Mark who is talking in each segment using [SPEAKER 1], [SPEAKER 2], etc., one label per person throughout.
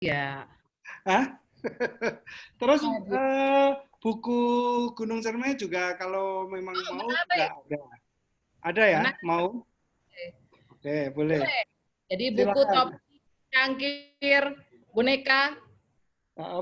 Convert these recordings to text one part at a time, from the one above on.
[SPEAKER 1] Ya.
[SPEAKER 2] Hah? Terus
[SPEAKER 1] Aduh.
[SPEAKER 2] buku Gunung Cermai juga kalau memang mau juga
[SPEAKER 1] Menarik.
[SPEAKER 2] ada. Ada ya?
[SPEAKER 1] Menarik.
[SPEAKER 2] Mau? Oke, boleh.
[SPEAKER 1] Boleh. Jadi buku
[SPEAKER 2] Silakan.
[SPEAKER 1] topi, cangkir, boneka.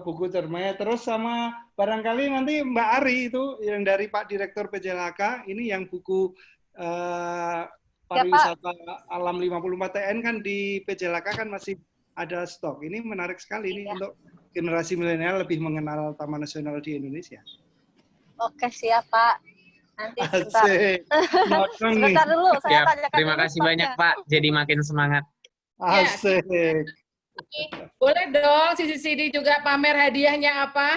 [SPEAKER 2] Buku Cermai. Terus sama barangkali nanti Mbak Ari itu yang dari Pak Direktur PJLK, ini yang buku eh,
[SPEAKER 3] Ya, Pak.
[SPEAKER 2] pariwisata alam 54 TN kan di PJLK kan masih ada stok. Ini menarik sekali ini
[SPEAKER 3] Iya.
[SPEAKER 2] untuk generasi milenial lebih mengenal Taman Nasional di Indonesia.
[SPEAKER 3] Oke, siap, Pak. Nanti sebentar.
[SPEAKER 2] Asik. Nodong nih.
[SPEAKER 3] Sebentar dulu, saya
[SPEAKER 4] Ya,
[SPEAKER 3] tanyakan
[SPEAKER 4] terima
[SPEAKER 3] dulu
[SPEAKER 4] kasih banyak
[SPEAKER 3] stoknya.
[SPEAKER 4] Pak. Jadi makin semangat.
[SPEAKER 1] Ya,
[SPEAKER 2] Asik.
[SPEAKER 1] boleh dong Sisi Sidi juga pamer hadiahnya apa?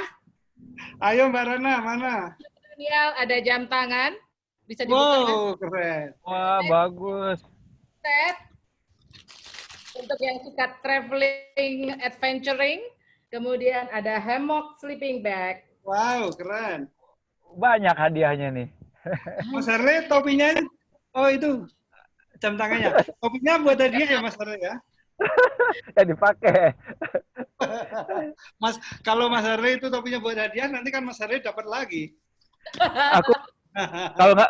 [SPEAKER 2] Ayo Mbak Rana, mana?
[SPEAKER 1] Milenial ada jam tangan. Bisa dibuka kan?
[SPEAKER 2] Wow, keren.
[SPEAKER 5] Wah, bagus.
[SPEAKER 1] Set. Untuk yang suka traveling, adventuring. Kemudian ada hammock sleeping bag.
[SPEAKER 2] Wow, keren.
[SPEAKER 5] Banyak hadiahnya nih.
[SPEAKER 2] Mas Harle topinya, oh itu jam tangannya. Topinya buat hadiah ya Mas Harle ya?
[SPEAKER 5] Ya dipakai.
[SPEAKER 2] Mas, kalau Mas Harle itu topinya buat hadiah, nanti kan Mas Harle dapat lagi.
[SPEAKER 5] Aku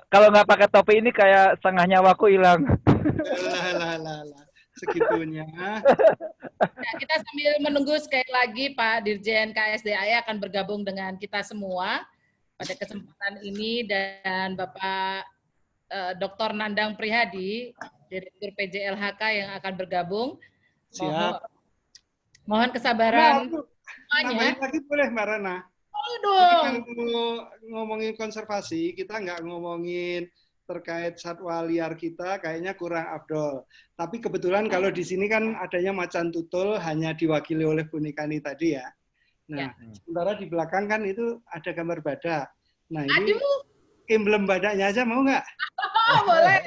[SPEAKER 5] kalau nggak pakai topi ini kayak setengah nyawaku hilang.
[SPEAKER 2] Lah, segitunya.
[SPEAKER 1] Nah, kita sambil menunggu sekali lagi Pak Dirjen KSDAE akan bergabung dengan kita semua pada kesempatan ini dan Bapak Dr. Nandang Prihadi, Direktur PJLHK yang akan bergabung.
[SPEAKER 2] Siap.
[SPEAKER 1] Mohon kesabaran
[SPEAKER 2] Nambahin lagi boleh Mbak Rana?
[SPEAKER 1] Oh dong.
[SPEAKER 2] Kalau ngomongin konservasi, kita nggak ngomongin terkait satwa liar kita, kayaknya kurang afdol. Tapi kebetulan kalau di sini kan adanya macan tutul hanya diwakili oleh Bu Nikani tadi ya. Nah, sementara di belakang kan itu ada gambar badak. Nah, ini emblem badaknya aja mau nggak?
[SPEAKER 1] Oh, boleh.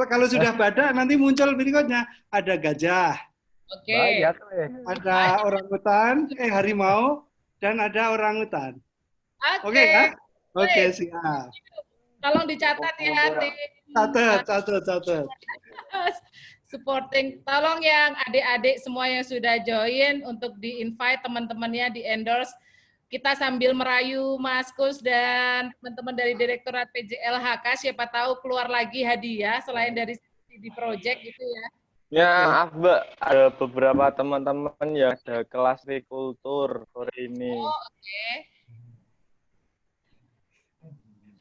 [SPEAKER 2] Kalau sudah badak, nanti muncul berikutnya. Ada gajah.
[SPEAKER 1] Oke.
[SPEAKER 5] Banyak.
[SPEAKER 2] Ada orangutan, harimau, dan ada orangutan. Oke ya? Oke, siap.
[SPEAKER 1] Tolong dicatat ya.
[SPEAKER 2] Catat.
[SPEAKER 1] Supporting. Tolong yang adik-adik semua yang sudah join untuk di-invite teman-temannya, di-endorse. Kita sambil merayu Mas Kus dan teman-teman dari Direktorat PJLHK, siapa tahu keluar lagi hadiah selain dari di project gitu ya.
[SPEAKER 6] Ya, maaf Mbak, ada beberapa teman-teman yang ada kelas kultur sore ini.
[SPEAKER 1] Oh, oke.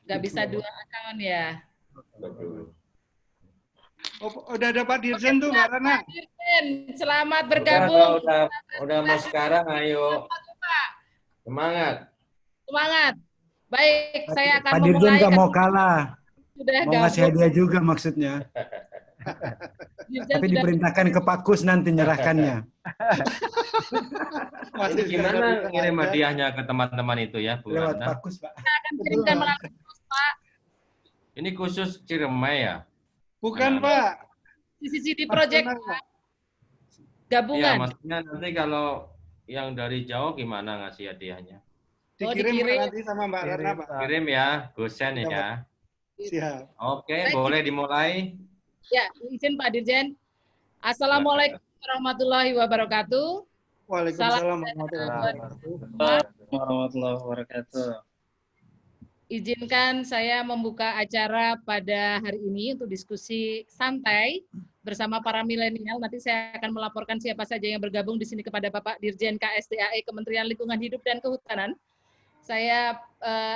[SPEAKER 1] Nggak bisa dua account ya?
[SPEAKER 2] Udah ada Pak Dirjen tuh, Mbak Rana.
[SPEAKER 1] Pak Dirjen, selamat bergabung.
[SPEAKER 7] Udah mau sekarang, ayo. Semangat.
[SPEAKER 1] Semangat. Baik, saya akan
[SPEAKER 8] Pak Dirjen nggak mau kalah.
[SPEAKER 1] Sudah
[SPEAKER 8] mau ngasih hadiah juga maksudnya. Tapi diperintahkan ke Pak Kus nanti nyerahkannya.
[SPEAKER 7] Ini gimana ngirim hadiahnya ke teman-teman itu ya, Bu?
[SPEAKER 8] Lewat Pak Kus, Pak.
[SPEAKER 1] Kita akan kirimkan melalui Kus, Pak.
[SPEAKER 7] Ini khusus Ciremai ya?
[SPEAKER 2] Bukan, Pak.
[SPEAKER 1] Di project gabungan.
[SPEAKER 7] Iya, maksudnya nanti kalau yang dari jauh gimana ngasih hadiahnya?
[SPEAKER 2] Dikirim nanti sama Mbak Rana, Pak.
[SPEAKER 7] Kirim ya, gosen ya.
[SPEAKER 2] Siap.
[SPEAKER 7] Oke, boleh dimulai.
[SPEAKER 1] Ya, izin Pak Dirjen. Assalamualaikum warahmatullahi wabarakatuh.
[SPEAKER 2] Waalaikumsalam
[SPEAKER 6] warahmatullahi wabarakatuh.
[SPEAKER 1] Izinkan saya membuka acara pada hari ini untuk diskusi santai bersama para milenial. Nanti saya akan melaporkan siapa saja yang bergabung di sini kepada Bapak Dirjen KSDAE Kementerian Lingkungan Hidup dan Kehutanan. Saya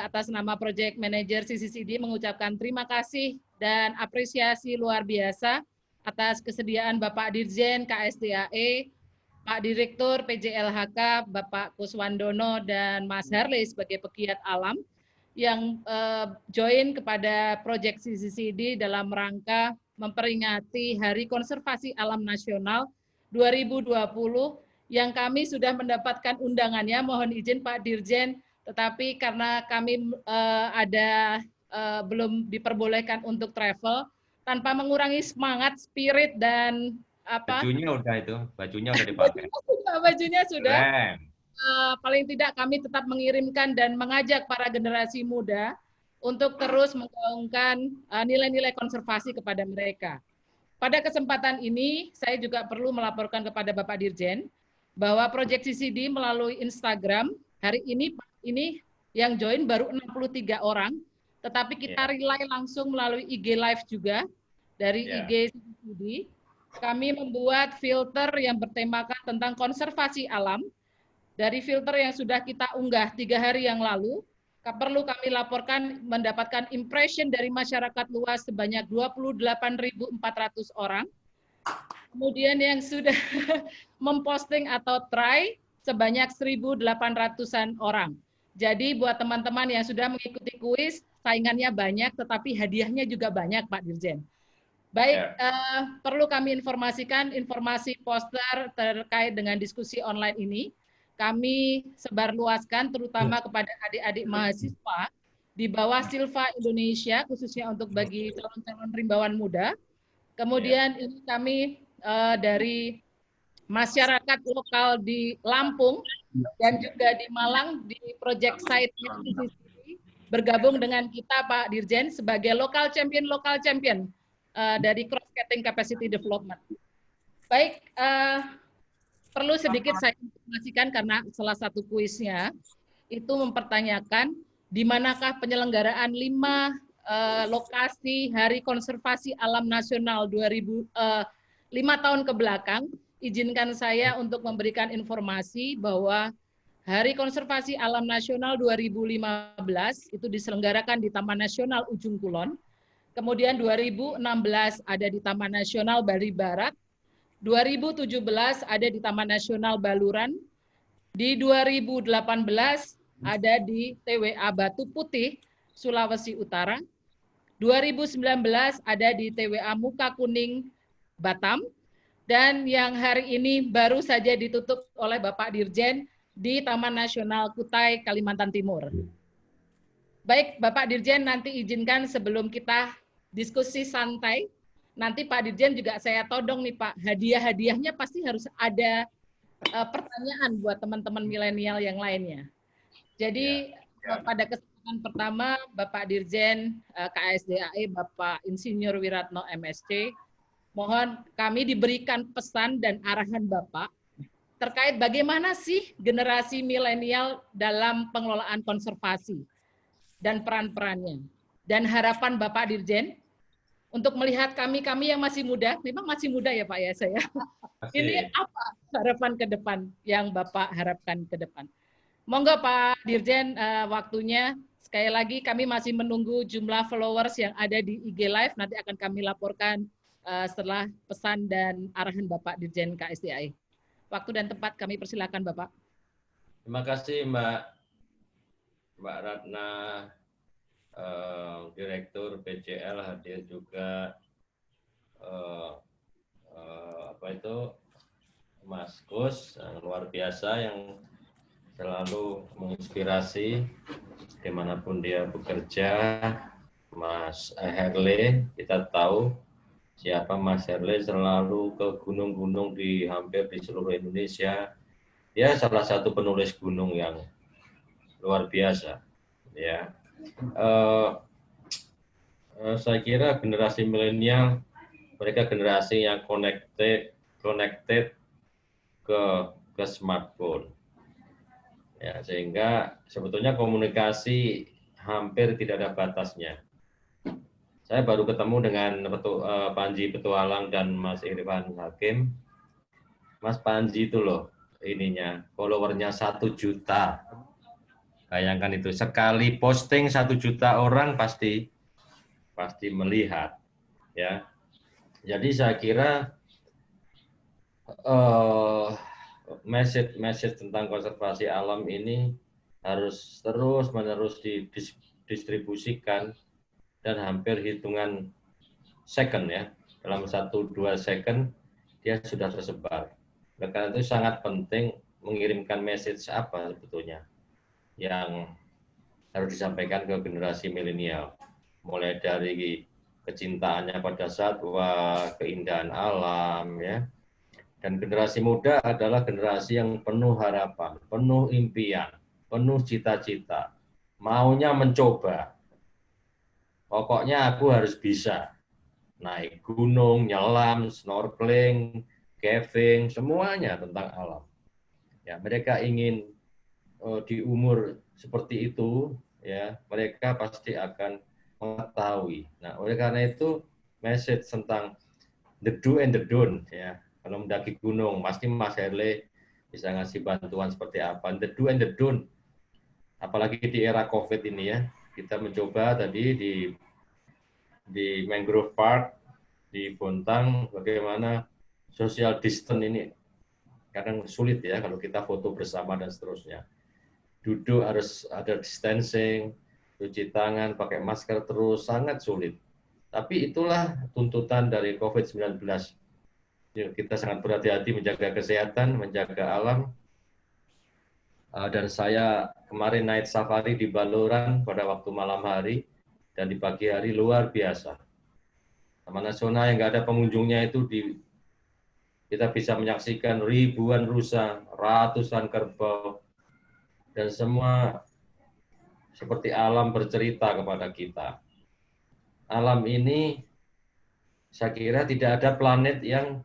[SPEAKER 1] atas nama Project Manager CCCD mengucapkan terima kasih dan apresiasi luar biasa atas kesediaan Bapak Dirjen KSDAE, Pak Direktur PJLHK, Bapak Kuswandono, dan Mas Harley sebagai pegiat alam yang join kepada Project CCCD dalam rangka memperingati Hari Konservasi Alam Nasional 2020 yang kami sudah mendapatkan undangannya. Mohon izin Pak Dirjen, tetapi karena kami belum diperbolehkan untuk travel, tanpa mengurangi semangat, spirit, dan apa?
[SPEAKER 7] Bajunya udah dipakai.
[SPEAKER 1] Bajunya sudah.
[SPEAKER 7] Keren.
[SPEAKER 1] Paling tidak kami tetap mengirimkan dan mengajak para generasi muda untuk terus menggaungkan nilai-nilai konservasi kepada mereka. Pada kesempatan ini, saya juga perlu melaporkan kepada Bapak Dirjen, bahwa Project CCD melalui Instagram hari ini yang join baru 63 orang, tetapi kita relay langsung melalui IG Live juga dari IG CCD. Kami membuat filter yang bertemakan tentang konservasi alam. Dari filter yang sudah kita unggah 3 hari yang lalu, perlu kami laporkan mendapatkan impression dari masyarakat luas sebanyak 28.400 orang. Kemudian yang sudah memposting atau try sebanyak 1.800-an orang. Jadi buat teman-teman yang sudah mengikuti kuis, saingannya banyak, tetapi hadiahnya juga banyak, Pak Dirjen. Baik, perlu kami informasikan informasi poster terkait dengan diskusi online ini. Kami sebarluaskan terutama kepada adik-adik mahasiswa di bawah Silva Indonesia, khususnya untuk bagi calon-calon rimbawan muda. Kemudian ini kami dari masyarakat lokal di Lampung dan juga di Malang di Project Site bergabung dengan kita Pak Dirjen sebagai local champion dari cross cutting capacity development. Baik, perlu sedikit saya informasikan karena salah satu kuisnya itu mempertanyakan di manakah penyelenggaraan 5 lokasi Hari Konservasi Alam Nasional 5 tahun ke belakang. Izinkan saya untuk memberikan informasi bahwa Hari Konservasi Alam Nasional 2015 itu diselenggarakan di Taman Nasional Ujung Kulon. Kemudian 2016 ada di Taman Nasional Bali Barat. 2017 ada di Taman Nasional Baluran. Di 2018 ada di TWA Batu Putih, Sulawesi Utara. 2019 ada di TWA Muka Kuning, Batam. Dan yang hari ini baru saja ditutup oleh Bapak Dirjen di Taman Nasional Kutai, Kalimantan Timur. Baik, Bapak Dirjen, nanti izinkan sebelum kita diskusi santai, nanti Pak Dirjen juga saya todong nih Pak, hadiah-hadiahnya pasti harus ada pertanyaan buat teman-teman milenial yang lainnya. Jadi pada kesempatan pertama Bapak Dirjen KSDAE, Bapak Insinyur Wiratno MSc, mohon kami diberikan pesan dan arahan Bapak terkait bagaimana sih generasi milenial dalam pengelolaan konservasi dan peran-perannya. Dan harapan Bapak Dirjen untuk melihat kami yang masih muda, memang masih muda ya Pak ya saya. Ini apa harapan ke depan yang Bapak harapkan ke depan? Monggo Pak Dirjen, waktunya. Sekali lagi kami masih menunggu jumlah followers yang ada di IG Live, nanti akan kami laporkan setelah pesan dan arahan Bapak Dirjen KSDAE. Waktu dan tempat kami persilakan Bapak.
[SPEAKER 7] Terima kasih Mbak Ratna, Direktur PCL hadir juga, Mas Kus yang luar biasa yang selalu menginspirasi dimanapun dia bekerja. Mas Herle, kita tahu siapa Mas Herle, selalu ke gunung-gunung di hampir di seluruh Indonesia. Dia salah satu penulis gunung yang luar biasa, ya. Saya kira generasi milenial mereka generasi yang connected ke smartphone, ya, sehingga sebetulnya komunikasi hampir tidak ada batasnya. Saya baru ketemu dengan Panji Petualang dan Mas Irfan Hakim. Mas Panji itu loh ininya followernya 1 juta. Bayangkan itu, sekali posting 1 juta orang pasti melihat, ya. Jadi saya kira message tentang konservasi alam ini harus terus-menerus didistribusikan dan hampir hitungan second, ya, dalam 1-2 second dia sudah tersebar. Oleh karena itu sangat penting mengirimkan message apa sebetulnya yang harus disampaikan ke generasi milenial, mulai dari kecintaannya pada satwa, keindahan alam, ya. Dan generasi muda adalah generasi yang penuh harapan, penuh impian, penuh cita-cita, maunya mencoba. Pokoknya aku harus bisa naik gunung, nyelam, snorkeling, caving, semuanya tentang alam. Ya, mereka ingin di umur seperti itu, ya, mereka pasti akan mengetahui. Nah, oleh karena itu message tentang the do and the don't, ya. Kalau mendaki gunung, pasti Mas Herle bisa ngasih bantuan seperti apa. The do and the don't. Apalagi di era COVID ini ya, kita mencoba tadi di Mangrove Park, di Bontang, bagaimana social distance ini. Kadang sulit ya kalau kita foto bersama dan seterusnya. Duduk harus ada distancing, cuci tangan, pakai masker terus, sangat sulit. Tapi itulah tuntutan dari COVID-19. Kita sangat berhati-hati menjaga kesehatan, menjaga alam. Dan saya kemarin naik safari di Baluran pada waktu malam hari, dan di pagi hari luar biasa. Taman Nasional yang nggak ada pengunjungnya itu kita bisa menyaksikan ribuan rusa, ratusan kerbau, dan semua seperti alam bercerita kepada kita. Alam ini, saya kira tidak ada planet yang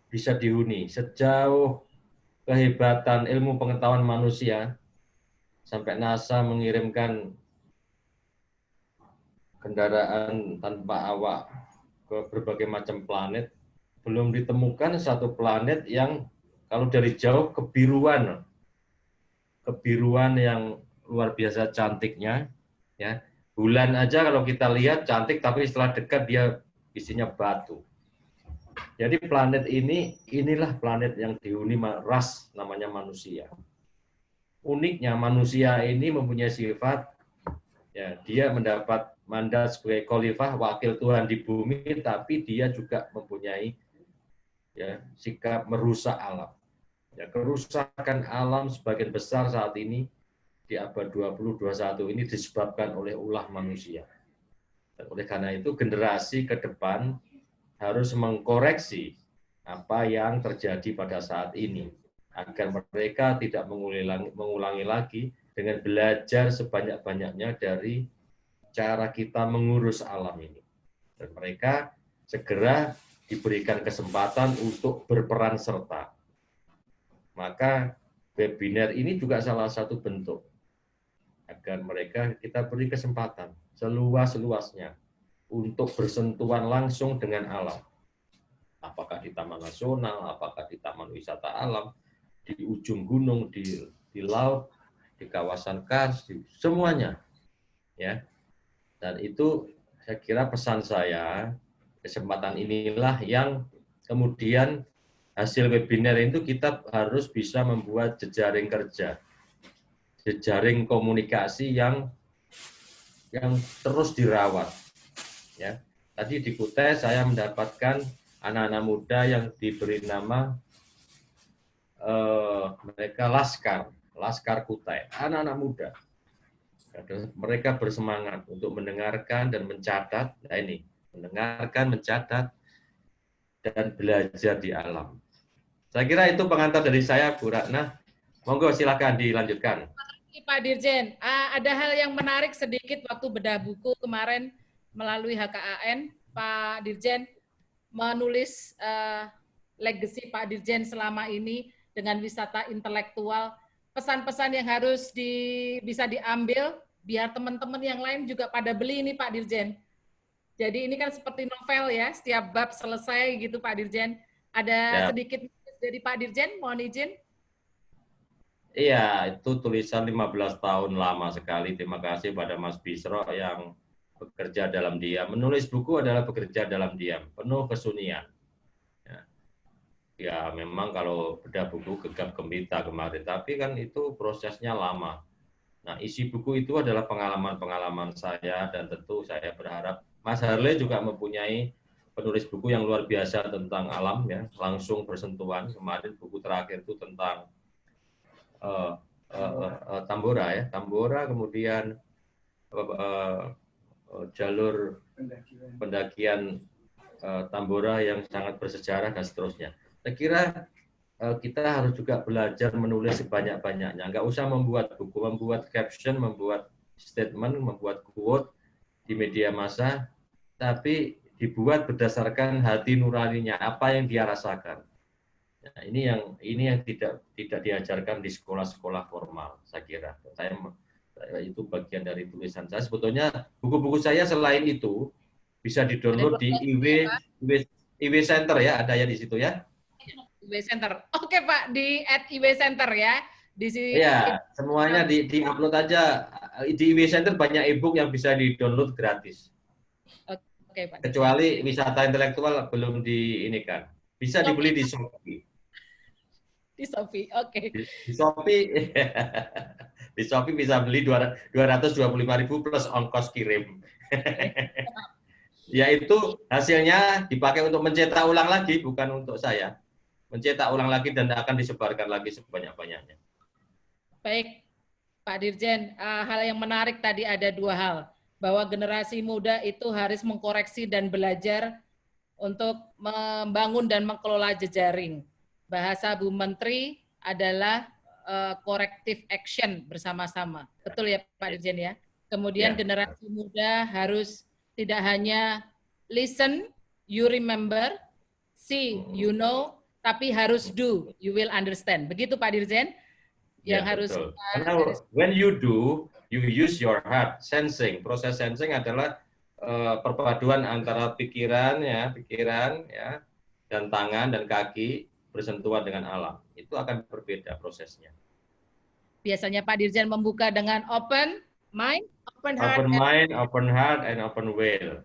[SPEAKER 7] bisa dihuni. Sejauh kehebatan ilmu pengetahuan manusia, sampai NASA mengirimkan kendaraan tanpa awak ke berbagai macam planet, belum ditemukan satu planet yang kalau dari jauh kebiruan yang luar biasa cantiknya, ya. Bulan aja kalau kita lihat cantik, tapi setelah dekat dia isinya batu. Jadi planet inilah planet yang dihuni ras namanya manusia. Uniknya manusia ini mempunyai sifat, ya, dia mendapat mandat sebagai khalifah, wakil Tuhan di bumi, tapi dia juga mempunyai, ya, sikap merusak alam. Ya, kerusakan alam sebagian besar saat ini di abad 20-21 ini disebabkan oleh ulah manusia. Dan oleh karena itu generasi ke depan harus mengkoreksi apa yang terjadi pada saat ini agar mereka tidak mengulangi lagi dengan belajar sebanyak-banyaknya dari cara kita mengurus alam ini. Dan mereka segera diberikan kesempatan untuk berperan serta. Maka webinar ini juga salah satu bentuk agar mereka kita beri kesempatan seluas-luasnya untuk bersentuhan langsung dengan alam. Apakah di Taman Nasional, apakah di Taman Wisata Alam, di ujung gunung, di laut, di kawasan kars, semuanya. Ya. Dan itu saya kira pesan saya, kesempatan inilah yang kemudian hasil webinar itu kita harus bisa membuat jejaring kerja, jejaring komunikasi yang terus dirawat. Ya, tadi di Kutai saya mendapatkan anak-anak muda yang diberi nama mereka Laskar Kutai, anak-anak muda. Mereka bersemangat untuk mendengarkan dan mencatat. Nah ini, mendengarkan, mencatat, dan belajar di alam. Saya kira itu pengantar dari saya, Bu Ratna. Monggo silakan dilanjutkan.
[SPEAKER 1] Pak Dirjen, ada hal yang menarik sedikit waktu bedah buku kemarin melalui HKAN, Pak Dirjen menulis legacy Pak Dirjen selama ini dengan wisata intelektual, pesan-pesan yang harus bisa diambil biar teman-teman yang lain juga pada beli ini Pak Dirjen. Jadi ini kan seperti novel ya, setiap bab selesai gitu Pak Dirjen. Ada sedikit dari Pak Dirjen, mohon izin.
[SPEAKER 7] Iya, itu tulisan 15 tahun lama sekali. Terima kasih pada Mas Bisro yang bekerja dalam diam. Menulis buku adalah bekerja dalam diam, penuh kesunyian. Ya memang kalau bedah buku gegap gempita kemarin, tapi kan itu prosesnya lama. Nah, isi buku itu adalah pengalaman-pengalaman saya, dan tentu saya berharap Mas Harle juga mempunyai penulis buku yang luar biasa tentang alam, ya, langsung bersentuhan. Kemarin buku terakhir itu tentang Tambora, ya, Tambora, kemudian jalur pendakian Tambora yang sangat bersejarah dan seterusnya. Saya kira kita harus juga belajar menulis sebanyak-banyaknya. Nggak usah membuat buku, membuat caption, membuat statement, membuat quote di media massa, tapi dibuat berdasarkan hati nuraninya, apa yang dia rasakan. Nah, ini yang tidak diajarkan di sekolah-sekolah formal, saya kira. Saya itu bagian dari tulisan saya. Sebetulnya buku-buku saya selain itu bisa di-download di IW Center ya, ada ya di situ ya.
[SPEAKER 1] IW Center. Oke Pak, di @IW Center ya. Di sini.
[SPEAKER 7] Iya, semuanya di-upload aja. Di IW Center banyak e-book yang bisa di-download gratis.
[SPEAKER 1] Oke Pak.
[SPEAKER 7] Kecuali wisata intelektual belum diinikan. Bisa dibeli di Shopee.
[SPEAKER 1] Di Shopee, oke.
[SPEAKER 7] Di Shopee, di Shopee bisa beli 225.000 plus ongkos kirim. Yaitu hasilnya dipakai untuk mencetak ulang lagi, bukan untuk saya. Mencetak ulang lagi dan akan disebarkan lagi sebanyak-banyaknya.
[SPEAKER 1] Baik, Pak Dirjen, hal yang menarik tadi ada dua hal. Bahwa generasi muda itu harus mengkoreksi dan belajar untuk membangun dan mengelola jejaring. Bahasa Bu Menteri adalah corrective action bersama-sama. Betul ya Pak Dirjen ya? Kemudian generasi muda harus tidak hanya listen, you remember, see, you know, tapi harus do, you will understand. Begitu Pak Dirjen? Yang harus
[SPEAKER 7] karena when you do, you use your heart. Sensing, proses sensing adalah perpaduan antara pikiran ya, dan tangan dan kaki bersentuhan dengan alam. Itu akan berbeda prosesnya.
[SPEAKER 1] Biasanya Pak Dirjen membuka dengan open mind, open heart,
[SPEAKER 7] open heart, and open will.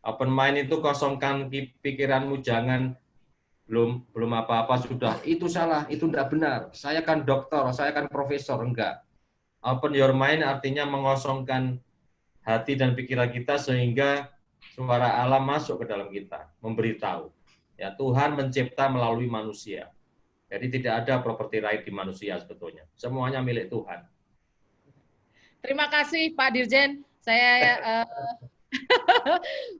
[SPEAKER 7] Open mind itu kosongkan pikiranmu, jangan belum apa-apa sudah itu salah, itu tidak benar. Saya kan dokter, saya kan profesor, enggak. Open your mind artinya mengosongkan hati dan pikiran kita sehingga suara alam masuk ke dalam kita, memberitahu. Ya, Tuhan mencipta melalui manusia. Jadi tidak ada property right di manusia sebetulnya. Semuanya milik Tuhan.
[SPEAKER 1] Terima kasih Pak Dirjen. Saya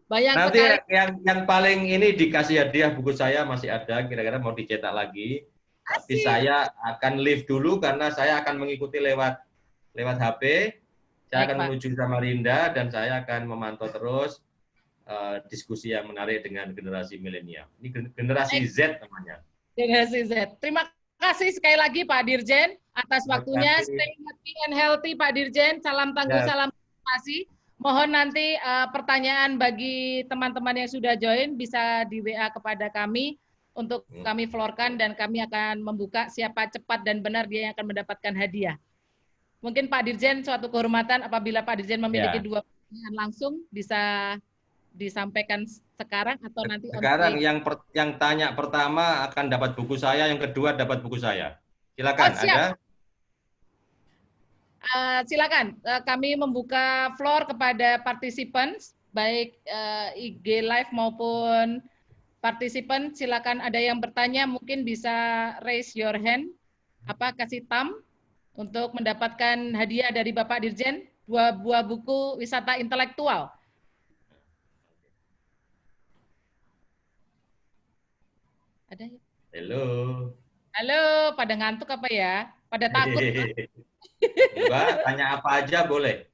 [SPEAKER 1] banyak
[SPEAKER 7] nanti
[SPEAKER 1] sekali.
[SPEAKER 7] yang paling ini dikasih hadiah buku saya masih ada, kira-kira mau dicetak lagi. Tapi saya akan leave dulu karena saya akan mengikuti lewat HP. Saya akan menuju Samarinda dan saya akan memantau terus diskusi yang menarik dengan generasi milenial. Ini generasi Z namanya. Generasi
[SPEAKER 1] Z. Terima kasih sekali lagi Pak Dirjen atas waktunya. Stay happy and healthy Pak Dirjen. Salam tangguh, salam motivasi. Mohon nanti pertanyaan bagi teman-teman yang sudah join bisa di WA kepada kami untuk kami floorkan dan kami akan membuka siapa cepat dan benar dia yang akan mendapatkan hadiah. Mungkin Pak Dirjen suatu kehormatan apabila Pak Dirjen memiliki dua pertanyaan langsung bisa disampaikan sekarang atau nanti
[SPEAKER 7] sekarang yang tanya pertama akan dapat buku saya, yang kedua dapat buku saya. Silakan. Ada?
[SPEAKER 1] Silakan. Kami membuka floor kepada participants baik IG live maupun partisipan. Silakan ada yang bertanya mungkin bisa raise your hand. Kasih thumb untuk mendapatkan hadiah dari Bapak Dirjen 2 buah buku wisata intelektual. Ada ya? Halo, pada ngantuk apa ya? Pada takut?
[SPEAKER 7] Mbak, tanya apa aja boleh.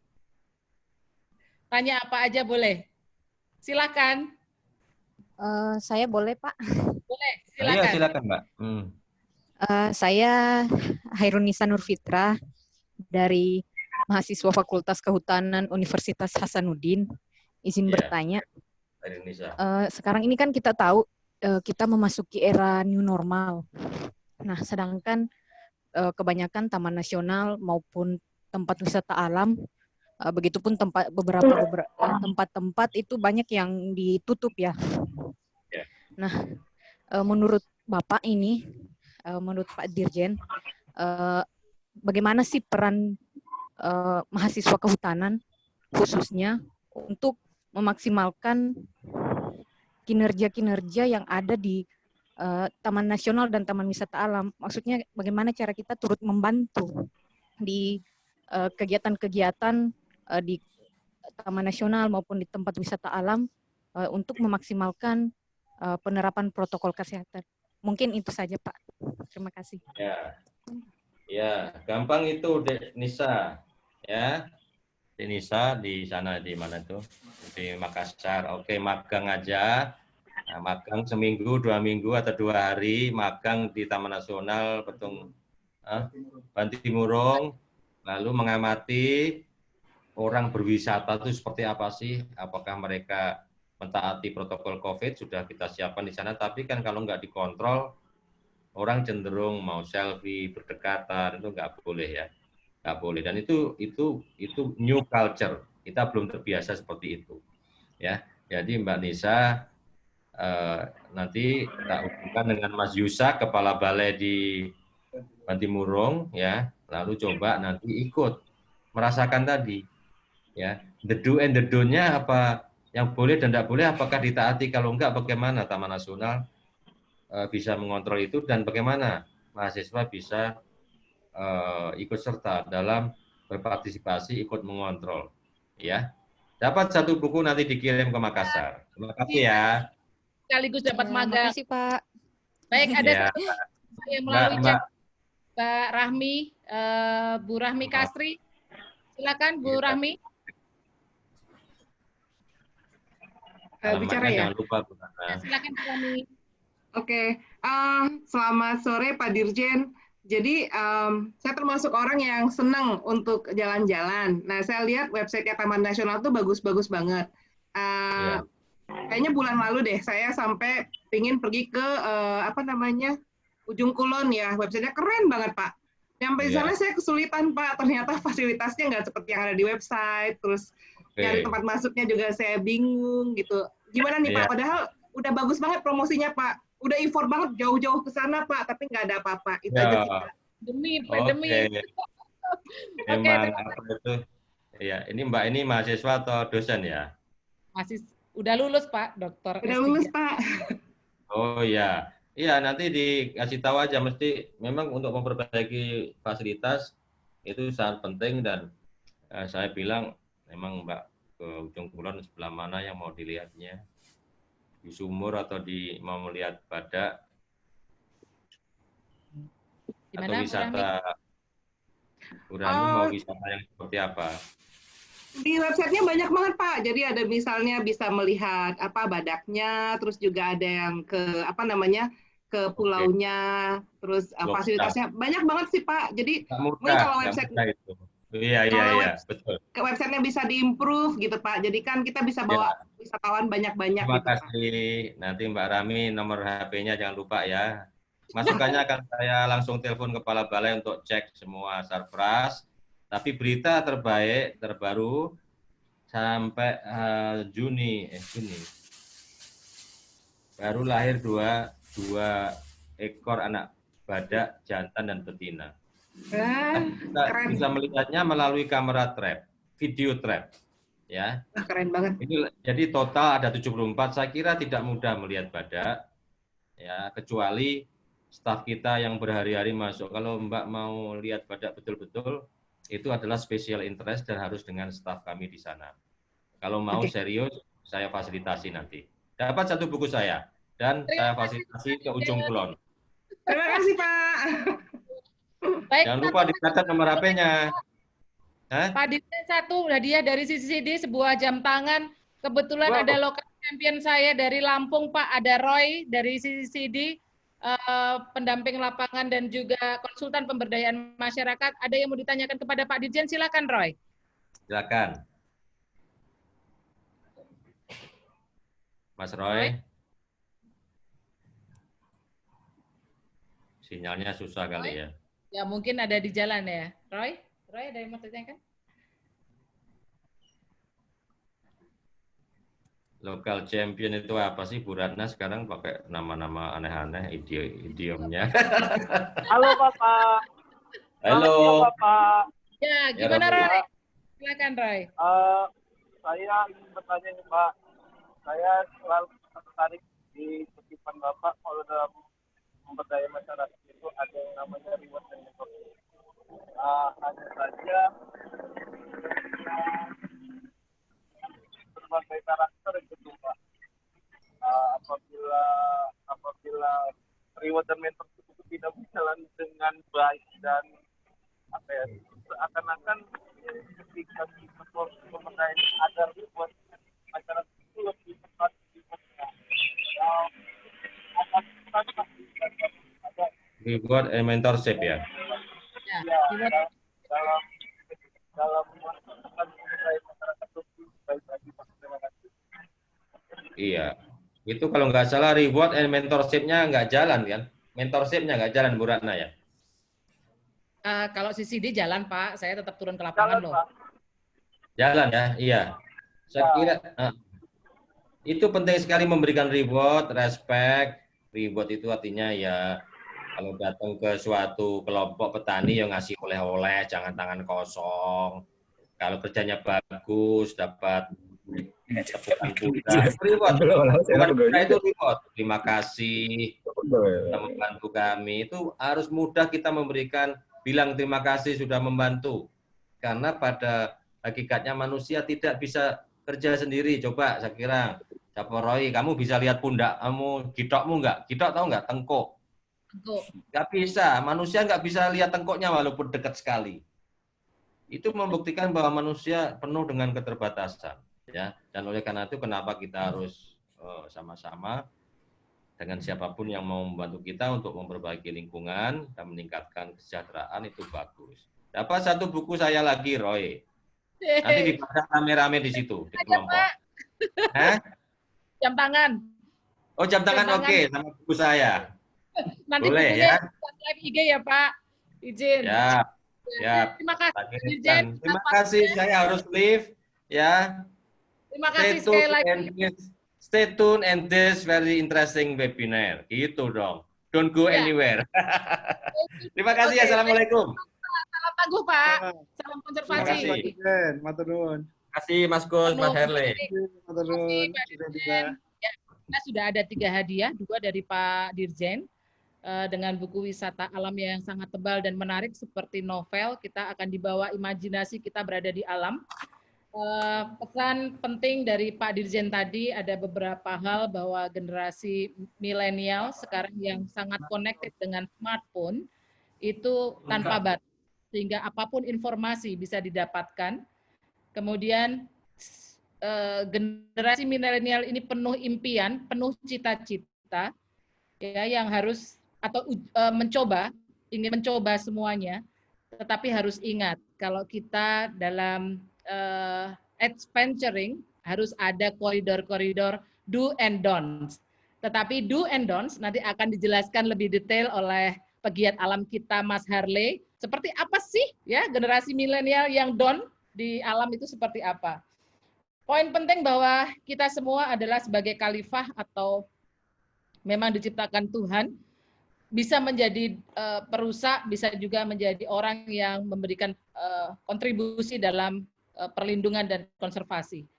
[SPEAKER 1] Tanya apa aja boleh. Silakan.
[SPEAKER 4] Saya boleh, Pak?
[SPEAKER 1] Boleh, silakan.
[SPEAKER 7] Iya, silakan, Mbak.
[SPEAKER 4] Saya Hairunisa Nurfitra dari mahasiswa Fakultas Kehutanan Universitas Hasanuddin. Izin bertanya. Sekarang ini kan kita tahu kita memasuki era new normal. Nah, sedangkan kebanyakan taman nasional maupun tempat wisata alam, begitupun beberapa tempat-tempat itu banyak yang ditutup ya. Nah, menurut Bapak ini, menurut Pak Dirjen, bagaimana sih peran mahasiswa kehutanan khususnya untuk memaksimalkan kinerja-kinerja yang ada di Taman Nasional dan Taman Wisata Alam? Maksudnya bagaimana cara kita turut membantu di kegiatan-kegiatan di Taman Nasional maupun di tempat wisata alam untuk memaksimalkan penerapan protokol kesehatan. Mungkin itu saja, Pak. Terima kasih.
[SPEAKER 7] Ya, gampang itu, Nisa. Ya, Nisa di sana di mana tuh? Di Makassar. Oke, magang aja. Nah, magang seminggu, 2 minggu atau 2 hari magang di Taman Nasional Petung Bantimurung, lalu mengamati orang berwisata itu seperti apa sih, apakah mereka mentaati protokol COVID, sudah kita siapkan di sana, tapi kan kalau nggak dikontrol, orang cenderung mau selfie, berdekatan, itu nggak boleh ya, nggak boleh. Dan itu new culture, kita belum terbiasa seperti itu, ya. Jadi Mbak Nisa, nanti tak hubungkan dengan Mas Yusa, Kepala Balai di Bantimurung, ya, lalu coba nanti ikut merasakan tadi, ya, the do and the don't-nya apa yang boleh dan tidak boleh, apakah ditaati, kalau enggak bagaimana Taman Nasional bisa mengontrol itu, dan bagaimana mahasiswa bisa ikut serta dalam berpartisipasi, ikut mengontrol, ya. Dapat 1 buku nanti dikirim ke Makassar. Terima kasih ya.
[SPEAKER 1] Sekaligus dapat magang.
[SPEAKER 4] Terima kasih Pak.
[SPEAKER 1] Baik, ada
[SPEAKER 7] Ya.
[SPEAKER 1] yang melalui
[SPEAKER 7] Mbak,
[SPEAKER 1] chat, Mbak Rahmi, Bu Rahmi Kasri. Silakan Bu Rahmi.
[SPEAKER 9] Bicara ya?
[SPEAKER 7] Jangan lupa, Bu.
[SPEAKER 1] Silakan Bu Rahmi.
[SPEAKER 9] Oke, selamat sore Pak Dirjen. Jadi saya termasuk orang yang senang untuk jalan-jalan. Nah, saya lihat website Taman Nasional tuh bagus-bagus banget. Kayaknya bulan lalu deh saya sampai pingin pergi ke Ujung Kulon ya. Websitenya keren banget Pak. Sampai di sana saya kesulitan Pak. Ternyata fasilitasnya nggak seperti yang ada di website. Terus cari tempat masuknya juga saya bingung gitu. Gimana nih Pak? Padahal udah bagus banget promosinya Pak. Udah effort banget jauh-jauh ke sana Pak, tapi nggak ada apa-apa. Itu aja sih Pak.
[SPEAKER 1] Demi pandemi.
[SPEAKER 7] Oke. Itu. Iya, ini Mbak ini mahasiswa atau dosen ya?
[SPEAKER 1] Masih udah lulus Pak, dokter.
[SPEAKER 9] Udah lulus Pak.
[SPEAKER 7] Oh iya. Iya, nanti dikasih tahu aja, mesti memang untuk memperbaiki fasilitas itu sangat penting, dan saya bilang memang Mbak ke Ujung Kulon sebelah mana yang mau dilihatnya, di Sumur atau mau melihat badak, atau wisata Burani, mau wisata yang seperti apa?
[SPEAKER 9] Di websitenya banyak banget Pak. Jadi ada misalnya bisa melihat badaknya, terus juga ada yang ke pulaunya, terus fasilitasnya banyak banget sih Pak. Jadi mungkin kalau website
[SPEAKER 7] Iya, betul.
[SPEAKER 9] Ke websitenya bisa diimprove gitu Pak. Jadi kan kita bisa bawa wisatawan banyak-banyak.
[SPEAKER 7] Terima
[SPEAKER 9] gitu,
[SPEAKER 7] kasih. Pak. Nanti Mbak Rami nomor HP-nya jangan lupa ya. Masukannya akan saya langsung telepon Kepala Balai untuk cek semua sarpras. Tapi berita terbaru sampai Juni. Baru lahir dua ekor anak badak jantan dan betina. Kita bisa melihatnya melalui kamera trap, video trap, ya.
[SPEAKER 9] Keren banget.
[SPEAKER 7] Jadi total ada 74. Saya kira tidak mudah melihat badak, ya, kecuali staf kita yang berhari-hari masuk. Kalau Mbak mau lihat badak betul-betul, itu adalah special interest dan harus dengan staf kami di sana. Kalau mau serius, saya fasilitasi nanti. Dapat 1 buku saya dan saya fasilitasi ke Ujung Kulon.
[SPEAKER 9] Terima kasih Pak.
[SPEAKER 1] Baik,
[SPEAKER 7] jangan lupa dicatat nomor HP-nya.
[SPEAKER 1] Pak Dirjen, 1 hadiah dari CCCD, sebuah jam tangan. Kebetulan ada lokal champion saya dari Lampung, Pak. Ada Roy dari CCCD, pendamping lapangan dan juga konsultan pemberdayaan masyarakat. Ada yang mau ditanyakan kepada Pak Dirjen? Silakan, Roy.
[SPEAKER 7] Silakan. Mas Roy. Sinyalnya susah kali ya.
[SPEAKER 1] Ya mungkin ada di jalan ya. Roy ada yang mau ditanyakan?
[SPEAKER 7] Local champion itu apa sih? Bu Ratna sekarang pakai nama-nama aneh-aneh idiomnya.
[SPEAKER 5] Halo Bapak.
[SPEAKER 7] Halo.
[SPEAKER 5] Halo Bapak.
[SPEAKER 1] Ya, gimana Roy? Silakan Roy.
[SPEAKER 5] Saya ingin bertanya nih Pak. Saya selalu tertarik di kutipan Bapak kalau dalam pemberdayaan masyarakat itu ada yang namanya reward and recognition. Hanya saja berbagai karakter gitu Pak. Apabila reward dan mentor itu tidak berjalan dengan baik dan seakan-akan ketika kita pemberdayaan agar reward masyarakat itu lebih tepat di
[SPEAKER 7] Reward and mentorship ya.
[SPEAKER 1] Ya, reward.
[SPEAKER 5] dalam melaksanakan budaya masyarakat lebih baik lagi, Pak. Terima kasih.
[SPEAKER 7] Iya. Itu kalau nggak salah reward and mentorship-nya nggak jalan kan? Mentorship-nya nggak jalan, Bu Ratna ya?
[SPEAKER 1] Kalau CCD jalan, Pak. Saya tetap turun ke lapangan
[SPEAKER 5] Jalan,
[SPEAKER 1] loh.
[SPEAKER 5] Pak.
[SPEAKER 7] Jalan ya, iya. Saya kira itu penting sekali memberikan reward, respect. Reward itu artinya ya kalau datang ke suatu kelompok petani yang ngasih oleh-oleh, jangan tangan kosong. Kalau kerjanya bagus, dapat tepukan kuda, reward. Bukan itu reward. Terima kasih sudah membantu kami. Itu harus mudah kita memberikan, bilang terima kasih sudah membantu. Karena pada hakikatnya manusia tidak bisa kerja sendiri. Coba saya kira, Roy, kamu bisa lihat pundak kamu, gitokmu nggak? Gitok tahu nggak? Tengkuk. Nggak bisa. Manusia nggak bisa lihat tengkuknya walaupun dekat sekali. Itu membuktikan bahwa manusia penuh dengan keterbatasan. Ya. Dan oleh karena itu kenapa kita harus sama-sama dengan siapapun yang mau membantu kita untuk memperbaiki lingkungan dan meningkatkan kesejahteraan itu bagus. Dapat satu buku saya lagi, Roy. Nanti dibaca rame-rame di situ, di kelompok. Hah?
[SPEAKER 1] Jam tangan.
[SPEAKER 7] Oh, jam tangan oke, sama buku saya.
[SPEAKER 1] Nanti
[SPEAKER 7] boleh ya.
[SPEAKER 1] Live IG ya, Pak. Izin.
[SPEAKER 7] Ya.
[SPEAKER 1] Terima kasih,
[SPEAKER 7] Dirjen. Terima kasih, saya harus leave. Ya.
[SPEAKER 1] Terima kasih sekali lagi.
[SPEAKER 7] Stay tuned and this very interesting webinar. Gitu dong. Don't go anywhere. Terima kasih. Assalamualaikum.
[SPEAKER 1] Salam tangguh, Pak. Salam konservasi.
[SPEAKER 2] Terima kasih, Matur nuwun.
[SPEAKER 7] Terima kasih, Mas Gus, Mas Herle.
[SPEAKER 2] Matur nuwun.
[SPEAKER 1] Kita sudah ada 3 hadiah, 2 dari Pak Dirjen dengan buku wisata alam yang sangat tebal dan menarik seperti novel. Kita akan dibawa imajinasi kita berada di alam. Pesan penting dari Pak Dirjen tadi ada beberapa hal bahwa generasi milenial sekarang yang sangat connected dengan smartphone itu tanpa batas, sehingga apapun informasi bisa didapatkan. Kemudian generasi milenial ini penuh impian, penuh cita-cita, ya, yang harus atau ingin mencoba semuanya, tetapi harus ingat kalau kita dalam adventuring harus ada koridor-koridor do and don'ts. Tetapi do and don'ts nanti akan dijelaskan lebih detail oleh pegiat alam kita, Mas Harley. Seperti apa sih ya generasi milenial yang don di alam itu seperti apa? Poin penting bahwa kita semua adalah sebagai khalifah atau memang diciptakan Tuhan, bisa menjadi perusak, bisa juga menjadi orang yang memberikan kontribusi dalam perlindungan dan konservasi.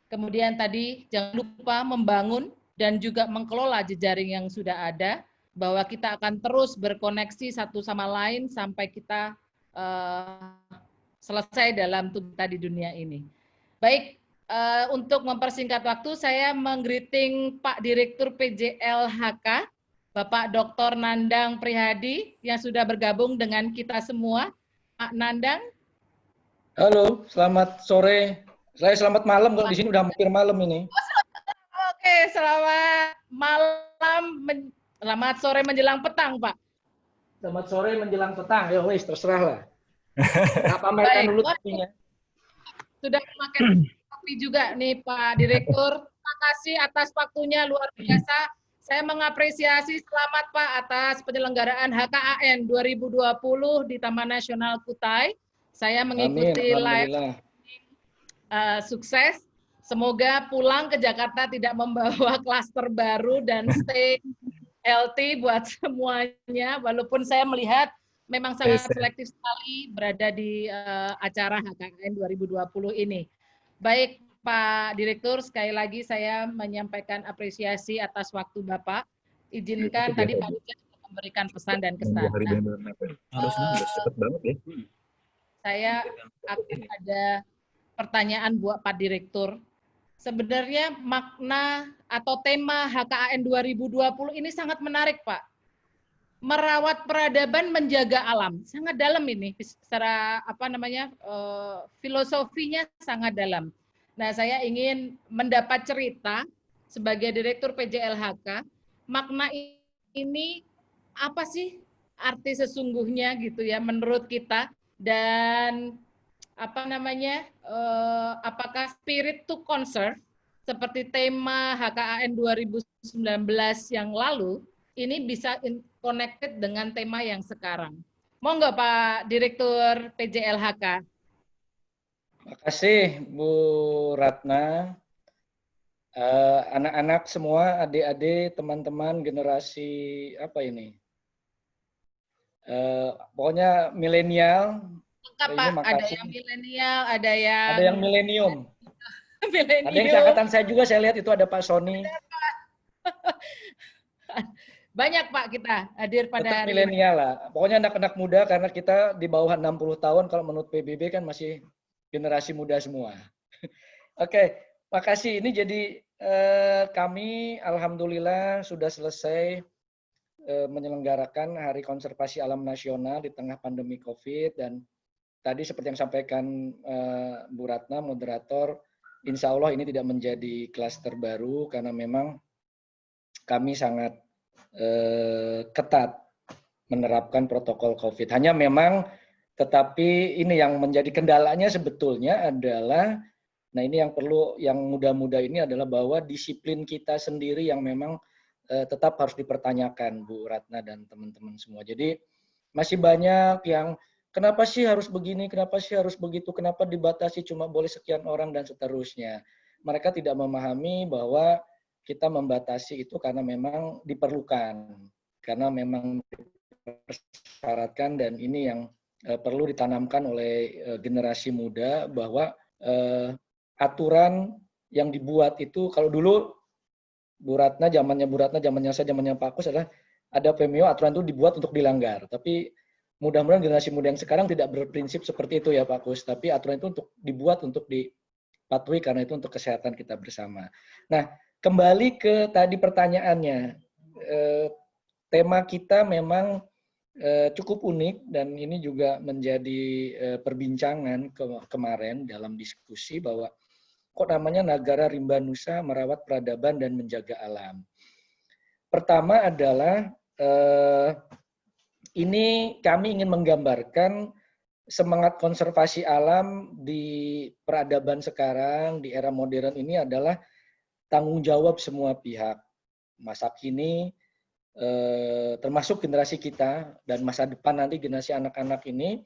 [SPEAKER 1] Kemudian tadi jangan lupa membangun dan juga mengelola jejaring yang sudah ada, bahwa kita akan terus berkoneksi satu sama lain sampai kita selesai dalam tugas kita di dunia ini. Baik, untuk mempersingkat waktu, saya menggreeting Pak Direktur PJLHK, Bapak Dr. Nandang Prihadi, yang sudah bergabung dengan kita semua. Pak Nandang.
[SPEAKER 10] Halo, selamat sore. Saya selamat malam, kalau di sini udah hampir malam ini.
[SPEAKER 1] Oke, selamat malam, selamat sore menjelang petang, Pak.
[SPEAKER 10] Selamat sore menjelang petang, ya wis terserah lah. Apa mereka dulu kopinya?
[SPEAKER 1] Sudah memakai kopi juga nih Pak Direktur. Terima kasih atas waktunya, luar biasa. Saya mengapresiasi, selamat Pak atas penyelenggaraan HKAN 2020 di Taman Nasional Kutai. Saya mengikuti live, sukses. Semoga pulang ke Jakarta tidak membawa klaster baru dan stay healthy buat semuanya. Walaupun saya melihat memang sangat selektif sekali berada di acara HKAN 2020 ini. Baik Pak Direktur, sekali lagi saya menyampaikan apresiasi atas waktu Bapak. Izinkan tadi Pak Dirjen memberikan pesan dan kesan.
[SPEAKER 11] Harusnya cepet banget ya.
[SPEAKER 1] Saya akan ada pertanyaan buat Pak Direktur. Sebenarnya makna atau tema HKAN 2020 ini sangat menarik, Pak. Merawat peradaban, menjaga alam. Sangat dalam ini, secara filosofinya sangat dalam. Nah, saya ingin mendapat cerita sebagai Direktur PJLHK, makna ini apa sih arti sesungguhnya gitu ya menurut kita, dan apa namanya, apakah spirit to conserve seperti tema HKAN 2019 yang lalu ini bisa connected dengan tema yang sekarang. Mau nggak Pak Direktur PJLHK?
[SPEAKER 10] Makasih Bu Ratna. Anak-anak semua, adik-adik, teman-teman generasi apa ini? Pokoknya milenial.
[SPEAKER 1] Lengkap Pak, ada yang milenial, ada
[SPEAKER 10] yang milenium.
[SPEAKER 1] Milenium.
[SPEAKER 10] Ada yang seangkatan saya juga, saya lihat itu ada Pak Sony.
[SPEAKER 1] Banyak Pak kita hadir pada hari
[SPEAKER 10] milenial lah. Pokoknya anak-anak muda, karena kita di bawah 60 tahun, kalau menurut PBB kan masih generasi muda semua. Oke, makasih. Ini jadi kami alhamdulillah sudah selesai menyelenggarakan Hari Konservasi Alam Nasional di tengah pandemi COVID, dan tadi seperti yang sampaikan Bu Ratna, moderator, insya Allah ini tidak menjadi klaster baru karena memang kami sangat ketat menerapkan protokol COVID. Hanya memang, tetapi ini yang menjadi kendalanya sebetulnya adalah, nah ini yang perlu, yang muda-muda ini adalah bahwa disiplin kita sendiri yang memang tetap harus dipertanyakan, Bu Ratna dan teman-teman semua. Jadi masih banyak yang kenapa sih harus begini, kenapa sih harus begitu, kenapa dibatasi cuma boleh sekian orang dan seterusnya. Mereka tidak memahami bahwa kita membatasi itu karena memang diperlukan, karena memang dipersyaratkan, dan ini yang perlu ditanamkan oleh generasi muda bahwa aturan yang dibuat itu, kalau dulu Bu Ratna, zamannya saya, zamannya Pak Kus adalah ada PMIO, aturan itu dibuat untuk dilanggar. Tapi mudah-mudahan generasi muda yang sekarang tidak berprinsip seperti itu ya Pak Kus, tapi aturan itu dibuat untuk dipatuhi karena itu untuk kesehatan kita bersama. Nah, kembali ke tadi pertanyaannya, tema kita memang cukup unik, dan ini juga menjadi perbincangan kemarin dalam diskusi bahwa kok namanya Nagara Rimba Nusa Merawat Peradaban dan Menjaga Alam. Pertama adalah ini kami ingin menggambarkan semangat konservasi alam di peradaban sekarang, di era modern ini adalah tanggung jawab semua pihak, masa kini, termasuk generasi kita, dan masa depan nanti generasi anak-anak ini.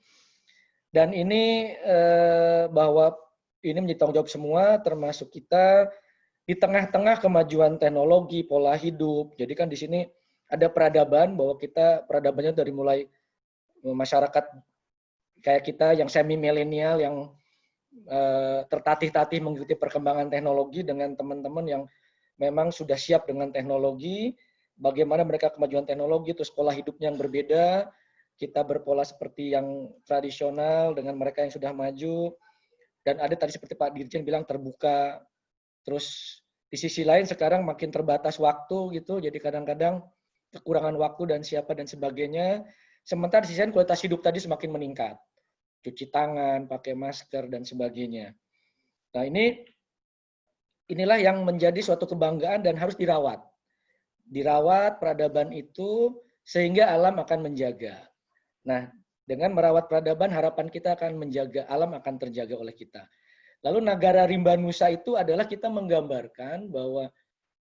[SPEAKER 10] Dan ini bahwa ini menjadi tanggung jawab semua, termasuk kita di tengah-tengah kemajuan teknologi, pola hidup. Jadi kan di sini ada peradaban, bahwa kita peradabannya dari mulai masyarakat kayak kita yang semi milenial, yang tertatih-tatih mengikuti perkembangan teknologi, dengan teman-teman yang memang sudah siap dengan teknologi, bagaimana mereka kemajuan teknologi, terus pola hidupnya yang berbeda, kita berpola seperti yang tradisional dengan mereka yang sudah maju, dan ada tadi seperti Pak Dirjen bilang terbuka, terus di sisi lain sekarang makin terbatas waktu gitu, jadi kadang-kadang kekurangan waktu dan siapa dan sebagainya, sementara di sisi lain kualitas hidup tadi semakin meningkat. Cuci tangan, pakai masker, dan sebagainya. Nah inilah yang menjadi suatu kebanggaan dan harus dirawat. Dirawat peradaban itu sehingga alam akan menjaga. Nah, dengan merawat peradaban, harapan kita akan menjaga alam, akan terjaga oleh kita. Lalu Nagara Rimba Nusa itu adalah kita menggambarkan bahwa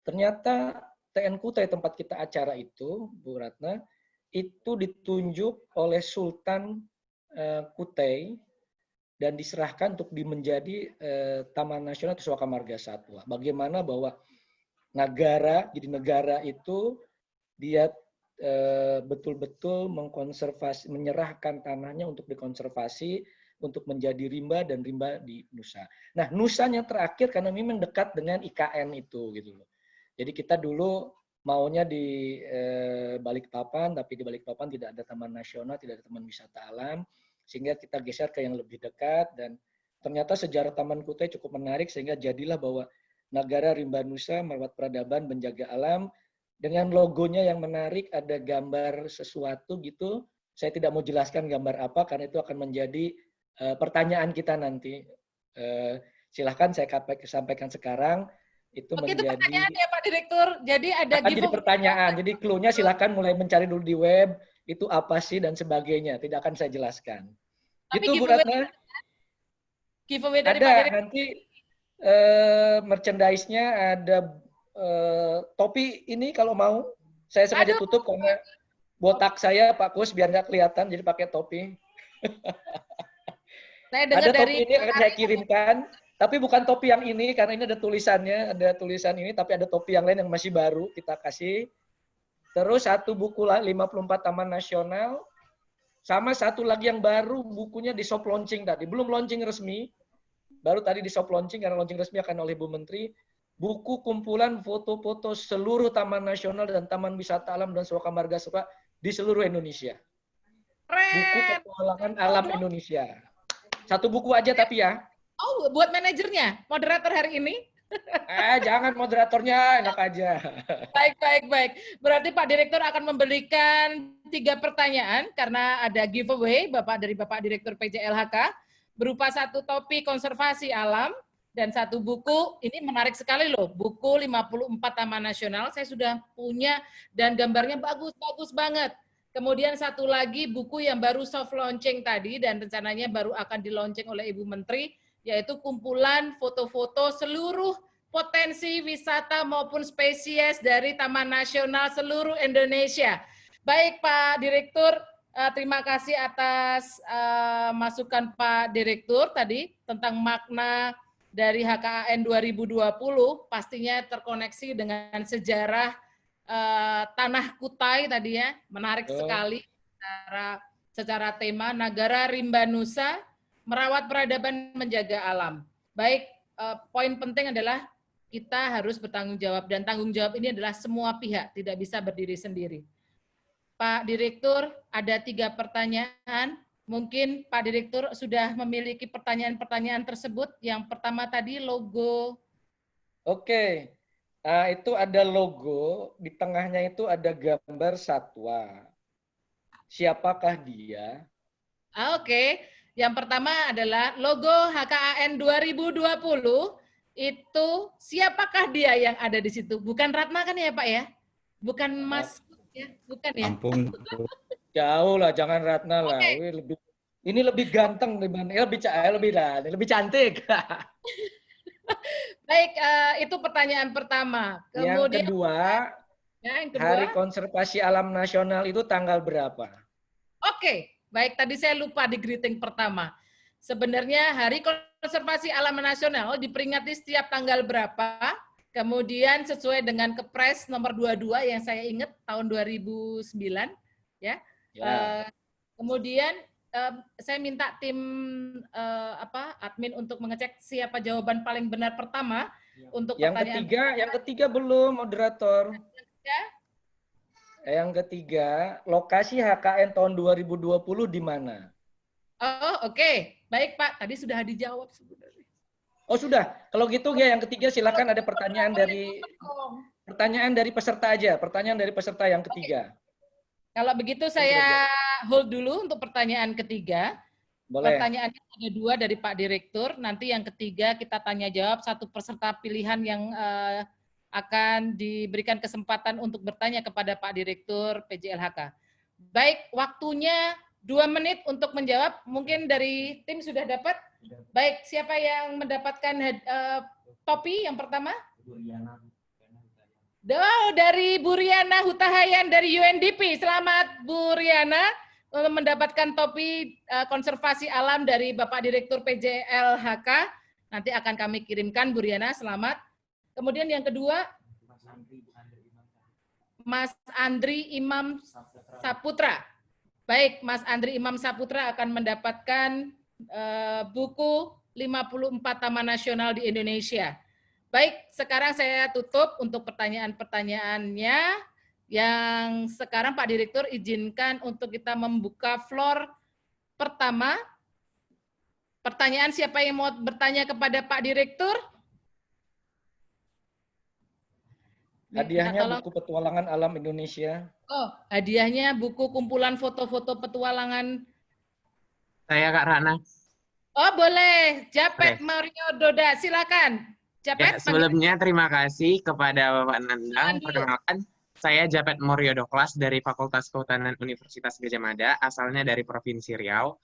[SPEAKER 10] ternyata TN Kutai, tempat kita acara itu, Bu Ratna, itu ditunjuk oleh Sultan Kutai dan diserahkan untuk menjadi Taman Nasional Suaka Marga Satwa. Bagaimana bahwa negara, jadi negara itu dia betul-betul mengkonservasi, menyerahkan tanahnya untuk dikonservasi, untuk menjadi rimba dan rimba di Nusa. Nah, Nusanya terakhir karena memang dekat dengan IKN itu gitu loh. Jadi kita dulu maunya di Balikpapan, tapi di Balikpapan tidak ada taman nasional, tidak ada taman wisata alam, sehingga kita geser ke yang lebih dekat, dan ternyata sejarah Taman Kutai cukup menarik, sehingga jadilah bahwa Nagara Rimba Nusa Merawat Peradaban Menjaga Alam, dengan logonya yang menarik, ada gambar sesuatu gitu. Saya tidak mau jelaskan gambar apa, karena itu akan menjadi pertanyaan kita nanti. Silahkan saya sampaikan sekarang, Itu
[SPEAKER 1] Oke, itu
[SPEAKER 10] menjadi
[SPEAKER 1] pertanyaan ya Pak Direktur. Jadi ada
[SPEAKER 10] akan jadi pertanyaan. Jadi clue-nya silakan mulai mencari dulu di web, itu apa sih dan sebagainya. Tidak akan saya jelaskan.
[SPEAKER 1] Tapi
[SPEAKER 10] Itu Bu
[SPEAKER 1] giveaway,
[SPEAKER 10] Ratna.
[SPEAKER 1] giveaway dari Pak
[SPEAKER 10] Ada
[SPEAKER 1] Direktur.
[SPEAKER 10] nanti merchandise-nya ada topi ini kalau mau. Saya sengaja tutup karena botak saya Pak Kus biar nggak kelihatan, jadi pakai topi.
[SPEAKER 1] Saya dengar
[SPEAKER 10] Ada
[SPEAKER 1] dari
[SPEAKER 10] topi ini akan saya kirimkan, tapi bukan topi yang ini karena ini ada tulisannya, ada tulisan ini, tapi ada topi yang lain yang masih baru kita kasih. Terus satu buku 54 Taman Nasional, sama satu lagi yang baru bukunya di soft launching tadi, belum launching resmi, baru tadi di soft launching karena launching resmi akan oleh Bu Menteri. Buku kumpulan foto-foto seluruh Taman Nasional dan Taman Wisata Alam dan Suaka Marga Satwa di seluruh Indonesia. Buku petualangan alam Indonesia. Satu buku aja tapi ya.
[SPEAKER 1] Oh, buat manajernya, moderator hari ini.
[SPEAKER 10] Jangan moderatornya, enak aja.
[SPEAKER 1] Baik. Berarti Pak Direktur akan memberikan 3 pertanyaan karena ada giveaway dari Bapak Direktur PJLHK berupa 1 topi konservasi alam dan 1 buku. Ini menarik sekali loh, buku 54 Taman Nasional. Saya sudah punya dan gambarnya bagus banget. Kemudian 1 lagi buku yang baru soft launching tadi dan rencananya baru akan di launching oleh Ibu Menteri, yaitu kumpulan foto-foto seluruh potensi wisata maupun spesies dari Taman Nasional seluruh Indonesia. Baik Pak Direktur, terima kasih atas masukan Pak Direktur tadi tentang makna dari HKAN 2020, pastinya terkoneksi dengan sejarah Tanah Kutai tadi ya, menarik sekali secara tema Nagara Rimba Nusa, merawat peradaban menjaga alam. Baik, poin penting adalah kita harus bertanggung jawab dan tanggung jawab ini adalah semua pihak, tidak bisa berdiri sendiri. Pak Direktur, ada 3 pertanyaan. Mungkin Pak Direktur sudah memiliki pertanyaan-pertanyaan tersebut. Yang pertama tadi logo.
[SPEAKER 10] Oke. Nah, itu ada logo, di tengahnya itu ada gambar satwa. Siapakah dia?
[SPEAKER 1] Oke. Yang pertama adalah logo HKAN 2020. Itu siapakah dia yang ada di situ? Bukan Ratna kan ya Pak ya? Bukan Mas ya? Bukan ya?
[SPEAKER 11] Ampun.
[SPEAKER 10] Jauh lah, jangan Ratna lah.
[SPEAKER 1] Okay.
[SPEAKER 10] Ini lebih ganteng dibanding lebih cantik.
[SPEAKER 1] Baik, itu pertanyaan pertama. Kemudian
[SPEAKER 10] Yang kedua, Hari Konservasi Alam Nasional itu tanggal berapa?
[SPEAKER 1] Oke, baik, tadi saya lupa di greeting pertama. Sebenarnya Hari Konservasi Alam Nasional diperingati setiap tanggal berapa, kemudian sesuai dengan Kepres nomor 22 yang saya ingat tahun 2009, ya. Kemudian saya minta tim admin untuk mengecek siapa jawaban paling benar pertama untuk pertanyaan.
[SPEAKER 10] Yang ketiga belum, moderator. Yang ketiga, lokasi HKN tahun 2020 di mana?
[SPEAKER 1] Oh, oke. Baik, Pak. Tadi sudah dijawab sebenarnya.
[SPEAKER 10] Oh, sudah. Kalau gitu ya yang ketiga silakan ada pertanyaan dari peserta aja. Pertanyaan dari peserta yang ketiga.
[SPEAKER 1] Kalau begitu saya hold dulu untuk pertanyaan ketiga.
[SPEAKER 10] Boleh.
[SPEAKER 1] Pertanyaannya ada 2 dari Pak Direktur. Nanti yang ketiga kita tanya jawab 1 peserta pilihan yang akan diberikan kesempatan untuk bertanya kepada Pak Direktur PJLHK. Baik, waktunya 2 menit untuk menjawab. Mungkin dari tim sudah dapat. Baik, siapa yang mendapatkan topi yang pertama? Dari Bu Riana Hutahayan dari UNDP. Selamat Bu Riana untuk mendapatkan topi konservasi alam dari Bapak Direktur PJLHK. Nanti akan kami kirimkan Bu Riana, selamat. Kemudian yang kedua, Mas Andri Imam Saputra. Baik, Mas Andri Imam Saputra akan mendapatkan buku 54 Taman Nasional di Indonesia. Baik, sekarang saya tutup untuk pertanyaan-pertanyaannya. Yang sekarang Pak Direktur izinkan untuk kita membuka floor pertama. Pertanyaan siapa yang mau bertanya kepada Pak Direktur?
[SPEAKER 10] Hadiahnya buku Petualangan Alam Indonesia.
[SPEAKER 1] Oh, hadiahnya buku kumpulan foto-foto petualangan.
[SPEAKER 12] Saya Kak Rana.
[SPEAKER 1] Oh, boleh. Japet Mario Doda, silakan. Japet,
[SPEAKER 12] sebelumnya terima kasih kepada Bapak Nandang. Perkenalkan, saya Japet Moryo Doklas dari Fakultas Kehutanan Universitas Gadjah Mada, asalnya dari Provinsi Riau.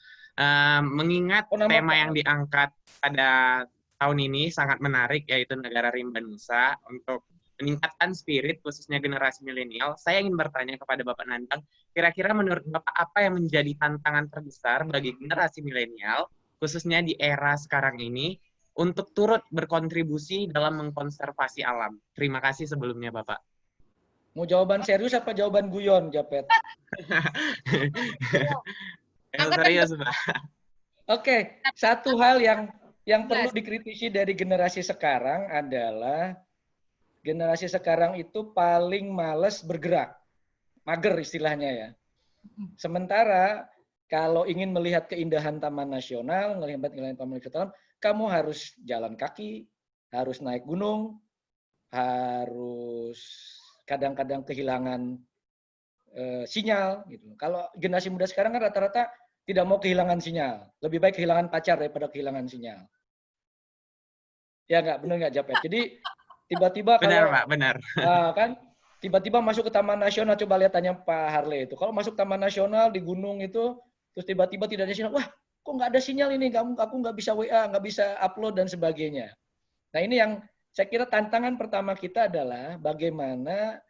[SPEAKER 12] Mengingat tema yang diangkat pada tahun ini sangat menarik, yaitu Negara Rimba Nusa, untuk meningkatkan spirit khususnya generasi milenial, saya ingin bertanya kepada Bapak Nandang, kira-kira menurut Bapak apa yang menjadi tantangan terbesar bagi generasi milenial, khususnya di era sekarang ini, untuk turut berkontribusi dalam mengkonservasi alam? Terima kasih sebelumnya, Bapak.
[SPEAKER 10] Mau jawaban serius apa jawaban guyon, Japet?
[SPEAKER 12] Serius, Pak.
[SPEAKER 10] Oke, satu hal yang perlu dikritisi dari generasi sekarang adalah generasi sekarang itu paling males bergerak. Mager istilahnya ya. Sementara kalau ingin melihat keindahan Taman Nasional, melihat keindahan Taman Nasional, kamu harus jalan kaki, harus naik gunung, harus kadang-kadang kehilangan sinyal gitu. Kalau generasi muda sekarang kan rata-rata tidak mau kehilangan sinyal, lebih baik kehilangan pacar daripada kehilangan sinyal. Ya nggak, benar nggak Japet? Jadi tiba-tiba
[SPEAKER 12] benar,
[SPEAKER 10] kalau
[SPEAKER 12] Pak, benar.
[SPEAKER 10] Kan tiba-tiba masuk ke Taman Nasional, coba lihat tanya Pak Harley itu. Kalau masuk Taman Nasional di gunung itu, terus tiba-tiba tidak ada sinyal, wah kok nggak ada sinyal ini, aku nggak bisa WA, nggak bisa upload dan sebagainya. Nah ini yang saya kira tantangan pertama kita adalah bagaimana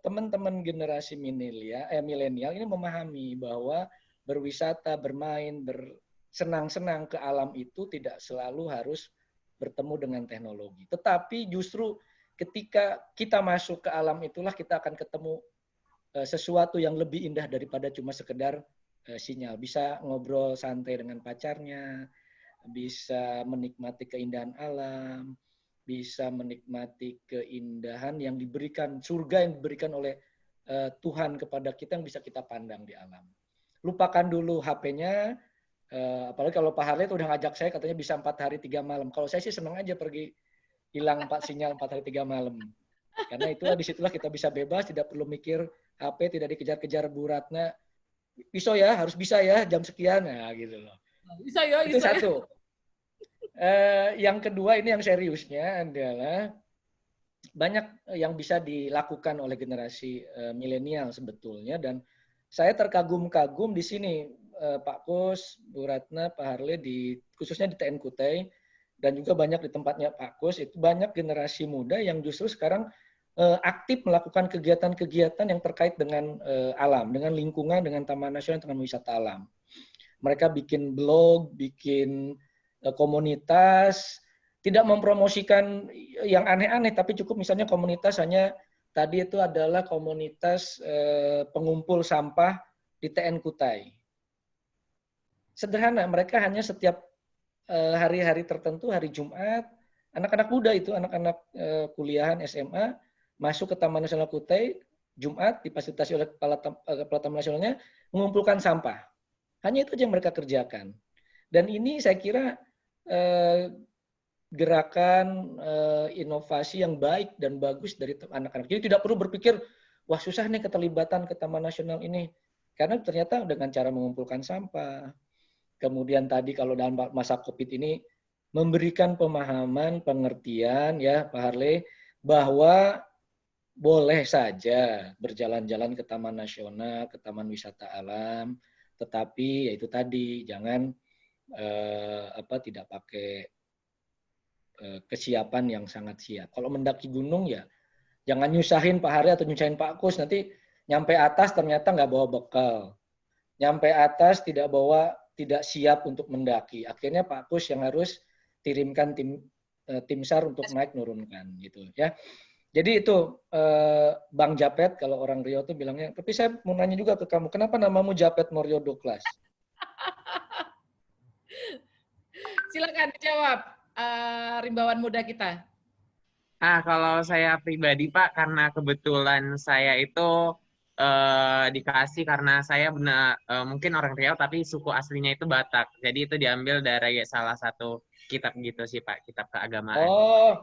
[SPEAKER 10] teman-teman generasi milenial ini memahami bahwa berwisata, bermain, bersenang-senang ke alam itu tidak selalu harus bertemu dengan teknologi. Tetapi justru ketika kita masuk ke alam itulah kita akan ketemu sesuatu yang lebih indah daripada cuma sekedar sinyal. Bisa ngobrol santai dengan pacarnya, bisa menikmati keindahan alam, bisa menikmati keindahan yang diberikan, surga yang diberikan oleh Tuhan kepada kita yang bisa kita pandang di alam. Lupakan dulu HP-nya, apalagi kalau Pak Harley itu udah ngajak saya katanya bisa 4 hari 3 malam. Kalau saya sih senang aja pergi hilang 4 sinyal 4 hari 3 malam. Karena itulah disitulah kita bisa bebas, tidak perlu mikir HP, tidak dikejar-kejar Bu Ratna. Bisa ya, harus bisa ya, jam sekian, nah gitu loh.
[SPEAKER 1] Bisa ya,
[SPEAKER 10] itu
[SPEAKER 1] bisa
[SPEAKER 10] satu. Yang kedua ini yang seriusnya adalah banyak yang bisa dilakukan oleh generasi milenial sebetulnya, dan saya terkagum-kagum di sini Pak Kus, Bu Ratna, Pak Harley khususnya di TN Kutai dan juga banyak di tempatnya Pak Kus, itu banyak generasi muda yang justru sekarang aktif melakukan kegiatan-kegiatan yang terkait dengan alam, dengan lingkungan, dengan Taman Nasional, dengan wisata alam. Mereka bikin blog, bikin komunitas, tidak mempromosikan yang aneh-aneh, tapi cukup misalnya komunitas hanya tadi itu adalah komunitas pengumpul sampah di TN Kutai. Sederhana, mereka hanya setiap hari-hari tertentu, hari Jumat, anak-anak muda itu, anak-anak kuliahan SMA, masuk ke Taman Nasional Kutai, Jumat, difasilitasi oleh Kepala Taman Nasionalnya, mengumpulkan sampah. Hanya itu aja yang mereka kerjakan. Dan ini saya kira gerakan inovasi yang baik dan bagus dari anak-anak. Jadi tidak perlu berpikir, wah susah nih keterlibatan ke Taman Nasional ini. Karena ternyata dengan cara mengumpulkan sampah, kemudian tadi kalau dalam masa COVID ini, memberikan pemahaman, pengertian ya Pak Harley, bahwa boleh saja berjalan-jalan ke Taman Nasional, ke Taman Wisata Alam, tetapi yaitu tadi jangan tidak pakai kesiapan yang sangat siap. Kalau mendaki gunung ya jangan nyusahin Pak Harley atau nyusahin Pak Kus, nanti nyampe atas ternyata nggak bawa bekal, nyampe atas tidak siap untuk mendaki. Akhirnya Pak Kus yang harus kirimkan tim SAR untuk naik nurunkan gitu ya. Jadi itu Bang Japet, kalau orang Riau tuh bilangnya, tapi saya mau nanya juga ke kamu, kenapa namamu Japet Moryo Doklas?
[SPEAKER 1] Silakan dijawab, rimbawan muda kita.
[SPEAKER 12] Kalau saya pribadi Pak, karena kebetulan saya itu dikasih karena saya benar mungkin orang Riau tapi suku aslinya itu Batak. Jadi itu diambil dari salah satu kitab gitu sih Pak, kitab keagamaan.
[SPEAKER 10] Oh,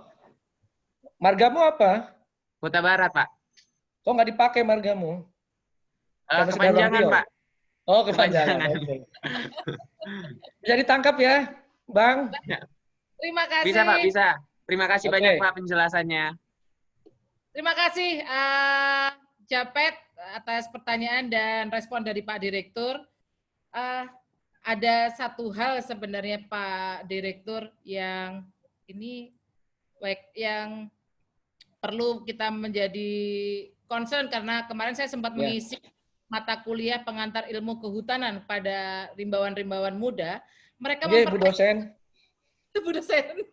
[SPEAKER 10] margamu apa?
[SPEAKER 12] Kuta Barat Pak.
[SPEAKER 10] Kok nggak dipakai margamu?
[SPEAKER 12] Kepanjangan Pak.
[SPEAKER 10] Oh, kepanjangan. Okay. Bisa ditangkap ya, Bang?
[SPEAKER 1] Terima kasih.
[SPEAKER 12] Bisa Pak, bisa. Terima kasih
[SPEAKER 10] Oke.
[SPEAKER 12] banyak Pak penjelasannya.
[SPEAKER 1] Terima kasih Japet atas pertanyaan dan respon dari Pak Direktur. Ada satu hal sebenarnya Pak Direktur yang ini yang perlu kita menjadi concern, karena kemarin saya sempat mengisi mata kuliah pengantar ilmu kehutanan pada rimbawan-rimbawan muda. Mereka
[SPEAKER 10] Bu dosen.
[SPEAKER 1] Bu dosen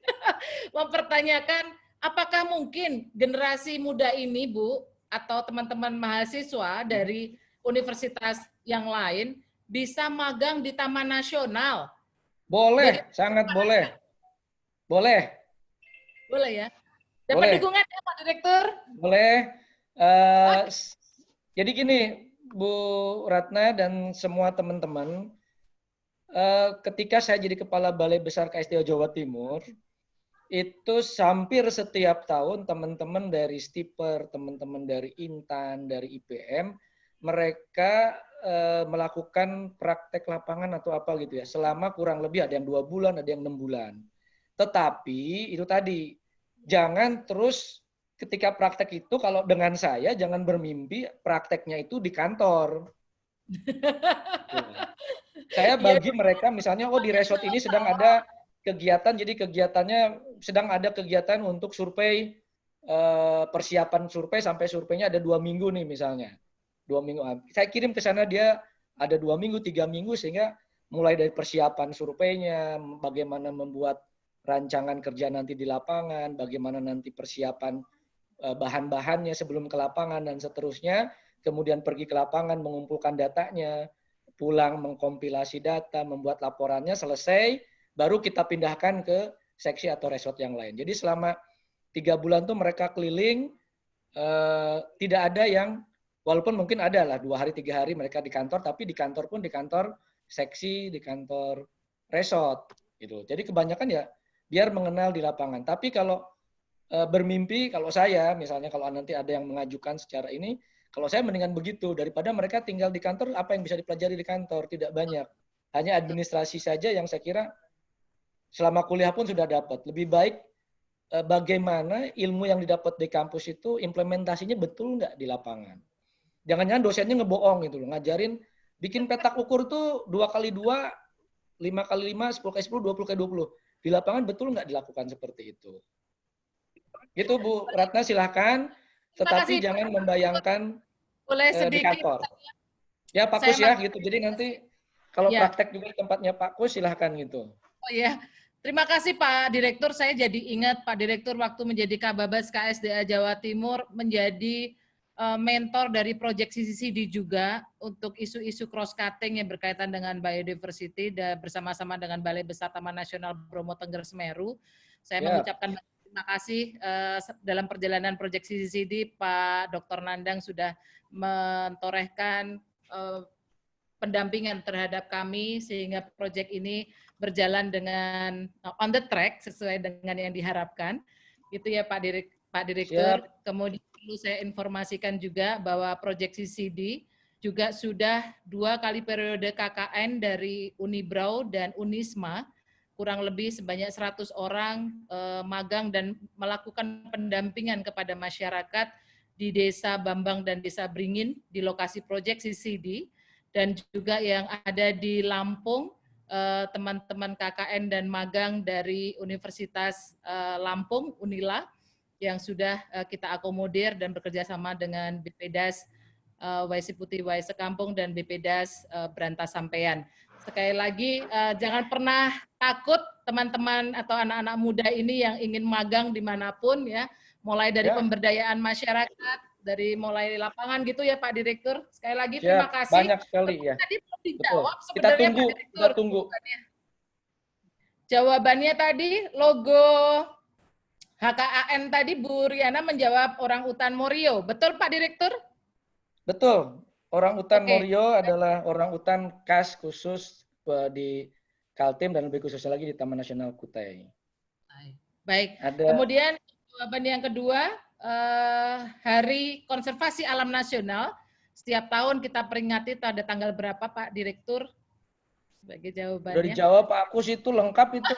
[SPEAKER 1] mempertanyakan apakah mungkin generasi muda ini, Bu, atau teman-teman mahasiswa dari universitas yang lain bisa magang di Taman Nasional?
[SPEAKER 10] Boleh, sangat boleh. Boleh.
[SPEAKER 1] Boleh ya? Dapat dukungan ya Pak Direktur?
[SPEAKER 10] Boleh. Jadi gini, Bu Ratna dan semua teman-teman, ketika saya jadi Kepala Balai Besar KSDA Jawa Timur, itu hampir setiap tahun teman-teman dari Stiper, teman-teman dari Intan, dari IPM, mereka melakukan praktek lapangan atau apa gitu ya, selama kurang lebih ada yang 2 bulan, ada yang 6 bulan. Tetapi itu tadi, jangan terus ketika praktek itu, kalau dengan saya jangan bermimpi prakteknya itu di kantor. Saya bagi mereka misalnya, oh di resort ini sedang ada kegiatan, jadi kegiatannya sedang ada kegiatan untuk survei, persiapan survei sampai surveinya ada 2 minggu nih misalnya. 2 minggu. Saya kirim ke sana, dia ada 2 minggu, 3 minggu, sehingga mulai dari persiapan surveinya, bagaimana membuat rancangan kerja nanti di lapangan, bagaimana nanti persiapan bahan-bahannya sebelum ke lapangan dan seterusnya, kemudian pergi ke lapangan mengumpulkan datanya, pulang mengkompilasi data, membuat laporannya, selesai, baru kita pindahkan ke seksi atau resort yang lain. Jadi selama 3 bulan tuh mereka keliling, tidak ada yang, walaupun mungkin ada lah 2 hari 3 hari mereka di kantor, tapi di kantor pun di kantor seksi, di kantor resort gitu. Jadi kebanyakan ya biar mengenal di lapangan. Tapi kalau bermimpi, kalau saya misalnya kalau nanti ada yang mengajukan secara ini, kalau saya mendingan begitu daripada mereka tinggal di kantor, apa yang bisa dipelajari di kantor tidak banyak. Hanya administrasi saja yang saya kira selama kuliah pun sudah dapat. Lebih baik bagaimana ilmu yang didapat di kampus itu implementasinya betul nggak di lapangan. Jangan-jangan dosennya ngebohong gitu loh, ngajarin bikin petak ukur tuh 2x2, 5x5, 10x10, 20x20. Di lapangan betul nggak dilakukan seperti itu. Gitu Bu Ratna, silahkan. Tetapi jangan membayangkan di kantor. Ya Pak Kus ya gitu. Jadi nanti kalau praktek juga tempatnya Pak Kus silahkan gitu.
[SPEAKER 1] Oh ya, terima kasih Pak Direktur. Saya jadi ingat Pak Direktur waktu menjadi Kababas KSDA Jawa Timur menjadi mentor dari Project CCCD juga untuk isu-isu cross-cutting yang berkaitan dengan biodiversity dan bersama-sama dengan Balai Besar Taman Nasional Bromo Tengger Semeru. Saya mengucapkan terima kasih dalam perjalanan Project CCCD, Pak Dr. Nandang sudah mentorehkan pendampingan terhadap kami sehingga proyek ini berjalan dengan on the track sesuai dengan yang diharapkan. Itu ya Pak Direktur. Kemudian perlu saya informasikan juga bahwa proyek CCD juga sudah 2 kali periode KKN dari Unibrau dan Unisma, kurang lebih sebanyak 100 orang magang dan melakukan pendampingan kepada masyarakat di Desa Bambang dan Desa Bringin di lokasi proyek CCD, dan juga yang ada di Lampung, teman-teman KKN dan magang dari Universitas Lampung, Unila, yang sudah kita akomodir dan bekerja sama dengan BPDAS YC Putih YC Kampung dan BPDAS Berantas Sampean. Sekali lagi, jangan pernah takut teman-teman atau anak-anak muda ini yang ingin magang dimanapun ya, mulai dari pemberdayaan masyarakat, dari mulai lapangan gitu ya Pak Direktur. Sekali lagi terima kasih.
[SPEAKER 10] Banyak sekali ya.
[SPEAKER 1] Tadi belum dijawab
[SPEAKER 10] kita
[SPEAKER 1] sebenarnya
[SPEAKER 10] tunggu,
[SPEAKER 1] Pak Direktur.
[SPEAKER 10] kita tunggu.
[SPEAKER 1] Jawabannya tadi logo HKAN tadi Bu Riana menjawab orang utan Morio. Betul Pak Direktur?
[SPEAKER 10] Betul. Orang utan Morio adalah orang utan khas khusus di Kaltim dan lebih khususnya lagi di Taman Nasional Kutai.
[SPEAKER 1] Baik. Kemudian jawaban yang kedua, Hari Konservasi Alam Nasional. Setiap tahun kita peringati pada tanggal berapa Pak Direktur? Sebagai jawabannya.
[SPEAKER 10] Udah dijawab Pak Kus, itu lengkap itu.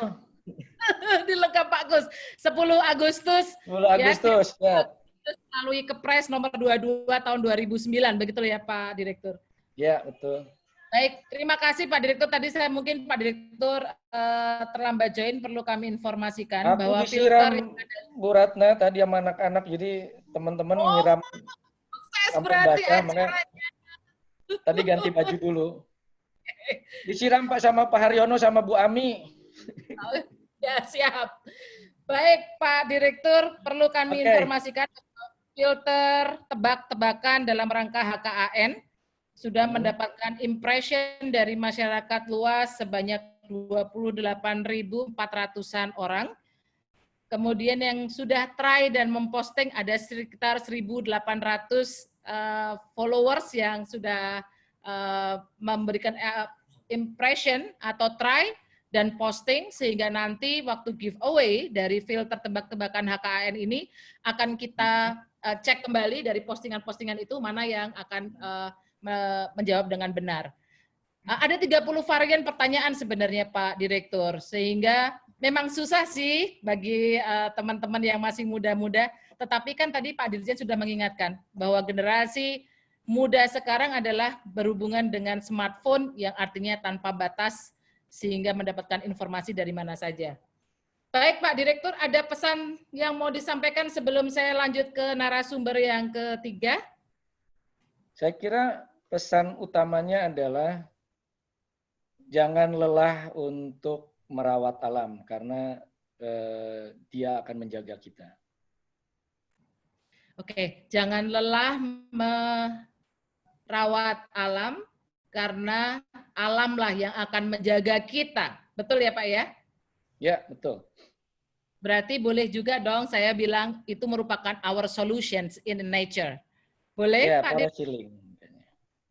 [SPEAKER 1] Dilengkap Pak Gus. 10 Agustus.
[SPEAKER 10] 10 Agustus, ya.
[SPEAKER 1] Melalui Kepres nomor 22 tahun 2009, begitu ya Pak Direktur?
[SPEAKER 10] Ya, betul.
[SPEAKER 1] Baik, terima kasih Pak Direktur. Tadi saya mungkin Pak Direktur terlambat join, perlu kami informasikan
[SPEAKER 10] Aku
[SPEAKER 1] bahwa
[SPEAKER 10] disiram
[SPEAKER 1] filter
[SPEAKER 10] Bu Ratna tadi sama anak-anak, jadi teman-teman nyiram sampai
[SPEAKER 1] berarti
[SPEAKER 10] basah, makanya tadi ganti baju dulu. Disiram Pak sama Pak Haryono sama Bu Ami.
[SPEAKER 1] Ya, siap. Baik, Pak Direktur, perlu kami informasikan filter tebak-tebakan dalam rangka HKAN sudah mendapatkan impression dari masyarakat luas sebanyak 28.400-an orang. Kemudian yang sudah try dan memposting ada sekitar 1.800 followers yang sudah memberikan impression atau try dan posting, sehingga nanti waktu giveaway dari filter tebak-tebakan HKAN ini akan kita cek kembali dari postingan-postingan itu mana yang akan menjawab dengan benar. Ada 30 varian pertanyaan sebenarnya Pak Direktur, sehingga memang susah sih bagi teman-teman yang masih muda-muda, tetapi kan tadi Pak Dirjen sudah mengingatkan bahwa generasi muda sekarang adalah berhubungan dengan smartphone yang artinya tanpa batas, sehingga mendapatkan informasi dari mana saja. Baik Pak Direktur, ada pesan yang mau disampaikan sebelum saya lanjut ke narasumber yang ketiga?
[SPEAKER 10] Saya kira pesan utamanya adalah jangan lelah untuk merawat alam, karena dia akan menjaga kita.
[SPEAKER 1] Oke, jangan lelah merawat alam, karena alamlah yang akan menjaga kita. Betul ya Pak ya?
[SPEAKER 10] Ya, betul.
[SPEAKER 1] Berarti boleh juga dong saya bilang itu merupakan our solutions in nature. Boleh
[SPEAKER 10] ya,
[SPEAKER 1] Pak Direktur?
[SPEAKER 10] Direktur?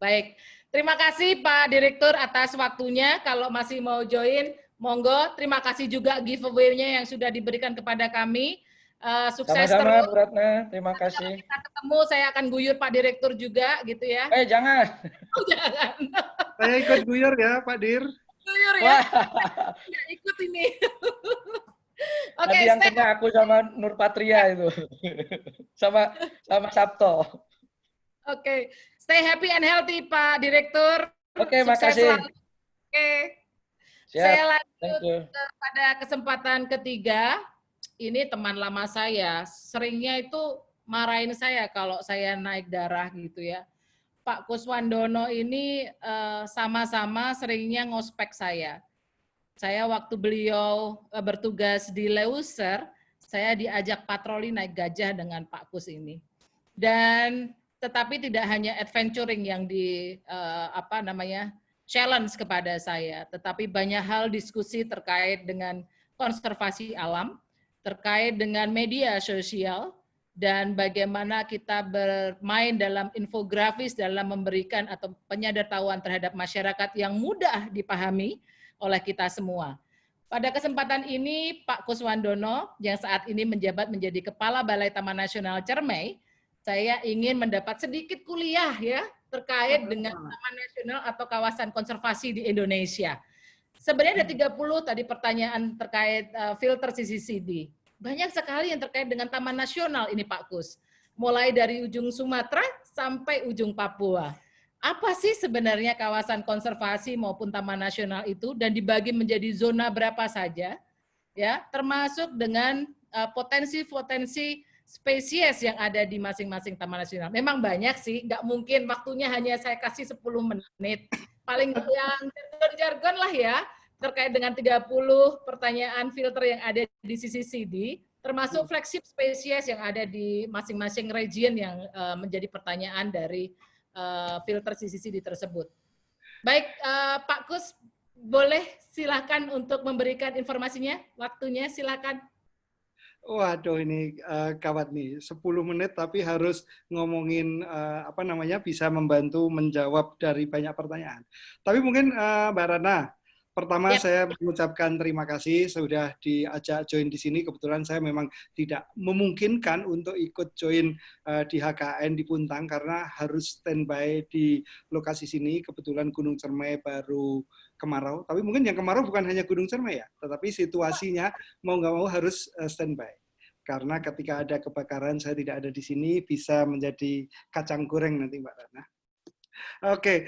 [SPEAKER 1] Baik, terima kasih Pak Direktur atas waktunya. Kalau masih mau join, monggo. Terima kasih juga giveaway-nya yang sudah diberikan kepada kami. Sukses
[SPEAKER 10] Sama-sama,
[SPEAKER 1] terus.
[SPEAKER 10] Bu Ratna. Terima kasih.
[SPEAKER 1] Kalau kita ketemu, saya akan guyur Pak Direktur juga, gitu ya.
[SPEAKER 10] Jangan.
[SPEAKER 1] Oh, jangan.
[SPEAKER 2] Saya ikut guyur ya, Pak Dir.
[SPEAKER 1] Guyur ya. Ya, ikut ini. Oke,
[SPEAKER 10] tadi yang kena aku sama Nur Patria itu. sama Sabto.
[SPEAKER 1] Oke, stay happy and healthy Pak Direktur.
[SPEAKER 10] Oke,
[SPEAKER 1] sukses
[SPEAKER 10] makasih.
[SPEAKER 1] selalu. Oke.
[SPEAKER 10] Siap.
[SPEAKER 1] Saya lanjut pada kesempatan ketiga. Ini teman lama saya, seringnya itu marahin saya kalau saya naik darah gitu ya. Pak Kuswandono ini sama-sama seringnya ngospek saya. Saya waktu beliau bertugas di Leuser, saya diajak patroli naik gajah dengan Pak Kus ini. Dan tetapi tidak hanya adventuring yang challenge kepada saya, tetapi banyak hal diskusi terkait dengan konservasi alam, terkait dengan media sosial, dan bagaimana kita bermain dalam infografis dalam memberikan atau penyadaran terhadap masyarakat yang mudah dipahami oleh kita semua. Pada kesempatan ini, Pak Kuswandono yang saat ini menjabat menjadi Kepala Balai Taman Nasional Cermai, saya ingin mendapat sedikit kuliah ya terkait dengan Taman Nasional atau kawasan konservasi di Indonesia. Sebenarnya ada 30 tadi pertanyaan terkait filter CCCD. Banyak sekali yang terkait dengan Taman Nasional ini Pak Kus. Mulai dari ujung Sumatera sampai ujung Papua. Apa sih sebenarnya kawasan konservasi maupun Taman Nasional itu, dan dibagi menjadi zona berapa saja? Ya, termasuk dengan potensi-potensi spesies yang ada di masing-masing Taman Nasional. Memang banyak sih, nggak mungkin waktunya hanya saya kasih 10 menit. Paling yang jargon lah ya, terkait dengan 30 pertanyaan filter yang ada di CCCD, termasuk flagship spesies yang ada di masing-masing region yang menjadi pertanyaan dari filter CCCD tersebut. Baik, Pak Kus, boleh silakan untuk memberikan informasinya, waktunya silakan.
[SPEAKER 2] Waduh, ini gawat nih, 10 menit tapi harus ngomongin bisa membantu menjawab dari banyak pertanyaan. Tapi mungkin Mbak Rana, pertama saya mengucapkan terima kasih sudah diajak join di sini. Kebetulan saya memang tidak memungkinkan untuk ikut join di HKN di Puntang karena harus standby di lokasi sini. Kebetulan Gunung Cermai baru kemarau. Tapi mungkin yang kemarau bukan hanya Gunung Cermai ya, tetapi situasinya mau nggak mau harus standby. Karena ketika ada kebakaran, saya tidak ada di sini, bisa menjadi kacang goreng nanti Mbak Rana. Oke,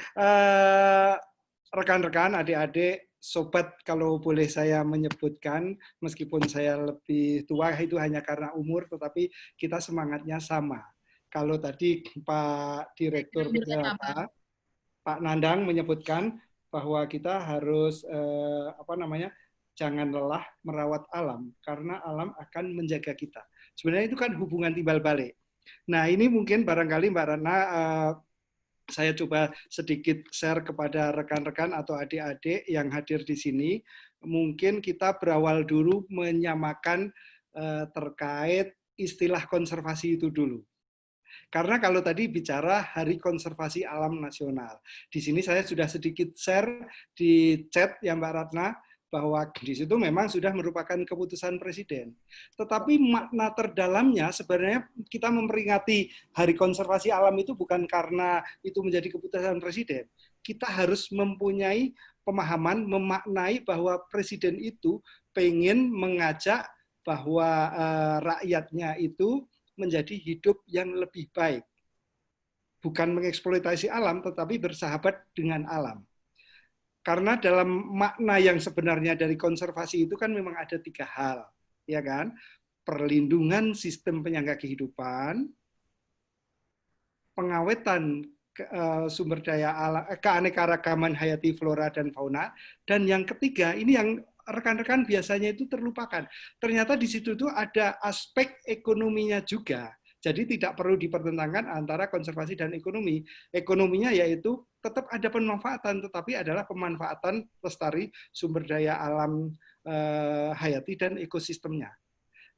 [SPEAKER 2] rekan-rekan, adik-adik, sobat, kalau boleh saya menyebutkan, meskipun saya lebih tua, itu hanya karena umur, tetapi kita semangatnya sama. Kalau tadi Pak Direktur PJHK, Pak Nandang menyebutkan bahwa kita harus jangan lelah merawat alam, karena alam akan menjaga kita. Sebenarnya itu kan hubungan timbal balik. Nah, ini mungkin barangkali Mbak Rana, saya coba sedikit share kepada rekan-rekan atau adik-adik yang hadir di sini. Mungkin kita berawal dulu menyamakan terkait istilah konservasi itu dulu. Karena kalau tadi bicara Hari Konservasi Alam Nasional, di sini saya sudah sedikit share di chat ya Mbak Ratna, bahwa di situ memang sudah merupakan keputusan Presiden. Tetapi makna terdalamnya sebenarnya kita memperingati Hari Konservasi Alam itu bukan karena itu menjadi keputusan Presiden. Kita harus mempunyai pemahaman, memaknai bahwa Presiden itu pengen mengajak bahwa rakyatnya itu menjadi hidup yang lebih baik. Bukan mengeksploitasi alam, tetapi bersahabat dengan alam. Karena dalam makna yang sebenarnya dari konservasi itu kan memang ada 3 hal, ya kan? Perlindungan sistem penyangga kehidupan, pengawetan sumber daya alam, keanekaragaman hayati flora dan fauna, dan yang ketiga, ini yang rekan-rekan biasanya itu terlupakan. Ternyata di situ tuh ada aspek ekonominya juga. Jadi tidak perlu dipertentangkan antara konservasi dan ekonomi. Ekonominya yaitu tetap ada pemanfaatan, tetapi adalah pemanfaatan lestari sumber daya alam hayati dan ekosistemnya.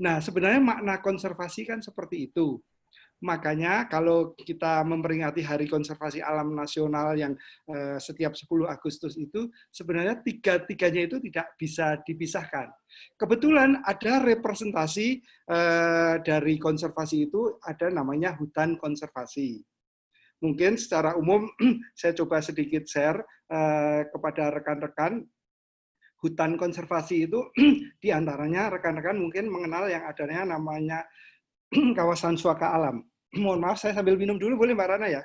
[SPEAKER 2] Nah, sebenarnya makna konservasi kan seperti itu. Makanya kalau kita memperingati Hari Konservasi Alam Nasional yang setiap 10 Agustus itu, sebenarnya tiga-tiganya itu tidak bisa dipisahkan. Kebetulan ada representasi dari konservasi itu, ada namanya hutan konservasi. Mungkin secara umum saya coba sedikit share kepada rekan-rekan. Hutan konservasi itu diantaranya rekan-rekan mungkin mengenal yang adanya namanya kawasan suaka alam. Mohon maaf, saya sambil minum dulu, boleh Mbak Rana ya?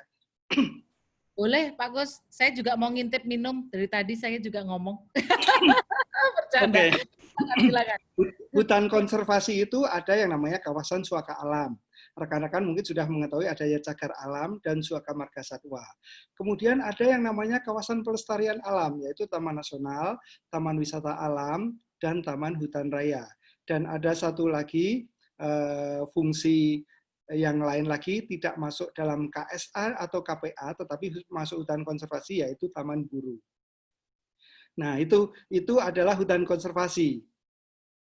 [SPEAKER 1] Boleh, Pak Gus. Saya juga mau ngintip minum. Dari tadi saya juga ngomong. Bercanda.
[SPEAKER 2] Oke.
[SPEAKER 1] Silakan.
[SPEAKER 2] Hutan konservasi itu ada yang namanya kawasan suaka alam. Rekan-rekan mungkin sudah mengetahui adanya cagar alam dan suaka marga satwa. Kemudian ada yang namanya kawasan pelestarian alam, yaitu Taman Nasional, Taman Wisata Alam, dan Taman Hutan Raya. Dan ada satu lagi fungsi yang lain lagi tidak masuk dalam KSA atau KPA, tetapi masuk hutan konservasi, yaitu Taman Buru. Nah, itu adalah hutan konservasi.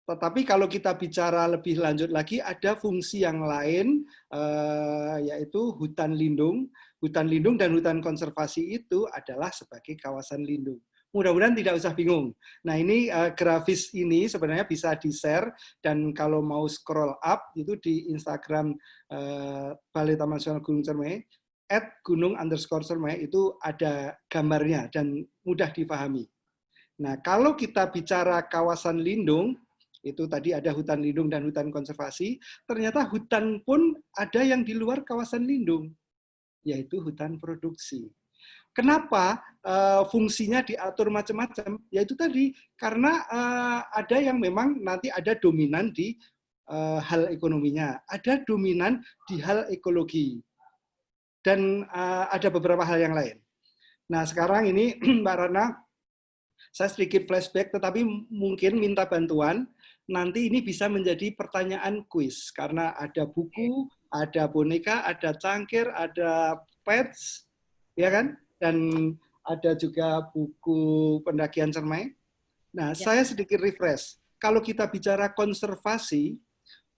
[SPEAKER 2] Tetapi kalau kita bicara lebih lanjut lagi, ada fungsi yang lain, yaitu hutan lindung. Hutan lindung dan hutan konservasi itu adalah sebagai kawasan lindung. Mudah-mudahan tidak usah bingung. Nah, ini grafis ini sebenarnya bisa di-share, dan kalau mau scroll up, itu di Instagram Balai Taman Nasional Gunung Cermai, @gunung_cermai, itu ada gambarnya dan mudah dipahami. Nah, kalau kita bicara kawasan lindung, itu tadi ada hutan lindung dan hutan konservasi, ternyata hutan pun ada yang di luar kawasan lindung, yaitu hutan produksi. Kenapa fungsinya diatur macam-macam? Yaitu tadi, karena ada yang memang nanti ada dominan di hal ekonominya, ada dominan di hal ekologi, dan ada beberapa hal yang lain. Nah, sekarang ini Mbak Rana, saya sedikit flashback, tetapi mungkin minta bantuan. Nanti ini bisa menjadi pertanyaan kuis, karena ada buku, ada boneka, ada cangkir, ada pets, ya kan? Dan ada juga buku pendakian Cermai. Nah, saya sedikit refresh. Kalau kita bicara konservasi,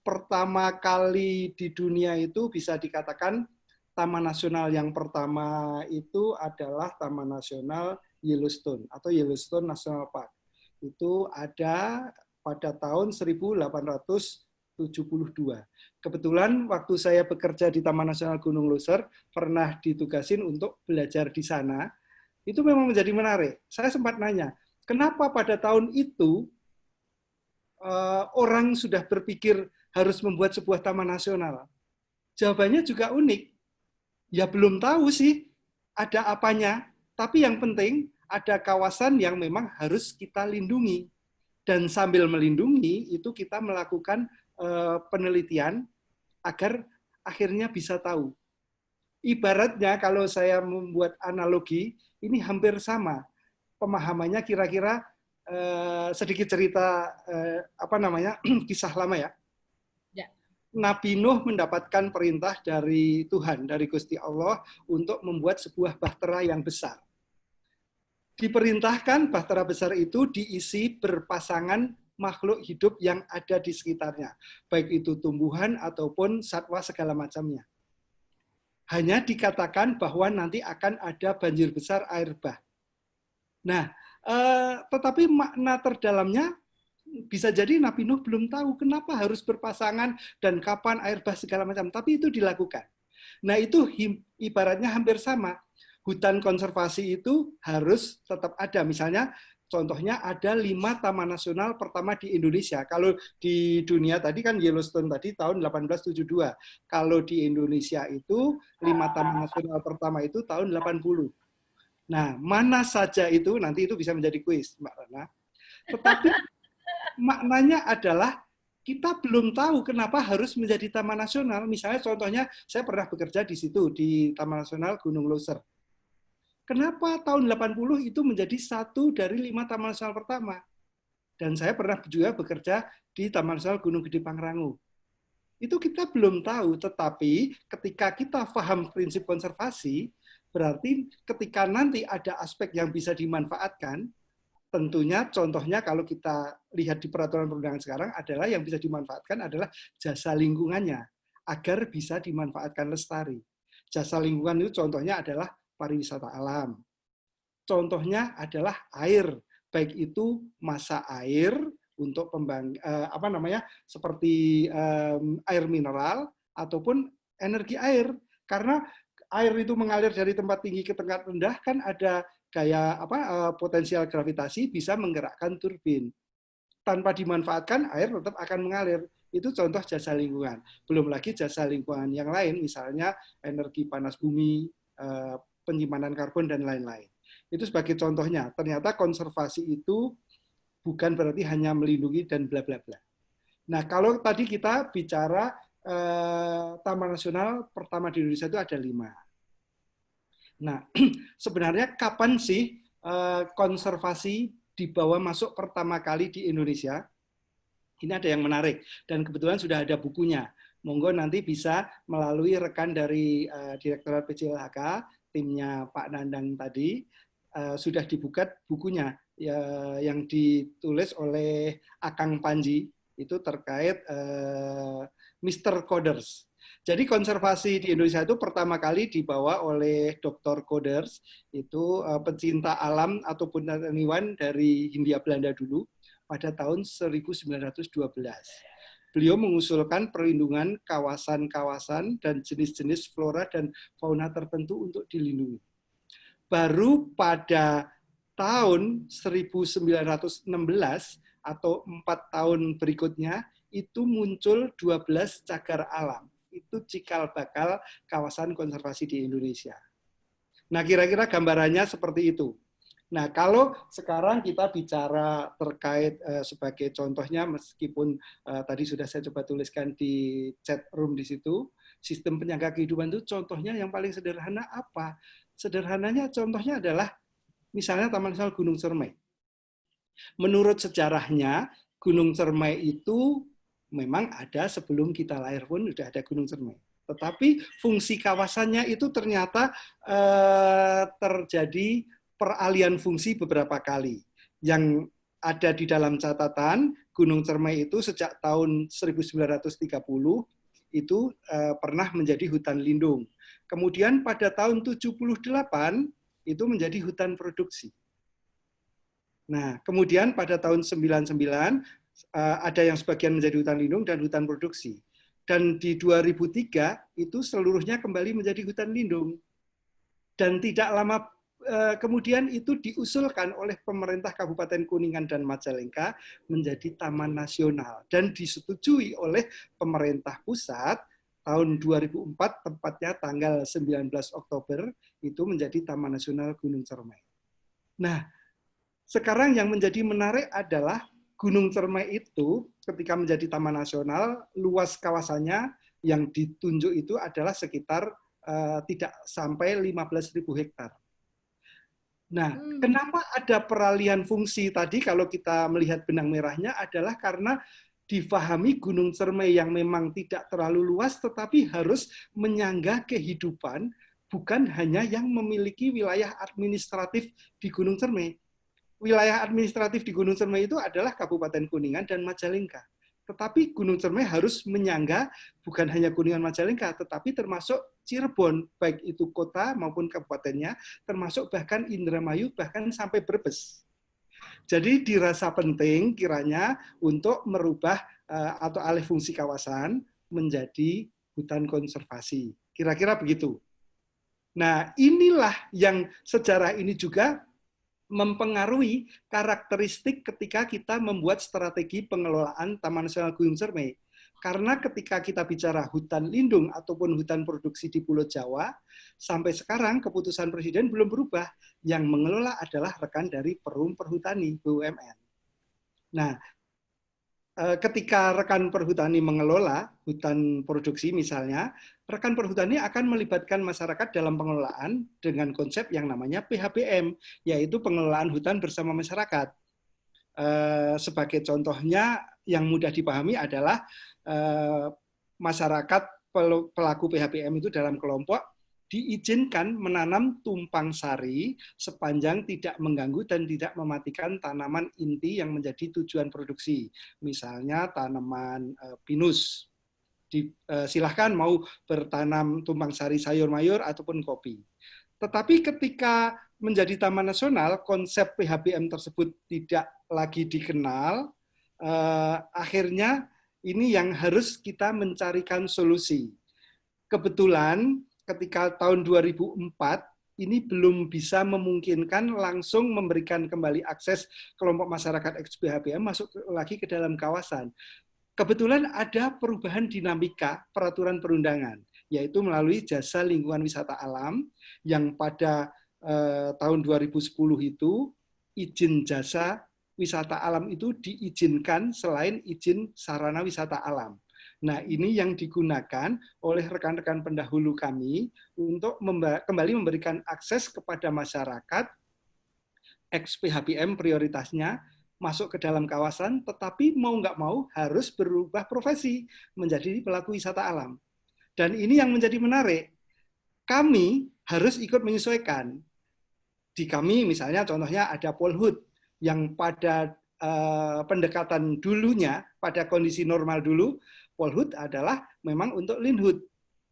[SPEAKER 2] pertama kali di dunia itu bisa dikatakan Taman Nasional yang pertama itu adalah Taman Nasional Yellowstone atau Yellowstone National Park. Itu ada pada tahun 1872. Kebetulan waktu saya bekerja di Taman Nasional Gunung Loser, pernah ditugasin untuk belajar di sana. itu memang menjadi menarik. Saya sempat nanya, kenapa pada tahun itu orang sudah berpikir harus membuat sebuah taman nasional? Jawabannya juga unik. Ya belum tahu sih ada apanya, tapi yang penting ada kawasan yang memang harus kita lindungi. Dan sambil melindungi, itu kita melakukan penelitian agar akhirnya bisa tahu. Ibaratnya kalau saya membuat analogi, ini hampir sama. Pemahamannya kira-kira sedikit cerita kisah lama ya. Nabi Nuh mendapatkan perintah dari Tuhan, dari Gusti Allah untuk membuat sebuah bahtera yang besar. Diperintahkan bahtera besar itu diisi berpasangan makhluk hidup yang ada di sekitarnya, baik itu tumbuhan ataupun satwa segala macamnya. Hanya dikatakan bahwa nanti akan ada banjir besar air bah. Nah, tetapi makna terdalamnya bisa jadi Nabi Nuh belum tahu kenapa harus berpasangan dan kapan air bah segala macam, tapi itu dilakukan. Nah, itu ibaratnya hampir sama. Hutan konservasi itu harus tetap ada. Misalnya, contohnya ada 5 taman nasional pertama di Indonesia. Kalau di dunia tadi kan Yellowstone tadi tahun 1872. Kalau di Indonesia itu 5 taman nasional pertama itu tahun 80. Nah, mana saja itu, nanti itu bisa menjadi kuis, Mbak Rana. Tetapi maknanya adalah kita belum tahu kenapa harus menjadi taman nasional. Misalnya contohnya, saya pernah bekerja di situ, di Taman Nasional Gunung Loser. Kenapa tahun 80 itu menjadi 1 dari 5 taman nasional pertama? Dan saya pernah juga bekerja di Taman Nasional Gunung Gede Pangrango. Itu kita belum tahu, tetapi ketika kita paham prinsip konservasi, berarti ketika nanti ada aspek yang bisa dimanfaatkan, tentunya contohnya kalau kita lihat di peraturan perundangan sekarang adalah yang bisa dimanfaatkan adalah jasa lingkungannya, agar bisa dimanfaatkan lestari. Jasa lingkungan itu contohnya adalah pariwisata alam. Contohnya adalah air, baik itu masa air untuk seperti air mineral ataupun energi air. Karena air itu mengalir dari tempat tinggi ke tempat rendah kan ada gaya potensial gravitasi bisa menggerakkan turbin. Tanpa dimanfaatkan air tetap akan mengalir. Itu contoh jasa lingkungan. Belum lagi jasa lingkungan yang lain, misalnya energi panas bumi, penyimpanan karbon, dan lain-lain. Itu sebagai contohnya. Ternyata konservasi itu bukan berarti hanya melindungi dan bla bla bla. Nah, kalau tadi kita bicara taman nasional pertama di Indonesia itu ada 5. Nah, sebenarnya kapan sih konservasi dibawa masuk pertama kali di Indonesia? Ini ada yang menarik, dan kebetulan sudah ada bukunya. Monggo nanti bisa melalui rekan dari Direktorat PCLHK, timnya Pak Nandang tadi, sudah dibuka bukunya yang ditulis oleh Akang Panji, itu terkait Mr. Coders. Jadi konservasi di Indonesia itu pertama kali dibawa oleh Dr. Coders, itu pecinta alam ataupun ilmuwan dari Hindia Belanda dulu, pada tahun 1912. Beliau mengusulkan perlindungan kawasan-kawasan dan jenis-jenis flora dan fauna tertentu untuk dilindungi. Baru pada tahun 1916 atau 4 tahun berikutnya itu muncul 12 cagar alam. Itu cikal bakal kawasan konservasi di Indonesia. Nah, kira-kira gambarannya seperti itu. Nah, kalau sekarang kita bicara terkait sebagai contohnya, meskipun tadi sudah saya coba tuliskan di chat room di situ, sistem penyangga kehidupan itu contohnya yang paling sederhana apa? Sederhananya contohnya adalah misalnya Taman Nasional Gunung Cermai. Menurut sejarahnya, Gunung Cermai itu memang ada sebelum kita lahir pun sudah ada Gunung Cermai. Tetapi fungsi kawasannya itu ternyata terjadi peralihan fungsi beberapa kali. Yang ada di dalam catatan, Gunung Cermai itu sejak tahun 1930 itu pernah menjadi hutan lindung. Kemudian pada tahun 78 itu menjadi hutan produksi. Nah, kemudian pada tahun 99 ada yang sebagian menjadi hutan lindung dan hutan produksi. Dan di 2003 itu seluruhnya kembali menjadi hutan lindung. Dan tidak lama kemudian itu diusulkan oleh pemerintah Kabupaten Kuningan dan Majalengka menjadi taman nasional dan disetujui oleh pemerintah pusat tahun 2004, tepatnya tanggal 19 Oktober itu menjadi Taman Nasional Gunung Cermai. Nah, sekarang yang menjadi menarik adalah Gunung Cermai itu ketika menjadi taman nasional, luas kawasannya yang ditunjuk itu adalah sekitar tidak sampai 15.000 hektar. Nah, kenapa ada peralihan fungsi tadi kalau kita melihat benang merahnya adalah karena difahami Gunung Cermai yang memang tidak terlalu luas tetapi harus menyangga kehidupan bukan hanya yang memiliki wilayah administratif di Gunung Cermai. Wilayah administratif di Gunung Cermai itu adalah Kabupaten Kuningan dan Majalengka. Tetapi Gunung Cermai harus menyangga bukan hanya Kuningan Majalengka, tetapi termasuk Cirebon, baik itu kota maupun kabupatennya, termasuk bahkan Indramayu, bahkan sampai Brebes. Jadi dirasa penting kiranya untuk merubah atau alih fungsi kawasan menjadi hutan konservasi. Kira-kira begitu. Nah, inilah yang sejarah ini juga mempengaruhi karakteristik ketika kita membuat strategi pengelolaan Taman Nasional Gunung Cermai. Karena ketika kita bicara hutan lindung ataupun hutan produksi di Pulau Jawa, sampai sekarang keputusan Presiden belum berubah. Yang mengelola adalah rekan dari Perum Perhutani, BUMN. Nah, ketika rekan perhutani mengelola hutan produksi misalnya, rekan perhutani akan melibatkan masyarakat dalam pengelolaan dengan konsep yang namanya PHBM, yaitu pengelolaan hutan bersama masyarakat. Sebagai contohnya yang mudah dipahami adalah masyarakat pelaku PHBM itu dalam kelompok diizinkan menanam tumpang sari sepanjang tidak mengganggu dan tidak mematikan tanaman inti yang menjadi tujuan produksi. Misalnya tanaman pinus. Silahkan mau bertanam tumpang sari sayur mayur ataupun kopi. Tetapi ketika menjadi taman nasional, konsep PHBM tersebut tidak lagi dikenal, akhirnya ini yang harus kita mencarikan solusi. Kebetulan ketika tahun 2004 ini belum bisa memungkinkan langsung memberikan kembali akses kelompok masyarakat ex-PHBM masuk lagi ke dalam kawasan. Kebetulan ada perubahan dinamika peraturan perundangan, yaitu melalui jasa lingkungan wisata alam yang pada tahun 2010 itu izin jasa wisata alam itu diizinkan selain izin sarana wisata alam. Nah, ini yang digunakan oleh rekan-rekan pendahulu kami untuk kembali memberikan akses kepada masyarakat ex-PHBM prioritasnya masuk ke dalam kawasan, tetapi mau nggak mau harus berubah profesi menjadi pelaku wisata alam. Dan ini yang menjadi menarik. Kami harus ikut menyesuaikan. Di kami misalnya contohnya ada Polhut yang pada pendekatan dulunya, pada kondisi normal dulu, Polhut adalah memang untuk Linhut.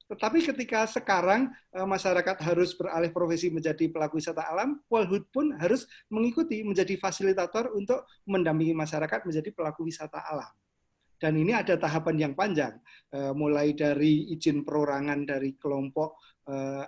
[SPEAKER 2] Tetapi ketika sekarang masyarakat harus beralih profesi menjadi pelaku wisata alam, Polhut pun harus mengikuti menjadi fasilitator untuk mendampingi masyarakat menjadi pelaku wisata alam. Dan ini ada tahapan yang panjang, mulai dari izin perorangan dari kelompok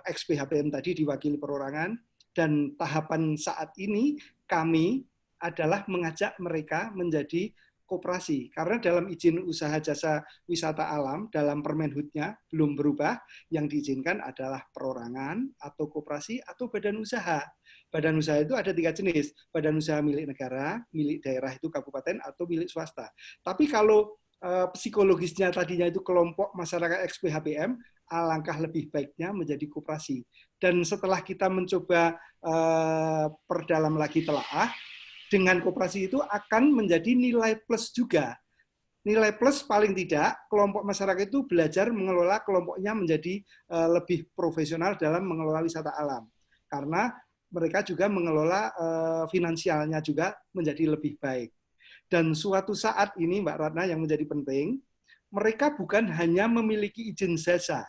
[SPEAKER 2] ex-PHBM tadi diwakili perorangan, dan tahapan saat ini kami adalah mengajak mereka menjadi koperasi. Karena dalam izin usaha jasa wisata alam, dalam Permenhutnya belum berubah, yang diizinkan adalah perorangan, atau koperasi, atau badan usaha. Badan usaha itu ada 3 jenis, badan usaha milik negara, milik daerah itu kabupaten, atau milik swasta. Tapi kalau psikologisnya tadinya itu kelompok masyarakat ex-PHBM, alangkah lebih baiknya menjadi koperasi. Dan setelah kita mencoba perdalam lagi telaah, dengan koperasi itu akan menjadi nilai plus juga. Nilai plus paling tidak, kelompok masyarakat itu belajar mengelola kelompoknya menjadi lebih profesional dalam mengelola wisata alam. Karena mereka juga mengelola finansialnya juga menjadi lebih baik. Dan suatu saat ini, Mbak Ratna, yang menjadi penting, mereka bukan hanya memiliki izin jasa,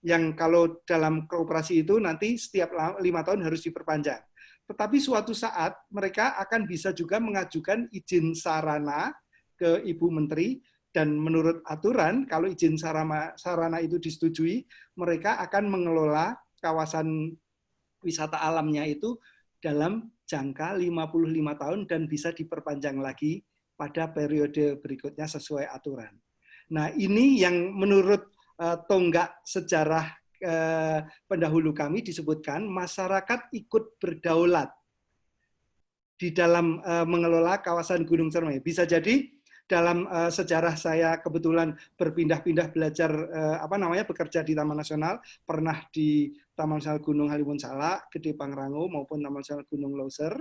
[SPEAKER 2] yang kalau dalam koperasi itu nanti setiap 5 tahun harus diperpanjang. Tetapi suatu saat mereka akan bisa juga mengajukan izin sarana ke Ibu Menteri, dan menurut aturan kalau izin sarana itu disetujui, mereka akan mengelola kawasan wisata alamnya itu dalam jangka 55 tahun dan bisa diperpanjang lagi pada periode berikutnya sesuai aturan. Nah, ini yang menurut tonggak sejarah pendahulu kami disebutkan masyarakat ikut berdaulat di dalam mengelola kawasan Gunung Cermai. Bisa jadi dalam sejarah saya kebetulan berpindah-pindah belajar bekerja di Taman Nasional, pernah di Taman Nasional Gunung Halimun Salak, Gede Pangrango maupun Taman Nasional Gunung Leuser.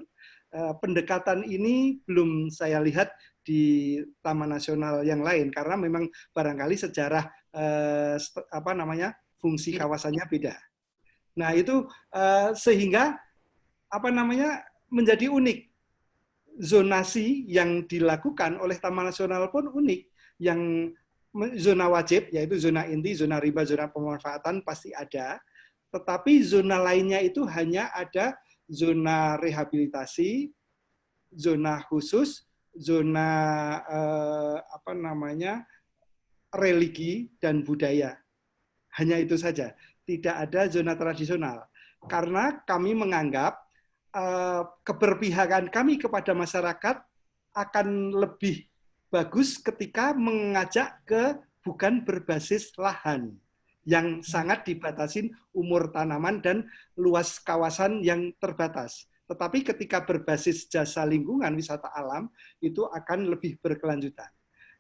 [SPEAKER 2] Pendekatan ini belum saya lihat di Taman Nasional yang lain karena memang barangkali sejarah fungsi kawasannya beda. Nah, itu sehingga menjadi unik. Zonasi yang dilakukan oleh Taman Nasional pun unik. Yang zona wajib, yaitu zona inti, zona riba, zona pemanfaatan pasti ada. Tetapi zona lainnya itu hanya ada zona rehabilitasi, zona khusus, zona religi dan budaya. Hanya itu saja. Tidak ada zona tradisional. Karena kami menganggap keberpihakan kami kepada masyarakat akan lebih bagus ketika mengajak ke bukan berbasis lahan yang sangat dibatasin umur tanaman dan luas kawasan yang terbatas. Tetapi ketika berbasis jasa lingkungan wisata alam itu akan lebih berkelanjutan.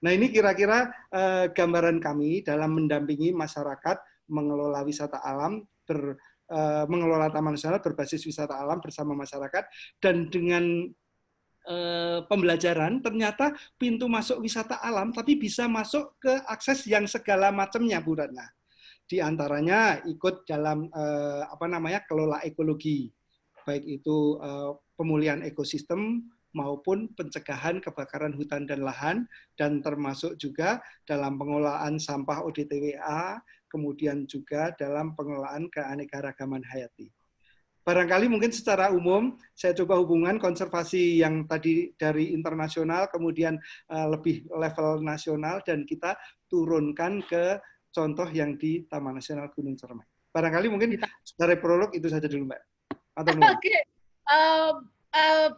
[SPEAKER 2] Nah, ini kira-kira gambaran kami dalam mendampingi masyarakat mengelola wisata alam, mengelola Taman Nasional berbasis wisata alam bersama masyarakat, dan dengan pembelajaran ternyata pintu masuk wisata alam tapi bisa masuk ke akses yang segala macamnya, Bu Ratna. Di antaranya ikut dalam kelola ekologi, baik itu pemulihan ekosistem maupun pencegahan kebakaran hutan dan lahan, dan termasuk juga dalam pengelolaan sampah ODTWA, kemudian juga dalam pengelolaan keanekaragaman hayati. Barangkali mungkin secara umum saya coba hubungan konservasi yang tadi dari internasional, kemudian lebih level nasional, dan kita turunkan ke contoh yang di Taman Nasional Gunung Cermai. Barangkali mungkin dari prolog itu saja dulu, Mbak.
[SPEAKER 1] Oke.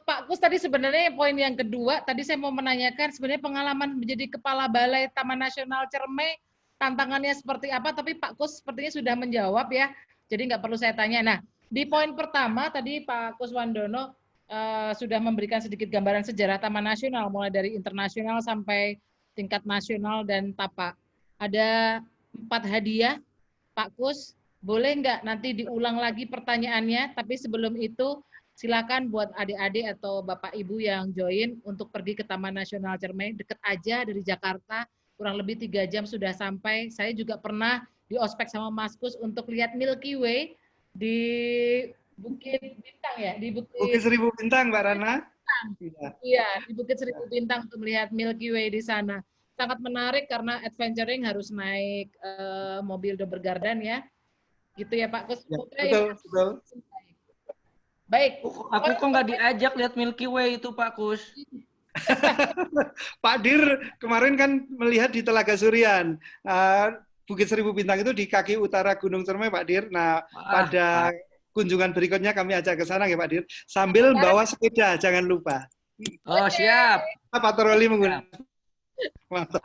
[SPEAKER 1] Pak Kus, tadi sebenarnya poin yang kedua, tadi saya mau menanyakan sebenarnya pengalaman menjadi Kepala Balai Taman Nasional Cermai, tantangannya seperti apa, tapi Pak Kus sepertinya sudah menjawab ya, jadi nggak perlu saya tanya. Nah, di poin pertama tadi Pak Kuswandono sudah memberikan sedikit gambaran sejarah Taman Nasional, mulai dari internasional sampai tingkat nasional dan tapak. Ada 4 hadiah, Pak Kus, boleh nggak nanti diulang lagi pertanyaannya, tapi sebelum itu silakan buat adik-adik atau Bapak Ibu yang join untuk pergi ke Taman Nasional Cermai, deket aja dari Jakarta, kurang lebih 3 jam sudah sampai. Saya juga pernah di ospek sama Mas Kus untuk lihat Milky Way di Bukit Bintang ya, di
[SPEAKER 2] Bukit Seribu Bintang, Mbak Rana.
[SPEAKER 1] Iya, di Bukit Seribu Bintang untuk melihat Milky Way di sana. Sangat menarik karena adventuring harus naik mobil Dober Garden ya. Gitu ya Pak Kus.
[SPEAKER 2] Ya, betul.
[SPEAKER 1] Baik.
[SPEAKER 13] Aku kok nggak diajak lihat Milky Way itu, Pak Kus.
[SPEAKER 2] Pak Dir kemarin kan melihat di Telaga Surian. Bukit Seribu Bintang itu di kaki utara Gunung Cermai, Pak Dir. Nah, pada kunjungan berikutnya kami ajak ke sana ya, Pak Dir. Sambil bawa sepeda, jangan lupa.
[SPEAKER 13] Oh, siap.
[SPEAKER 2] Patroli menggunakan.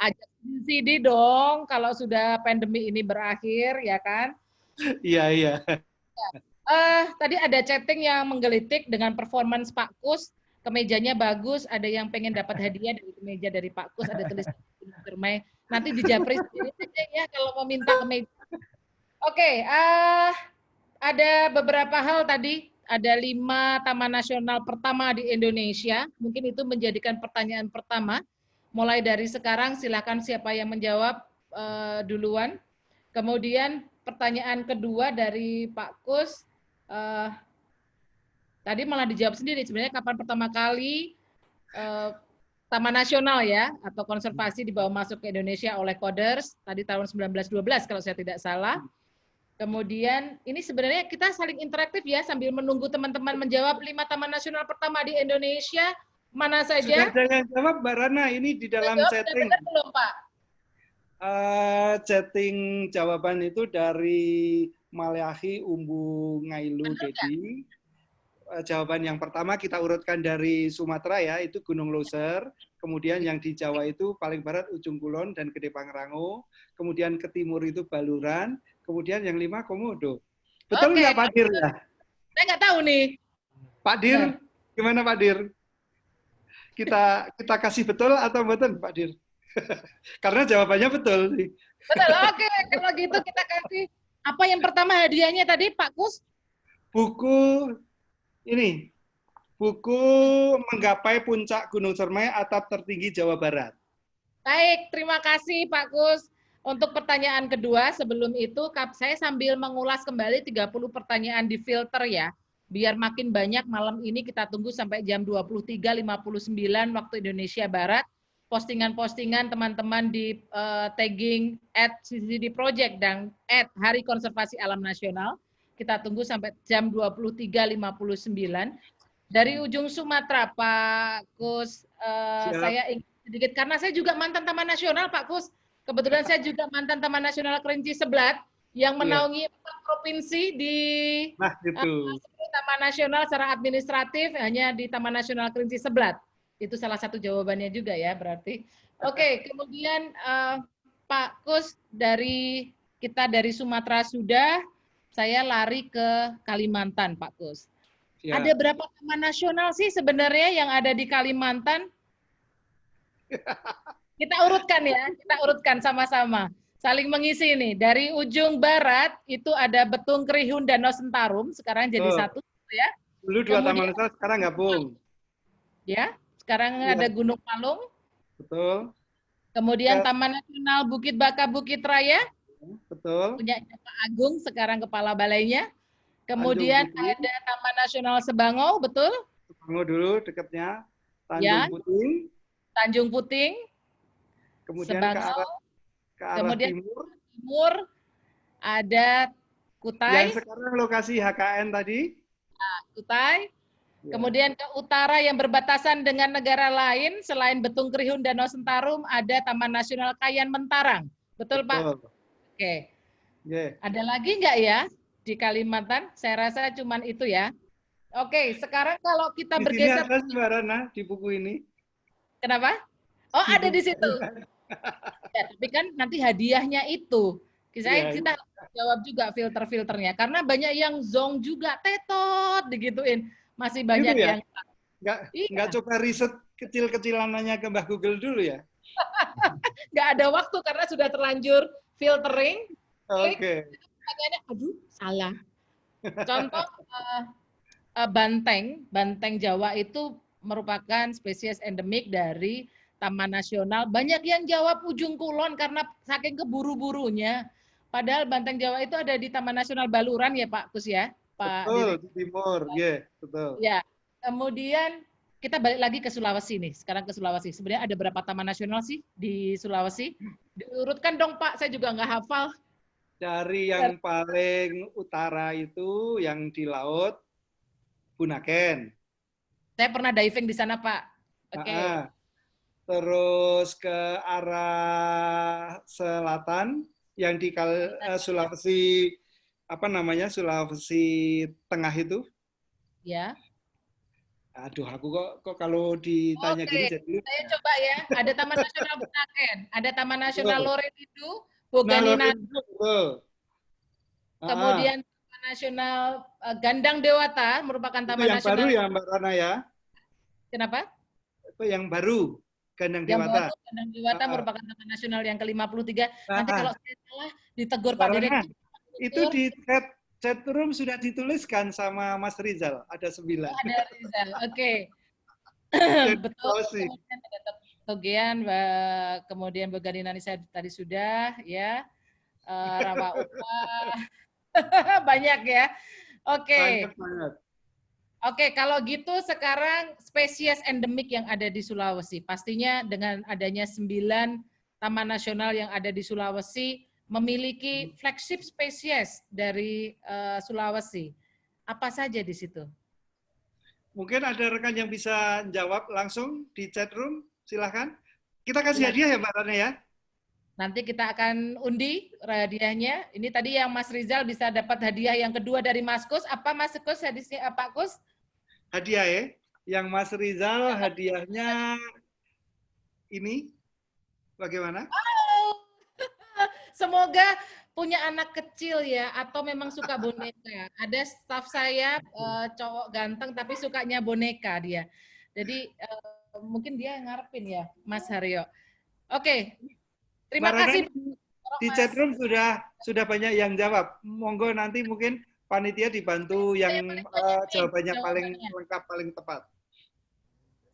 [SPEAKER 1] Ajak CD dong kalau sudah pandemi ini berakhir, ya kan?
[SPEAKER 2] Iya.
[SPEAKER 1] Tadi ada chatting yang menggelitik dengan performance Pak Kus. Kemejanya bagus, ada yang pengen dapat hadiah dari kemeja dari Pak Kus, ada tulisan Cermai. Nanti di Japri sendiri ya kalau mau minta kemeja. Oke, ada beberapa hal tadi, ada 5 taman nasional pertama di Indonesia. Mungkin itu menjadikan pertanyaan pertama. Mulai dari sekarang silakan siapa yang menjawab duluan. Kemudian pertanyaan kedua dari Pak Kus. Tadi malah dijawab sendiri, sebenarnya kapan pertama kali Taman Nasional ya, atau konservasi dibawa masuk ke Indonesia oleh Coders, tadi tahun 1912 kalau saya tidak salah. Kemudian ini sebenarnya kita saling interaktif ya, sambil menunggu teman-teman menjawab 5 Taman Nasional pertama di Indonesia, mana saja?
[SPEAKER 2] Sudah ada yang jawab, Mbak Rana, ini di dalam chatting.
[SPEAKER 1] Benar belum, Pak?
[SPEAKER 2] Chatting jawaban itu dari Maleahi, Umbu Ngailu, Dedi. Jawaban yang pertama kita urutkan dari Sumatera ya, itu Gunung Loser. Kemudian yang di Jawa itu paling barat Ujung Kulon dan Gede Pangrango. Kemudian ke timur itu Baluran. Kemudian yang 5 Komodo. Betul nggak Pak Dir ya?
[SPEAKER 1] Saya nggak tahu nih.
[SPEAKER 2] Pak Dir, gimana Pak Dir? Kita kasih betul atau betul Pak Dir? Karena jawabannya betul nih.
[SPEAKER 1] Betul, oke. Kalau gitu kita kasih, apa yang pertama hadiahnya tadi Pak Kus?
[SPEAKER 2] Buku ini, buku Menggapai Puncak Gunung Cermai, Atap Tertinggi Jawa Barat.
[SPEAKER 1] Baik, terima kasih Pak Kus. Untuk pertanyaan kedua, sebelum itu saya sambil mengulas kembali 30 pertanyaan di filter ya. Biar makin banyak malam ini kita tunggu sampai jam 23.59 waktu Indonesia Barat. Postingan-postingan teman-teman di tagging @CCD Project dan @Hari Konservasi Alam Nasional. Kita tunggu sampai jam 23.59. Dari ujung Sumatera, Pak Kus, saya ingin sedikit, karena saya juga mantan Taman Nasional, Pak Kus. Kebetulan saya juga mantan Taman Nasional Kerinci Seblat, yang menaungi 4 provinsi di Taman Nasional secara administratif, hanya di Taman Nasional Kerinci Seblat. Itu salah satu jawabannya juga ya, berarti. Oke, kemudian Pak Kus, kita dari Sumatera sudah, saya lari ke Kalimantan, Pak Kus. Ya. Ada berapa taman nasional sih sebenarnya yang ada di Kalimantan? Kita urutkan ya, kita urutkan sama-sama. Saling mengisi nih. Dari ujung barat itu ada Betung, Krihun, Danau Sentarum, sekarang jadi satu ya.
[SPEAKER 2] Dulu 2 taman nasional, sekarang gabung.
[SPEAKER 1] Ya, sekarang ada Gunung Palung.
[SPEAKER 2] Betul.
[SPEAKER 1] Kemudian Taman Nasional Bukit Baka, Bukit Raya.
[SPEAKER 2] Betul.
[SPEAKER 1] Punya Pak Agung, sekarang kepala balainya. Kemudian ada Taman Nasional Sebangau, betul?
[SPEAKER 2] Sebangau dulu dekatnya. Tanjung Puting.
[SPEAKER 1] Tanjung Puting.
[SPEAKER 2] Kemudian
[SPEAKER 1] Sebangau.
[SPEAKER 2] ke arah
[SPEAKER 1] kemudian
[SPEAKER 2] timur
[SPEAKER 1] ada Kutai.
[SPEAKER 2] Yang sekarang lokasi HKN tadi.
[SPEAKER 1] Nah, Kutai. Ya. Kemudian ke utara yang berbatasan dengan negara lain selain Betung, Krihun, Danau Sentarum ada Taman Nasional Kayan Mentarang. Betul, Pak? Oke. Yeah. Ada lagi nggak ya di Kalimantan? Saya rasa cuman itu ya. Oke, sekarang kalau kita bergeser.
[SPEAKER 2] Di sini ada Rana, di buku ini.
[SPEAKER 1] Kenapa? Oh, ada di situ. Ya, tapi kan nanti hadiahnya itu. Kita jawab juga filter-filternya. Karena banyak yang zong juga, tetot, digituin. Masih banyak
[SPEAKER 2] gitu ya?
[SPEAKER 1] yang...
[SPEAKER 2] Nggak coba riset kecil-kecilan nanya ke Mbah Google dulu ya?
[SPEAKER 1] Nggak ada waktu karena sudah terlanjur filtering.
[SPEAKER 2] Oke.
[SPEAKER 1] Aduh, salah. Contoh banteng Jawa itu merupakan spesies endemik dari Taman Nasional. Banyak yang jawab Ujung Kulon karena saking keburu-burunya. Padahal banteng Jawa itu ada di Taman Nasional Baluran ya Pak Kus ya? Pak
[SPEAKER 2] betul, di timur. Ya, betul.
[SPEAKER 1] Ya, kemudian kita balik lagi ke Sulawesi nih. Sekarang ke Sulawesi. Sebenarnya ada berapa taman nasional sih di Sulawesi? Diurutkan dong Pak, saya juga nggak hafal.
[SPEAKER 2] Dari yang paling utara itu yang di laut, Bunaken.
[SPEAKER 1] Saya pernah diving di sana Pak. Oke.
[SPEAKER 2] Terus ke arah selatan yang di Sulawesi Sulawesi Tengah itu.
[SPEAKER 1] Ya.
[SPEAKER 2] Aduh, aku kok kalau ditanya gini jadi lupa.
[SPEAKER 1] Saya coba ya. Ada Taman Nasional Bunaken, ada Taman Nasional Lorenidu, Boganina. Kemudian Taman Nasional Gandang Dewata merupakan taman
[SPEAKER 2] yang
[SPEAKER 1] nasional.
[SPEAKER 2] Baru ya Mbak Rana ya?
[SPEAKER 1] Kenapa?
[SPEAKER 2] Itu yang baru, Gandang Dewata.
[SPEAKER 1] Yang baru, Gandang Dewata merupakan taman nasional yang ke-53. Nanti kalau saya salah ditegur Pak Direktur.
[SPEAKER 2] Itu di chat room sudah dituliskan sama Mas Rizal, ada 9.
[SPEAKER 1] Ada Rizal, oke. Betul. Kemudian ada Togean, kemudian Boganina saya tadi sudah, ya. Rawa Upa, banyak ya. Oke. Oke, kalau gitu sekarang spesies endemik yang ada di Sulawesi. Pastinya dengan adanya 9 taman nasional yang ada di Sulawesi, memiliki flagship spesies dari Sulawesi. Apa saja di situ?
[SPEAKER 2] Mungkin ada rekan yang bisa jawab langsung di chat room, silahkan. Kita kasih hadiah ya Mbak Rana ya?
[SPEAKER 1] Nanti kita akan undi hadiahnya. Ini tadi yang Mas Rizal bisa dapat hadiah yang kedua dari Mas Kus. Apa Mas Kus hadiahnya, Pak Kus?
[SPEAKER 2] Hadiah ya. Yang Mas Rizal hadiahnya ini bagaimana?
[SPEAKER 1] Oh. Semoga punya anak kecil ya, atau memang suka boneka. Ada staf saya cowok ganteng tapi sukanya boneka dia. Jadi mungkin dia ngarepin ya, Mas Haryo. Oke. Terima kasih.
[SPEAKER 2] Di chatroom sudah banyak yang jawab. Monggo nanti mungkin panitia dibantu yang jawabannya paling lengkap, paling tepat.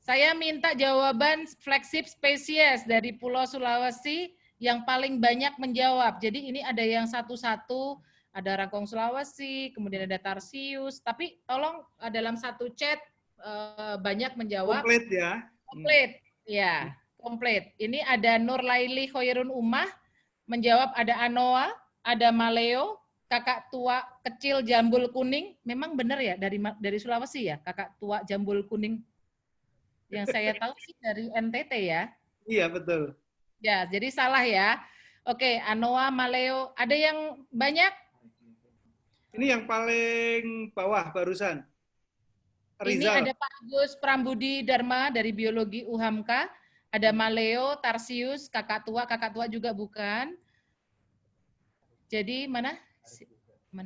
[SPEAKER 1] Saya minta jawaban flagship spesies dari Pulau Sulawesi yang paling banyak menjawab. Jadi ini ada yang satu-satu, ada rangkong Sulawesi, kemudian ada Tarsius. Tapi tolong dalam satu chat banyak menjawab.
[SPEAKER 2] Komplit ya.
[SPEAKER 1] Komplit, ya. Komplit. Ini ada Nur Laili Khoirun Umah menjawab, ada Anoa, ada Maleo, kakak tua kecil jambul kuning. Memang benar ya dari Sulawesi ya, kakak tua jambul kuning. Yang saya tahu sih dari NTT ya.
[SPEAKER 2] Iya, betul.
[SPEAKER 1] Ya, jadi salah ya. Oke, Anoa, Maleo, ada yang banyak?
[SPEAKER 2] Ini yang paling bawah barusan. Rizal.
[SPEAKER 1] Ini ada Pak Agus Prambudi Dharma dari Biologi UHAMKA. Ada Maleo, Tarsius, kakak tua juga bukan. Jadi mana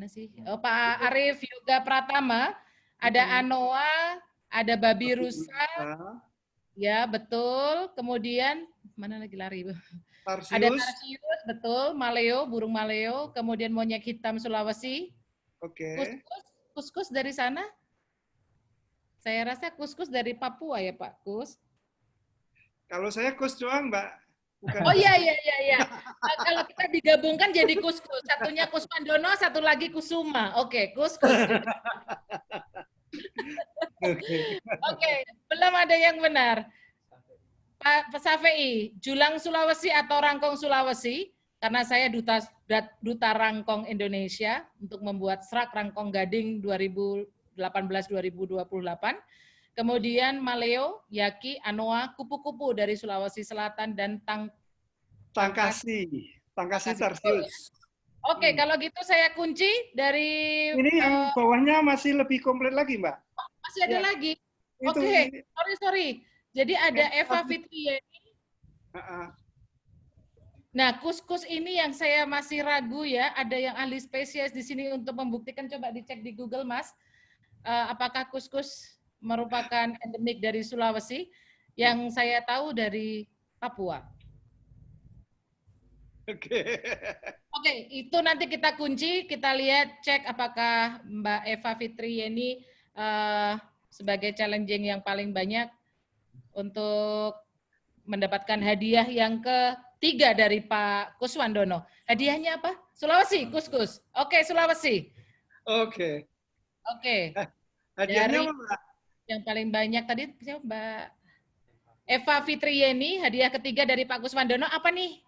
[SPEAKER 1] sih? Oh, Pak Arif Yoga Pratama, ada Anoa, ada Babi Rusa. Ya, betul. Kemudian mana lagi lari?
[SPEAKER 2] Tarsius.
[SPEAKER 1] Ada Tarsius, betul. Maleo, burung maleo. Kemudian monyet hitam Sulawesi.
[SPEAKER 2] Oke.
[SPEAKER 1] Kuskus dari sana? Saya rasa kuskus dari Papua ya, Pak Kus.
[SPEAKER 2] Kalau saya kus doang, Mbak. Bukan.
[SPEAKER 1] Oh iya. Kalau kita digabungkan jadi kuskus. Satunya Kusmandono, satu lagi Kusuma. Oke, kuskus. Oke, belum ada yang benar. Pak Safei, Julang Sulawesi atau Rangkong Sulawesi? Karena saya duta Rangkong Indonesia untuk membuat serak Rangkong Gading 2018-2028. Kemudian Maleo, Yaki, Anoa, kupu-kupu dari Sulawesi Selatan, dan
[SPEAKER 2] Tangkasi Tarsius.
[SPEAKER 1] Oke, kalau gitu saya kunci dari...
[SPEAKER 2] Ini yang bawahnya masih lebih komplit lagi, Mbak.
[SPEAKER 1] Masih ada lagi? Oke, sorry. Jadi ada Eva Fitriani. Nah, kuskus ini yang saya masih ragu ya, ada yang ahli spesies di sini untuk membuktikan, coba dicek di Google, Mas. Apakah kuskus merupakan endemik dari Sulawesi? Yang saya tahu dari Papua. Oke, itu nanti kita kunci, kita lihat, cek apakah Mbak Eva Fitriani sebagai challenging yang paling banyak untuk mendapatkan hadiah yang ketiga dari Pak Kuswandono. Hadiahnya apa? Sulawesi, kuskus. Oke, Sulawesi.
[SPEAKER 2] Oke. Hadiahnya apa, Mbak?
[SPEAKER 1] Yang paling banyak tadi Mbak Eva Fitriani, hadiah ketiga dari Pak Kuswandono apa nih?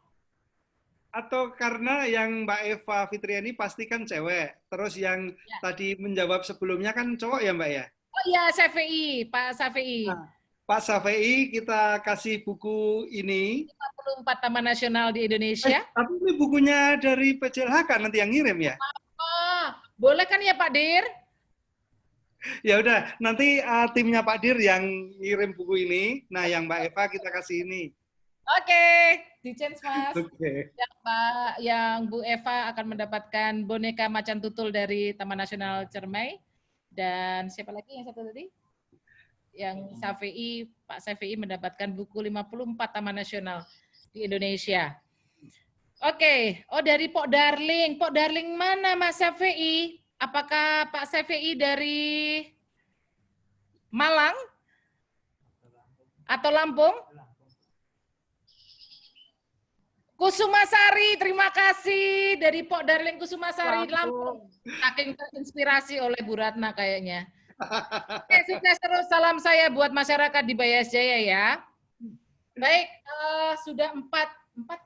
[SPEAKER 2] Atau karena yang Mbak Eva Fitriani pasti kan cewek, terus yang tadi menjawab sebelumnya kan cowok ya, Mbak ya?
[SPEAKER 1] Oh iya, Safei, Pak Safei.
[SPEAKER 2] Nah, Pak Safei, kita kasih buku ini.
[SPEAKER 1] 54 Taman Nasional di Indonesia.
[SPEAKER 2] Tapi ini bukunya dari PJLHK nanti yang ngirim ya?
[SPEAKER 1] Boleh kan ya Pak Dir?
[SPEAKER 2] Ya udah, nanti timnya Pak Dir yang ngirim buku ini. Nah, yang Mbak Eva kita kasih ini.
[SPEAKER 1] Oke, di-change Mas.
[SPEAKER 2] Oke.
[SPEAKER 1] Yang Bu Eva akan mendapatkan boneka macan tutul dari Taman Nasional Cermai. Dan siapa lagi yang satu tadi? Yang Safei, Pak Safei mendapatkan buku 54 Taman Nasional di Indonesia. Oke, oh dari Pok Darling. Pok Darling mana Mas Safei? Apakah Pak Safei dari Malang atau Lampung? Kusumasari, terima kasih dari Pok Darling Kusumasari Lampung. Saking terinspirasi oleh Bu Ratna kayaknya. Oke, sukses terus. Salam saya buat masyarakat di Bayas Jaya ya. Baik, sudah empat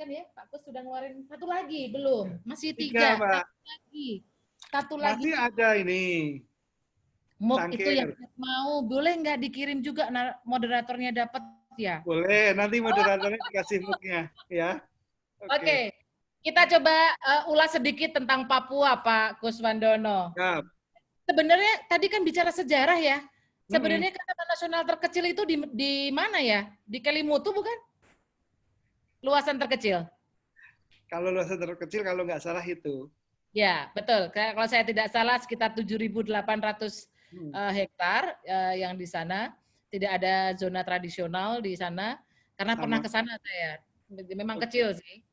[SPEAKER 1] kan ya? Pak Kus sudah ngeluarin satu lagi belum? Masih tiga. Satu lagi.
[SPEAKER 2] Masih ada ini.
[SPEAKER 1] Muk itu yang mau, boleh nggak dikirim juga moderatornya dapat ya?
[SPEAKER 2] Boleh, nanti moderatornya dikasih muknya ya.
[SPEAKER 1] Oke. Kita coba ulas sedikit tentang Papua, Pak Kuswandono. Sebenarnya tadi kan bicara sejarah ya. Sebenarnya Taman Nasional terkecil itu di mana ya? Di Kelimutu bukan? Luasan terkecil.
[SPEAKER 2] Kalau luasan terkecil kalau nggak salah itu.
[SPEAKER 1] Ya, betul. Kalau saya tidak salah sekitar 7.800 hektar yang di sana. Tidak ada zona tradisional di sana. Karena pernah ke sana saya. Memang kecil sih.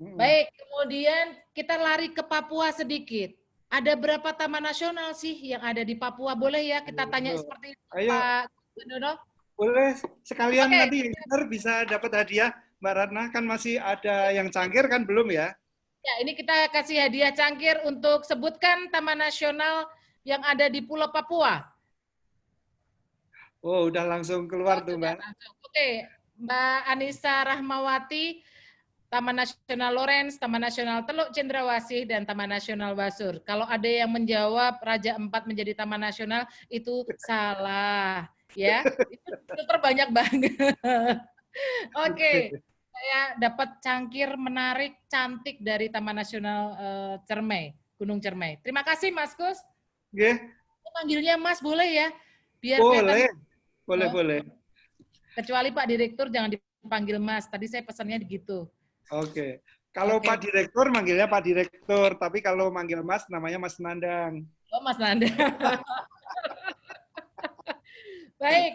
[SPEAKER 1] Baik, kemudian kita lari ke Papua sedikit. Ada berapa taman nasional sih yang ada di Papua? Boleh ya kita tanya seperti itu, Pak Gundono?
[SPEAKER 2] Boleh, sekalian nanti yang benar bisa dapat hadiah. Mbak Ratna, kan masih ada yang cangkir kan belum ya?
[SPEAKER 1] Ya, ini kita kasih hadiah cangkir untuk sebutkan taman nasional yang ada di Pulau Papua.
[SPEAKER 2] Oh, udah langsung keluar tuh, Mbak.
[SPEAKER 1] Oke, Mbak Anissa Rahmawati, Taman Nasional Lorentz, Taman Nasional Teluk Cendrawasih, dan Taman Nasional Basur. Kalau ada yang menjawab Raja Empat menjadi Taman Nasional, itu salah. Ya, itu terbanyak banget. Oke, saya dapat cangkir menarik, cantik dari Taman Nasional Cermai, Gunung Cermai. Terima kasih, Mas Kus. Panggilnya Mas boleh ya? Biar
[SPEAKER 2] boleh,
[SPEAKER 1] kelihatan.
[SPEAKER 2] boleh.
[SPEAKER 1] Kecuali Pak Direktur jangan dipanggil Mas. Tadi saya pesannya begitu.
[SPEAKER 2] Oke. Kalau Pak Direktur manggilnya Pak Direktur, tapi kalau manggil Mas namanya Mas Nandang.
[SPEAKER 1] Oh, Mas Nandang. Baik.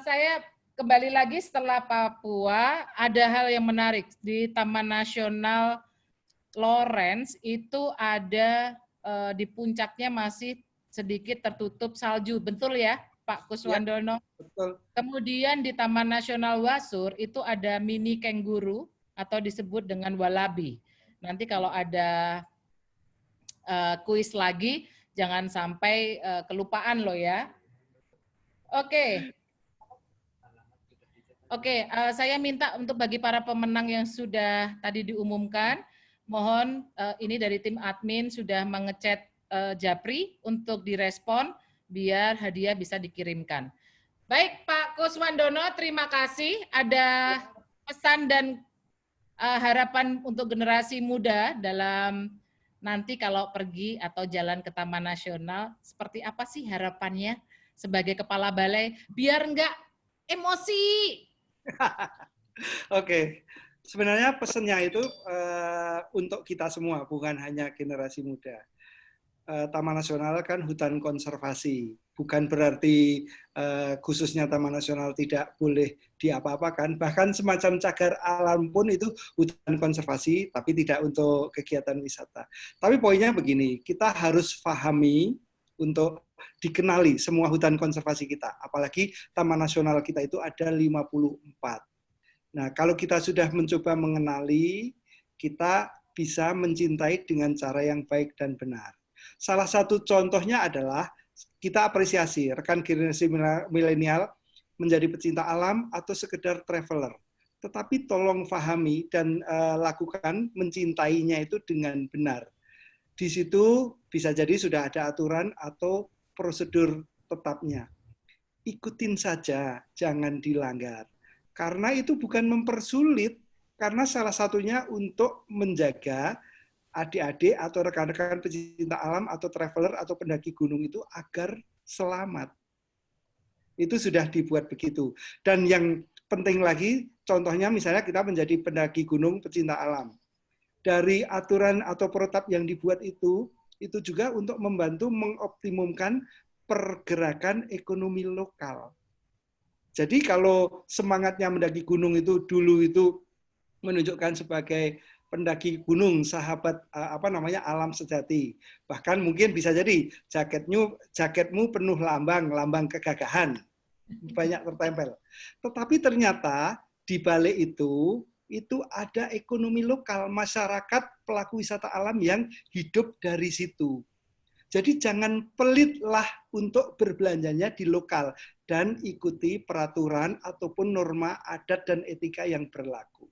[SPEAKER 1] Saya kembali lagi setelah Papua, ada hal yang menarik. Di Taman Nasional Lorentz itu ada di puncaknya masih sedikit tertutup salju. Betul ya, Pak Kuswandono?
[SPEAKER 2] Ya, betul.
[SPEAKER 1] Kemudian di Taman Nasional Wasur itu ada mini kenguru atau disebut dengan walabi. Nanti kalau ada kuis lagi, jangan sampai kelupaan loh ya. Oke. Saya minta untuk bagi para pemenang yang sudah tadi diumumkan, mohon ini dari tim admin sudah mengechat Japri untuk direspon biar hadiah bisa dikirimkan. Baik, Pak Kuswandono, terima kasih. Ada pesan dan harapan untuk generasi muda dalam nanti kalau pergi atau jalan ke Taman Nasional, seperti apa sih harapannya sebagai kepala balai biar enggak emosi?
[SPEAKER 2] Oke, sebenarnya pesannya itu untuk kita semua, bukan hanya generasi muda. Taman Nasional kan hutan konservasi, bukan berarti khususnya Taman Nasional tidak boleh diapa-apakan, bahkan semacam cagar alam pun itu hutan konservasi, tapi tidak untuk kegiatan wisata. Tapi poinnya begini, kita harus pahami untuk dikenali semua hutan konservasi kita, apalagi Taman Nasional kita itu ada 54. Nah, kalau kita sudah mencoba mengenali, kita bisa mencintai dengan cara yang baik dan benar. Salah satu contohnya adalah kita apresiasi rekan generasi milenial menjadi pecinta alam atau sekedar traveler. Tetapi tolong pahami dan lakukan mencintainya itu dengan benar. Di situ bisa jadi sudah ada aturan atau prosedur tetapnya. Ikutin saja, jangan dilanggar. Karena itu bukan mempersulit, karena salah satunya untuk menjaga adik-adik atau rekan-rekan pecinta alam atau traveler atau pendaki gunung itu agar selamat. Itu sudah dibuat begitu. Dan yang penting lagi, contohnya misalnya kita menjadi pendaki gunung pecinta alam. Dari aturan atau protap yang dibuat itu juga untuk membantu mengoptimumkan pergerakan ekonomi lokal. Jadi kalau semangatnya mendaki gunung itu dulu itu menunjukkan sebagai pendaki gunung sahabat alam sejati. Bahkan mungkin bisa jadi jaketmu penuh lambang kegagahan. Banyak tertempel. Tetapi ternyata di balik itu ada ekonomi lokal, masyarakat pelaku wisata alam yang hidup dari situ. Jadi jangan pelitlah untuk berbelanjanya di lokal dan ikuti peraturan ataupun norma adat dan etika yang berlaku.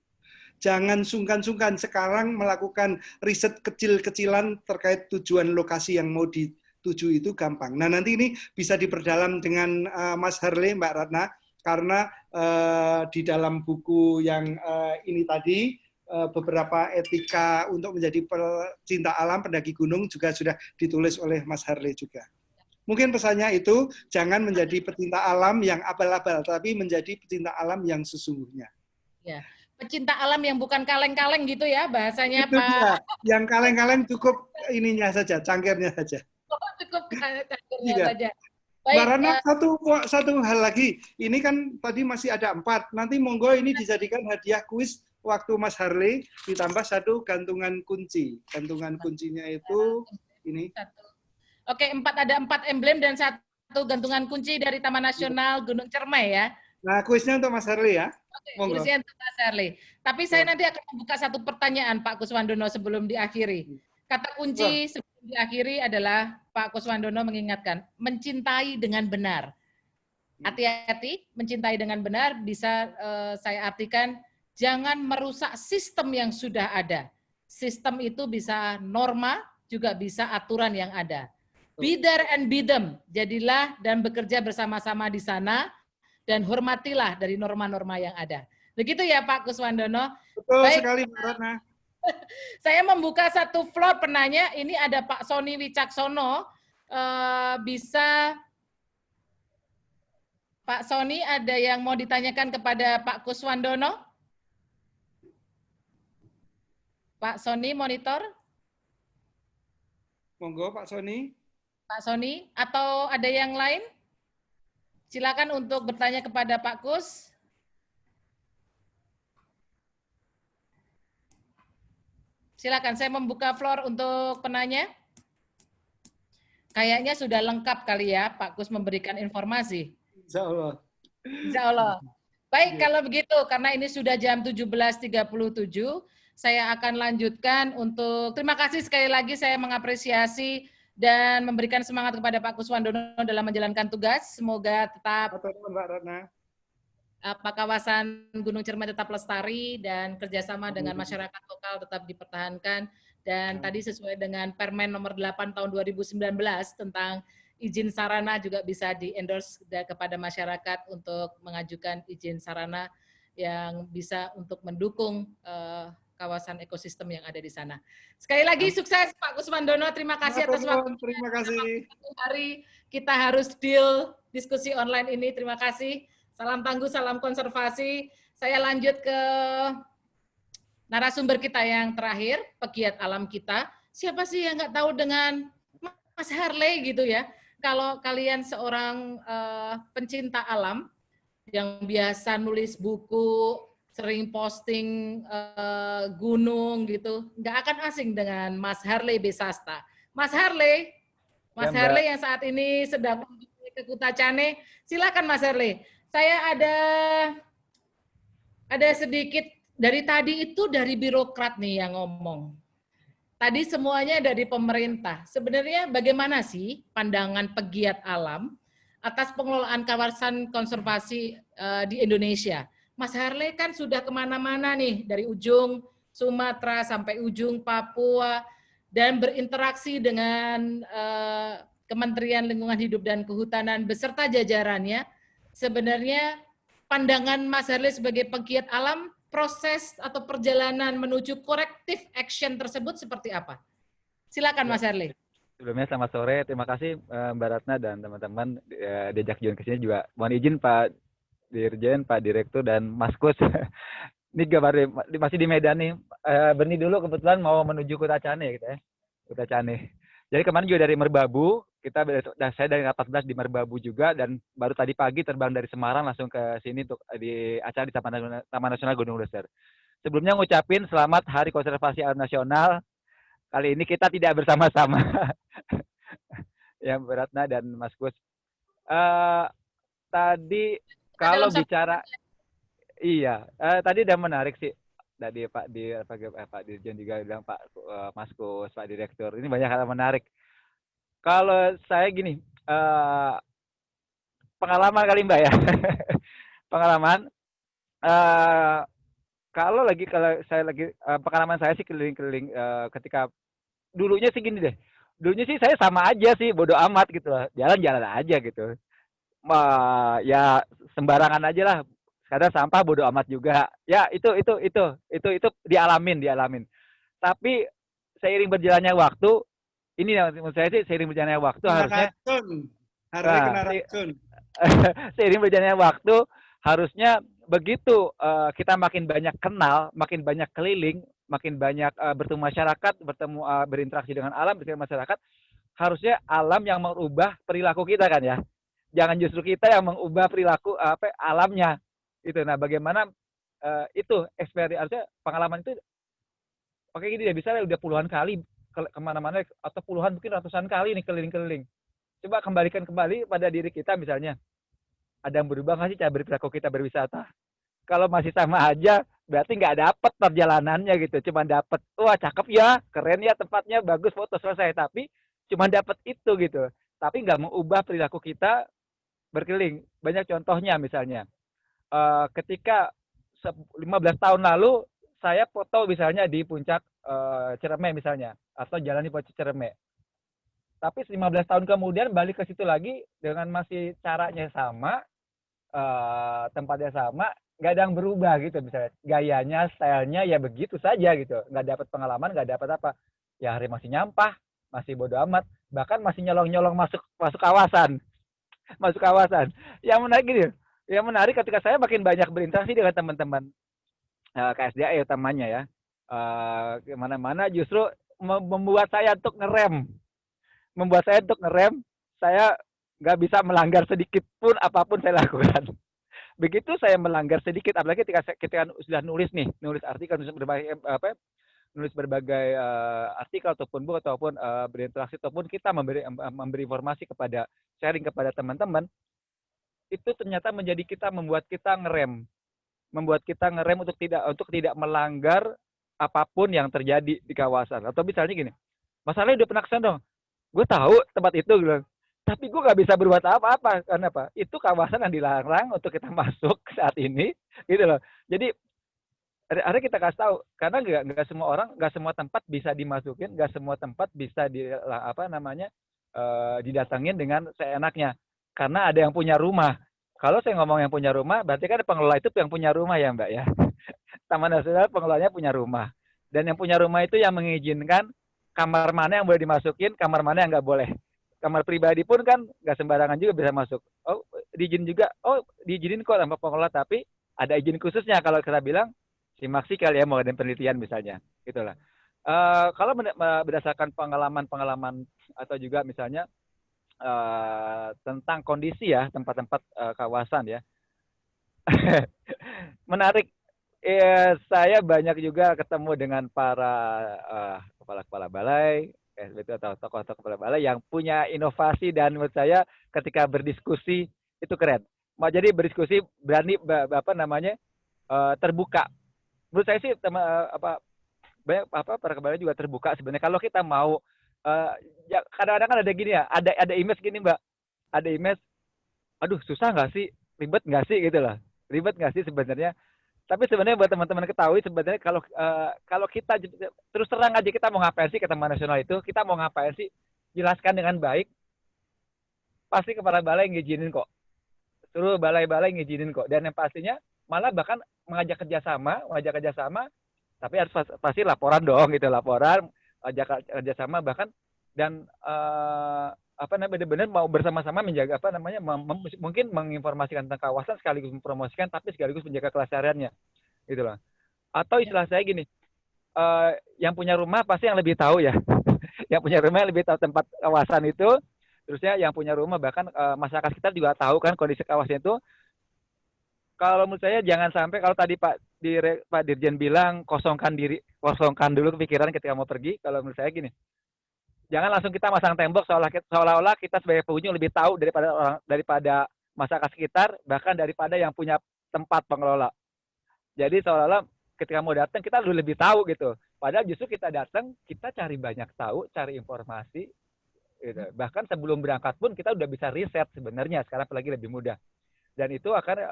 [SPEAKER 2] Jangan sungkan-sungkan sekarang melakukan riset kecil-kecilan terkait tujuan lokasi yang mau dituju itu gampang. Nah nanti ini bisa diperdalam dengan Mas Harley, Mbak Ratna, karena di dalam buku yang ini tadi beberapa etika untuk menjadi pecinta alam, pendaki gunung juga sudah ditulis oleh Mas Harley juga. Mungkin pesannya itu, jangan menjadi pecinta alam yang abal-abal, tapi menjadi pecinta alam yang sesungguhnya.
[SPEAKER 1] Ya, pecinta alam yang bukan kaleng-kaleng gitu ya bahasanya
[SPEAKER 2] Itu
[SPEAKER 1] Pak.
[SPEAKER 2] dia. Yang kaleng-kaleng cukup ininya saja, cangkirnya saja.
[SPEAKER 1] Cukup cangkirnya
[SPEAKER 2] Iya.
[SPEAKER 1] saja.
[SPEAKER 2] Mbak
[SPEAKER 1] Baik,
[SPEAKER 2] Rana, satu hal lagi. Ini kan tadi masih ada 4. Nanti monggo ini dijadikan hadiah kuis waktu Mas Harley, ditambah 1 gantungan kunci. Gantungan kuncinya itu ini.
[SPEAKER 1] Oke, ada 4 emblem dan 1 gantungan kunci dari Taman Nasional Gunung Cermai ya.
[SPEAKER 2] Nah, kuisnya untuk Mas Harley ya.
[SPEAKER 1] Oke,
[SPEAKER 2] Monggo.
[SPEAKER 1] kuisnya untuk Mas Harley. Tapi saya nanti akan membuka 1 pertanyaan Pak Kuswandono sebelum diakhiri. Kata kunci sebelum diakhiri adalah Pak Kuswandono mengingatkan, mencintai dengan benar. Hati-hati, mencintai dengan benar bisa saya artikan jangan merusak sistem yang sudah ada. Sistem itu bisa norma, juga bisa aturan yang ada. Be there and be them. Jadilah dan bekerja bersama-sama di sana dan hormatilah dari norma-norma yang ada. Begitu ya Pak Kuswandono.
[SPEAKER 2] Betul
[SPEAKER 1] Baik.
[SPEAKER 2] sekali Mbak Ratna.
[SPEAKER 1] Saya membuka 1 floor penanya. Ini ada Pak Sony Wicaksono. Bisa Pak Sony ada yang mau ditanyakan kepada Pak Kuswandono? Pak Sony monitor?
[SPEAKER 2] Monggo Pak Sony.
[SPEAKER 1] Pak Sony, atau ada yang lain? Silakan untuk bertanya kepada Pak Kus. Silakan, saya membuka floor untuk penanya. Kayaknya sudah lengkap kali ya Pak Kus memberikan informasi.
[SPEAKER 2] Insya Allah.
[SPEAKER 1] Insya Allah. Baik, kalau begitu, karena ini sudah jam 17.37, saya akan lanjutkan untuk, terima kasih sekali lagi saya mengapresiasi dan memberikan semangat kepada Pak Kuswandono dalam menjalankan tugas. Semoga tetap
[SPEAKER 2] Mbak Ratna.
[SPEAKER 1] Kawasan Gunung Cermai tetap lestari dan kerjasama dengan masyarakat lokal tetap dipertahankan. Dan tadi sesuai dengan Permen nomor 8 tahun 2019 tentang izin sarana juga bisa di-endorse kepada masyarakat untuk mengajukan izin sarana yang bisa untuk mendukung kawasan ekosistem yang ada di sana. Sekali lagi sukses Pak Kuswandono, terima kasih atas waktu.
[SPEAKER 2] Terima kasih.
[SPEAKER 1] Hari kita harus deal diskusi online ini, terima kasih. Salam tangguh, salam konservasi. Saya lanjut ke narasumber kita yang terakhir, pegiat alam kita. Siapa sih yang nggak tahu dengan Mas Harley gitu ya? Kalau kalian seorang pencinta alam yang biasa nulis buku, sering posting gunung gitu, nggak akan asing dengan Mas Harley Besasta. Mas Harley yang saat ini sedang ke Kutacane, silakan Mas Harley. Saya ada sedikit dari tadi itu dari birokrat nih yang ngomong. Tadi semuanya dari pemerintah. Sebenarnya bagaimana sih pandangan pegiat alam atas pengelolaan kawasan konservasi di Indonesia? Mas Harley kan sudah kemana-mana nih, dari ujung Sumatera sampai ujung Papua, dan berinteraksi dengan Kementerian Lingkungan Hidup dan Kehutanan beserta jajarannya. Sebenarnya pandangan Mas Harley sebagai pegiat alam, proses atau perjalanan menuju corrective action tersebut seperti apa? Silakan Mas Harley.
[SPEAKER 11] Sebelumnya selamat sore, terima kasih Mbak Ratna dan teman-teman diajak join ke sini juga. Mohon izin Pak Dirjen, Pak Direktur, dan Mas Kus. Ini gambar masih di Medan nih. Berni dulu kebetulan mau menuju Kutacane gitu ya. Kutacane. Jadi kemarin juga dari Merbabu, saya dari 14 di Merbabu juga, dan baru tadi pagi terbang dari Semarang langsung ke sini untuk di acara di Taman Nasional Gunung Leuser. Sebelumnya ngucapin selamat Hari Konservasi Alam Nasional. Kali ini kita tidak bersama-sama. Ya, Mbak Ratna dan Mas Kus. Tadi kalau bicara, iya, tadi udah menarik sih. Tadi Pak Dirjen juga bilang, Pak Mas Kus, Pak Direktur, ini banyak hal menarik. Kalau saya gini, pengalaman kali Mbak ya, pengalaman. Kalau pengalaman saya sih keliling-keliling ketika dulunya sih gini deh. Dulunya sih saya sama aja sih, bodo amat gitu lah. Jalan-jalan aja gitu. Ya sembarangan aja lah. Kadang sampah bodo amat juga. Ya, itu dialamin. Tapi seiring berjalannya waktu, ini menurut saya sih seiring berjalannya waktu harusnya
[SPEAKER 2] kena racun.
[SPEAKER 11] Seiring berjalannya waktu harusnya begitu kita makin banyak kenal, makin banyak keliling, makin banyak bertemu masyarakat, berinteraksi dengan alam, bertemu masyarakat, harusnya alam yang mengubah perilaku kita kan ya. Jangan justru kita yang mengubah perilaku alamnya. Itu. Nah, bagaimana itu experience, harusnya pengalaman itu oke gini ya, bisa udah puluhan kali kemana-mana atau puluhan mungkin ratusan kali nih keliling-keliling. Coba kembalikan kembali pada diri kita misalnya. Ada yang berubah nggak sih cara berperilaku kita berwisata? Kalau masih sama aja, berarti nggak dapet perjalanannya gitu. Cuma dapet, wah cakep ya, keren ya tempatnya, bagus, foto selesai. Tapi cuma dapet itu gitu. Tapi nggak mengubah perilaku kita berkeliling. Banyak contohnya misalnya. Ketika 15 tahun lalu, saya foto misalnya di puncak Ciremai misalnya. Atau jalan di puncak Ciremai. Tapi 15 tahun kemudian balik ke situ lagi dengan masih caranya sama, tempatnya sama, nggak ada yang berubah gitu misalnya. Gayanya, stylenya ya begitu saja gitu. Nggak dapat pengalaman, nggak dapat apa. Ya hari masih nyampah, masih bodo amat, bahkan masih nyolong-nyolong masuk kawasan. Masuk kawasan. Yang menarik gini, yang menarik ketika saya makin banyak berinteraksi dengan teman-teman KSDA utamanya ya. Kemana-mana justru membuat saya untuk ngerem. Saya nggak bisa melanggar sedikit pun apapun saya lakukan. Begitu saya melanggar sedikit, apalagi ketika sudah nulis artikel, nulis berbagai artikel ataupun buku ataupun berinteraksi ataupun kita memberi informasi sharing kepada teman-teman, itu ternyata membuat kita ngerem untuk tidak melanggar apapun yang terjadi di kawasan. Atau misalnya gini, masalahnya udah pernah kesana dong. Gue tahu tempat itu, tapi gue nggak bisa berbuat apa-apa. Karena apa? Itu kawasan yang dilarang untuk kita masuk saat ini, gitu loh. Jadi ada kita kasih tahu, karena nggak semua orang, nggak semua tempat bisa dimasukin, nggak semua tempat bisa didatangin dengan seenaknya. Karena ada yang punya rumah. Kalau saya ngomong yang punya rumah, berarti kan pengelola itu yang punya rumah ya Mbak ya. Taman Nasional pengelolanya punya rumah. Dan yang punya rumah itu yang mengizinkan kamar mana yang boleh dimasukin, kamar mana yang nggak boleh. Kamar pribadi pun kan nggak sembarangan juga bisa masuk. Oh, diizin juga. Oh, diizinin kok sama pengelola, tapi ada izin khususnya kalau kita bilang simak sih kali ya mau ada penelitian misalnya. Itulah. Kalau berdasarkan pengalaman atau juga misalnya tentang kondisi ya tempat-tempat kawasan ya. Menarik. Saya banyak juga ketemu dengan para kepala-kepala balai, atau tokoh-tokoh kepala balai yang punya inovasi dan menurut saya ketika berdiskusi itu keren. Jadi berdiskusi berani terbuka. Menurut saya sih banyak para kepala balai juga terbuka sebenarnya. Kalau kita mau ya kadang-kadang kan ada gini ya, ada image gini Mbak, ada image, aduh susah nggak sih, ribet nggak sih gitu lah, ribet nggak sih sebenarnya. Tapi sebenarnya buat teman-teman ketahui sebenarnya kalau kita terus terang aja kita mau ngapain sih ke Taman Nasional itu, kita mau ngapain sih, jelaskan dengan baik, pasti kepala balai ngizinin kok, seluruh balai-balai ngizinin kok, dan yang pastinya malah bahkan mengajak kerjasama, tapi harus pasti laporan dong gitu, laporan, ajak kerjasama bahkan dan benar-benar mau bersama-sama menjaga mungkin menginformasikan tentang kawasan sekaligus mempromosikan tapi sekaligus menjaga kelestariannya gitu loh. Atau istilah saya gini, yang punya rumah pasti yang lebih tahu ya. Yang punya rumah yang lebih tahu tempat kawasan itu, terusnya yang punya rumah bahkan masyarakat kita juga tahu kan kondisi kawasan itu. Kalau menurut saya jangan sampai, kalau tadi Pak Dirjen bilang kosongkan dulu pikiran ketika mau pergi. Kalau menurut saya gini, jangan langsung kita masang tembok seolah-olah kita sebagai pengunjung lebih tahu daripada masyarakat sekitar, bahkan daripada yang punya tempat pengelola. Jadi seolah-olah ketika mau datang kita lebih tahu gitu. Padahal justru kita datang, kita cari banyak tahu, cari informasi. Gitu. Bahkan sebelum berangkat pun kita udah bisa riset sebenarnya, sekarang apalagi lebih mudah. Dan itu akan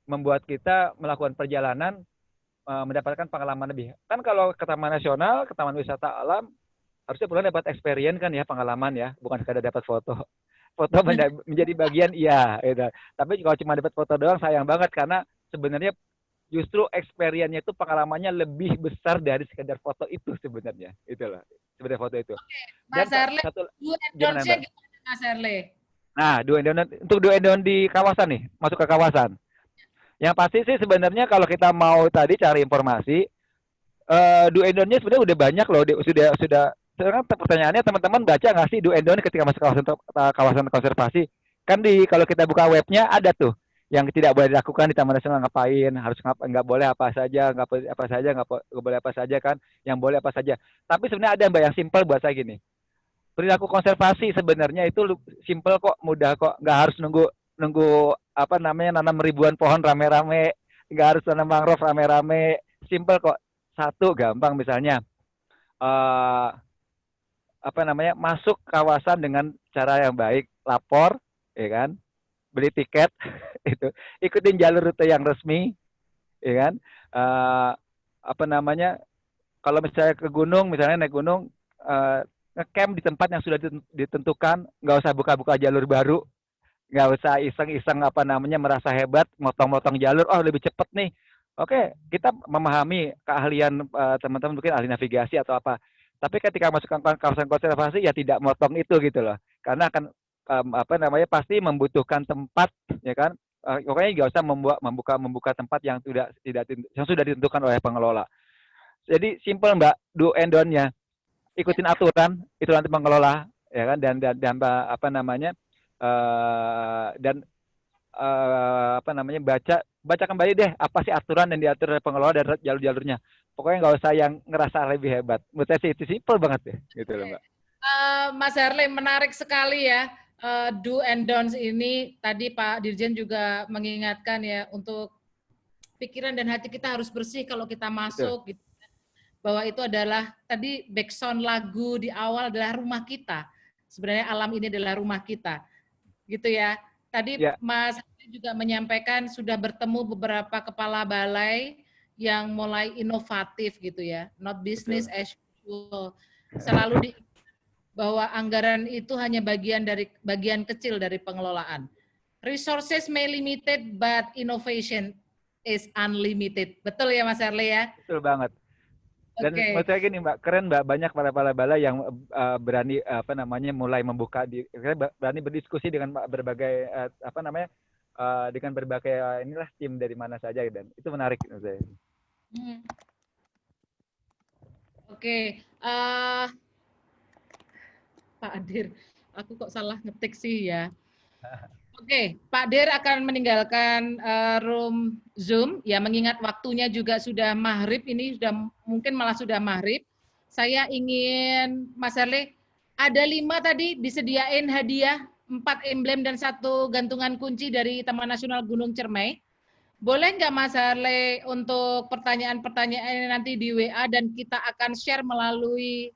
[SPEAKER 11] membuat kita melakukan perjalanan mendapatkan pengalaman lebih. Kan kalau ke Taman Nasional, ke Taman Wisata Alam, harusnya pulang dapat experience kan ya, pengalaman ya, bukan sekadar dapat foto. foto menjadi bagian iya gitu. Tapi kalau cuma dapat foto doang sayang banget karena sebenarnya justru experience-nya itu pengalamannya lebih besar dari sekedar foto itu sebenarnya. Itulah sebenarnya foto itu.
[SPEAKER 1] Mas Arle, do and don'ts-nya gimana Mas Arle?
[SPEAKER 11] Nah, untuk do and don't di kawasan nih, masuk ke kawasan. Yang pasti sih sebenarnya kalau kita mau tadi cari informasi, do and don't-nya sebenarnya udah banyak loh, sudah. Sekarang pertanyaannya teman-teman baca nggak sih do and don't ketika masuk kawasan konservasi? Kan kalau kita buka webnya ada tuh yang tidak boleh dilakukan di Taman Nasional ngapain, harus nggak boleh apa saja, nggak boleh apa saja kan, yang boleh apa saja. Tapi sebenarnya ada Mbak yang simpel buat saya gini. Perilaku konservasi sebenarnya itu simpel kok, mudah kok, nggak harus nunggu apa namanya nanam ribuan pohon rame-rame, nggak harus nanam mangrove rame-rame, simpel kok. Satu gampang misalnya. Apa namanya masuk kawasan dengan cara yang baik, lapor, ya kan, beli tiket, itu, ikutin jalur rute yang resmi, ya kan, apa namanya, kalau misalnya ke gunung, misalnya naik gunung, ngecamp di tempat yang sudah ditentukan, nggak usah buka-buka jalur baru, nggak usah iseng-iseng apa namanya merasa hebat, motong-motong jalur, oh lebih cepet nih, oke, kita memahami keahlian teman-teman mungkin ahli navigasi atau apa. Tapi ketika masuk ke kawasan konservasi ya tidak motong itu gitu loh. Karena akan apa namanya pasti membutuhkan tempat ya kan. Pokoknya nggak usah membuka tempat yang sudah ditentukan oleh pengelola. Jadi simple Mbak, do and don't-nya. Ikutin aturan itu nanti pengelola ya kan dan apa namanya apa namanya baca kembali deh apa sih aturan yang diatur oleh pengelola dan jalur-jalurnya. Pokoknya nggak usah yang ngerasa lebih hebat. Menurut saya sih itu simple banget ya, gitu loh Mbak.
[SPEAKER 1] Mas Harley, menarik sekali ya. Do and don'ts ini tadi Pak Dirjen juga mengingatkan ya untuk pikiran dan hati kita harus bersih kalau kita masuk. Gitu. Bahwa itu adalah tadi backsound lagu di awal adalah rumah kita. Sebenarnya alam ini adalah rumah kita. Gitu ya. Tadi Mas Harley juga menyampaikan sudah bertemu beberapa kepala balai yang mulai inovatif gitu ya, not business as usual. Selalu di bahwa anggaran itu hanya bagian kecil dari pengelolaan. Resources may limited, but innovation is unlimited. Betul ya Mas Harley ya?
[SPEAKER 11] Betul banget. Dan menurut saya gini Mbak, keren Mbak, banyak para balai yang berani apa namanya mulai membuka berani berdiskusi dengan berbagai apa namanya dengan berbagai inilah tim dari mana saja dan itu menarik menurut saya.
[SPEAKER 1] Oke, Pak Dir, aku kok salah ngetik sih ya. Oke, Pak Dir akan meninggalkan room Zoom, ya mengingat waktunya juga sudah maghrib, ini mungkin malah sudah maghrib. Saya ingin, Mas Harley, ada 5 tadi disediain hadiah, 4 emblem dan 1 gantungan kunci dari Taman Nasional Gunung Cermai. Boleh nggak Mas Harley untuk pertanyaan-pertanyaan nanti di WA dan kita akan share melalui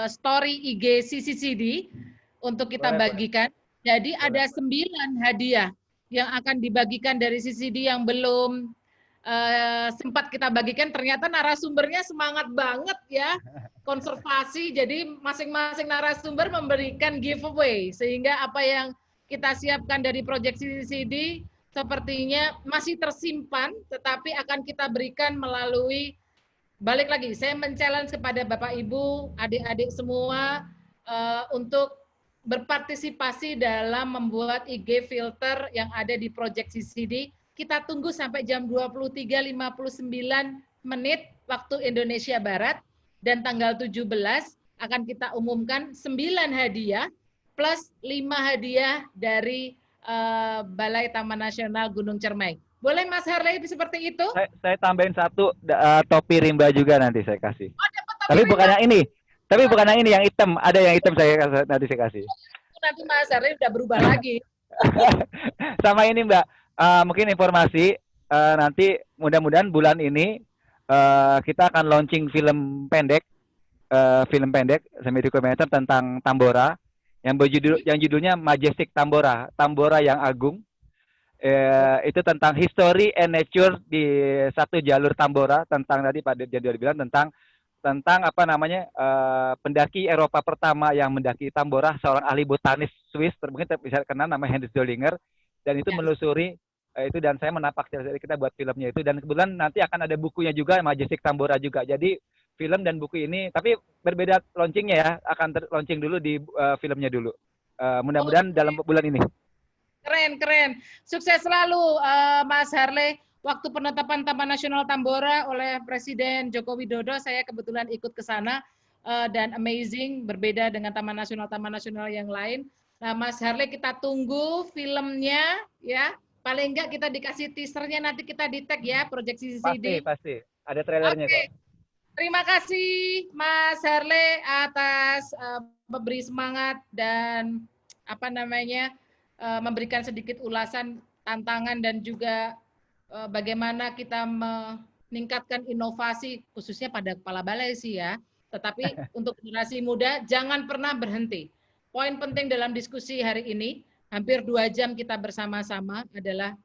[SPEAKER 1] story IG CCCD untuk kita bagikan. Jadi ada 9 hadiah yang akan dibagikan dari CCCD yang belum sempat kita bagikan. Ternyata narasumbernya semangat banget ya, konservasi. Jadi masing-masing narasumber memberikan giveaway sehingga apa yang kita siapkan dari proyek CCCD sepertinya masih tersimpan, tetapi akan kita berikan melalui, balik lagi, saya men-challenge kepada Bapak Ibu, adik-adik semua, untuk berpartisipasi dalam membuat IG filter yang ada di Project CCD. Kita tunggu sampai jam 23.59 menit waktu Indonesia Barat, dan tanggal 17 akan kita umumkan 9 hadiah, plus 5 hadiah dari Balai Taman Nasional Gunung Cermai. Boleh Mas Harley seperti itu?
[SPEAKER 11] Saya tambahin 1 topi rimba juga nanti saya kasih. Tapi bukan yang ini. Tapi bukan yang ini, yang hitam. Ada yang hitam nanti saya kasih.
[SPEAKER 1] Nanti Mas Harley udah berubah lagi.
[SPEAKER 11] Sama ini Mbak, mungkin informasi nanti mudah-mudahan bulan ini kita akan launching film pendek semi dokumenter tentang Tambora. Yang judulnya Majestic Tambora, Tambora yang agung. Itu tentang history and nature di satu jalur Tambora, tentang tadi Pak Dirjen bilang tentang tentang apa namanya pendaki Eropa pertama yang mendaki Tambora, seorang ahli botanis Swiss, mungkin bisa kenal namanya Heinrich Zollinger, dan itu menelusuri itu, dan saya menapak dari kita buat filmnya itu, dan kebetulan nanti akan ada bukunya juga Majestic Tambora juga. Jadi film dan buku ini tapi berbeda launchingnya ya, akan launching dulu di filmnya dulu. Mudah-mudahan dalam bulan ini.
[SPEAKER 1] Keren. Sukses selalu Mas Harley. Waktu penetapan Taman Nasional Tambora oleh Presiden Joko Widodo, saya kebetulan ikut ke sana dan amazing, berbeda dengan Taman Nasional yang lain. Nah, Mas Harley, kita tunggu filmnya ya. Paling enggak kita dikasih teasernya, nanti kita di tag ya, proyeksi CCD.
[SPEAKER 11] Pasti. Ada trailernya kok.
[SPEAKER 1] Terima kasih Mas Harley atas memberi semangat dan memberikan sedikit ulasan tantangan dan juga bagaimana kita meningkatkan inovasi khususnya pada kepala balai sih ya. Tetapi untuk generasi muda jangan pernah berhenti. Poin penting dalam diskusi hari ini, hampir 2 jam kita bersama-sama adalah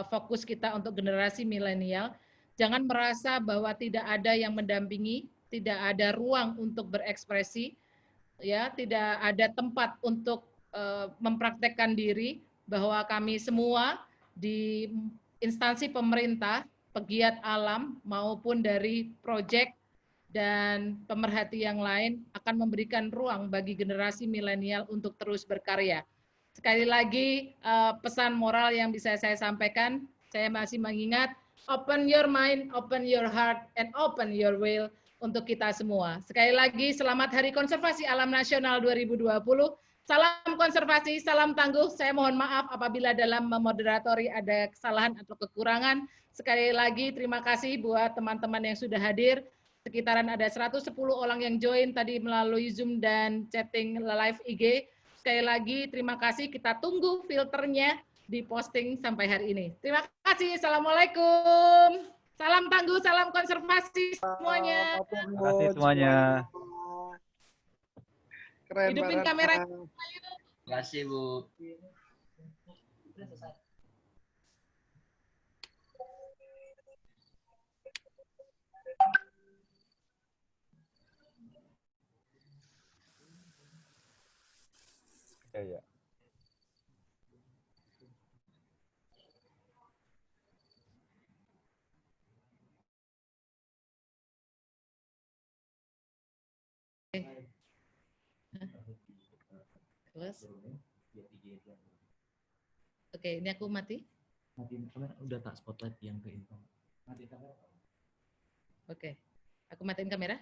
[SPEAKER 1] fokus kita untuk generasi milenial. Jangan merasa bahwa tidak ada yang mendampingi, tidak ada ruang untuk berekspresi, ya, tidak ada tempat untuk mempraktekkan diri, bahwa kami semua di instansi pemerintah, pegiat alam maupun dari proyek dan pemerhati yang lain akan memberikan ruang bagi generasi milenial untuk terus berkarya. Sekali lagi pesan moral yang bisa saya sampaikan, saya masih mengingat, open your mind, open your heart, and open your will untuk kita semua. Sekali lagi selamat Hari Konservasi Alam Nasional 2020. Salam konservasi, salam tangguh. Saya mohon maaf apabila dalam memoderatori ada kesalahan atau kekurangan. Sekali lagi terima kasih buat teman-teman yang sudah hadir. Sekitaran ada 110 orang yang join tadi melalui Zoom dan chatting live IG. Sekali lagi terima kasih, kita tunggu filternya di posting sampai hari ini. Terima kasih, Assalamualaikum. Salam tangguh, salam konservasi semuanya.
[SPEAKER 11] Terima kasih semuanya.
[SPEAKER 2] Keren,
[SPEAKER 1] hidupin kamera.
[SPEAKER 13] Terima kasih, Bu.
[SPEAKER 11] Ya.
[SPEAKER 1] Oke, ini aku mati.
[SPEAKER 14] Matiin kamera, udah tak spotlight yang ke info. Matiin kamera.
[SPEAKER 1] Oke, aku matiin kamera.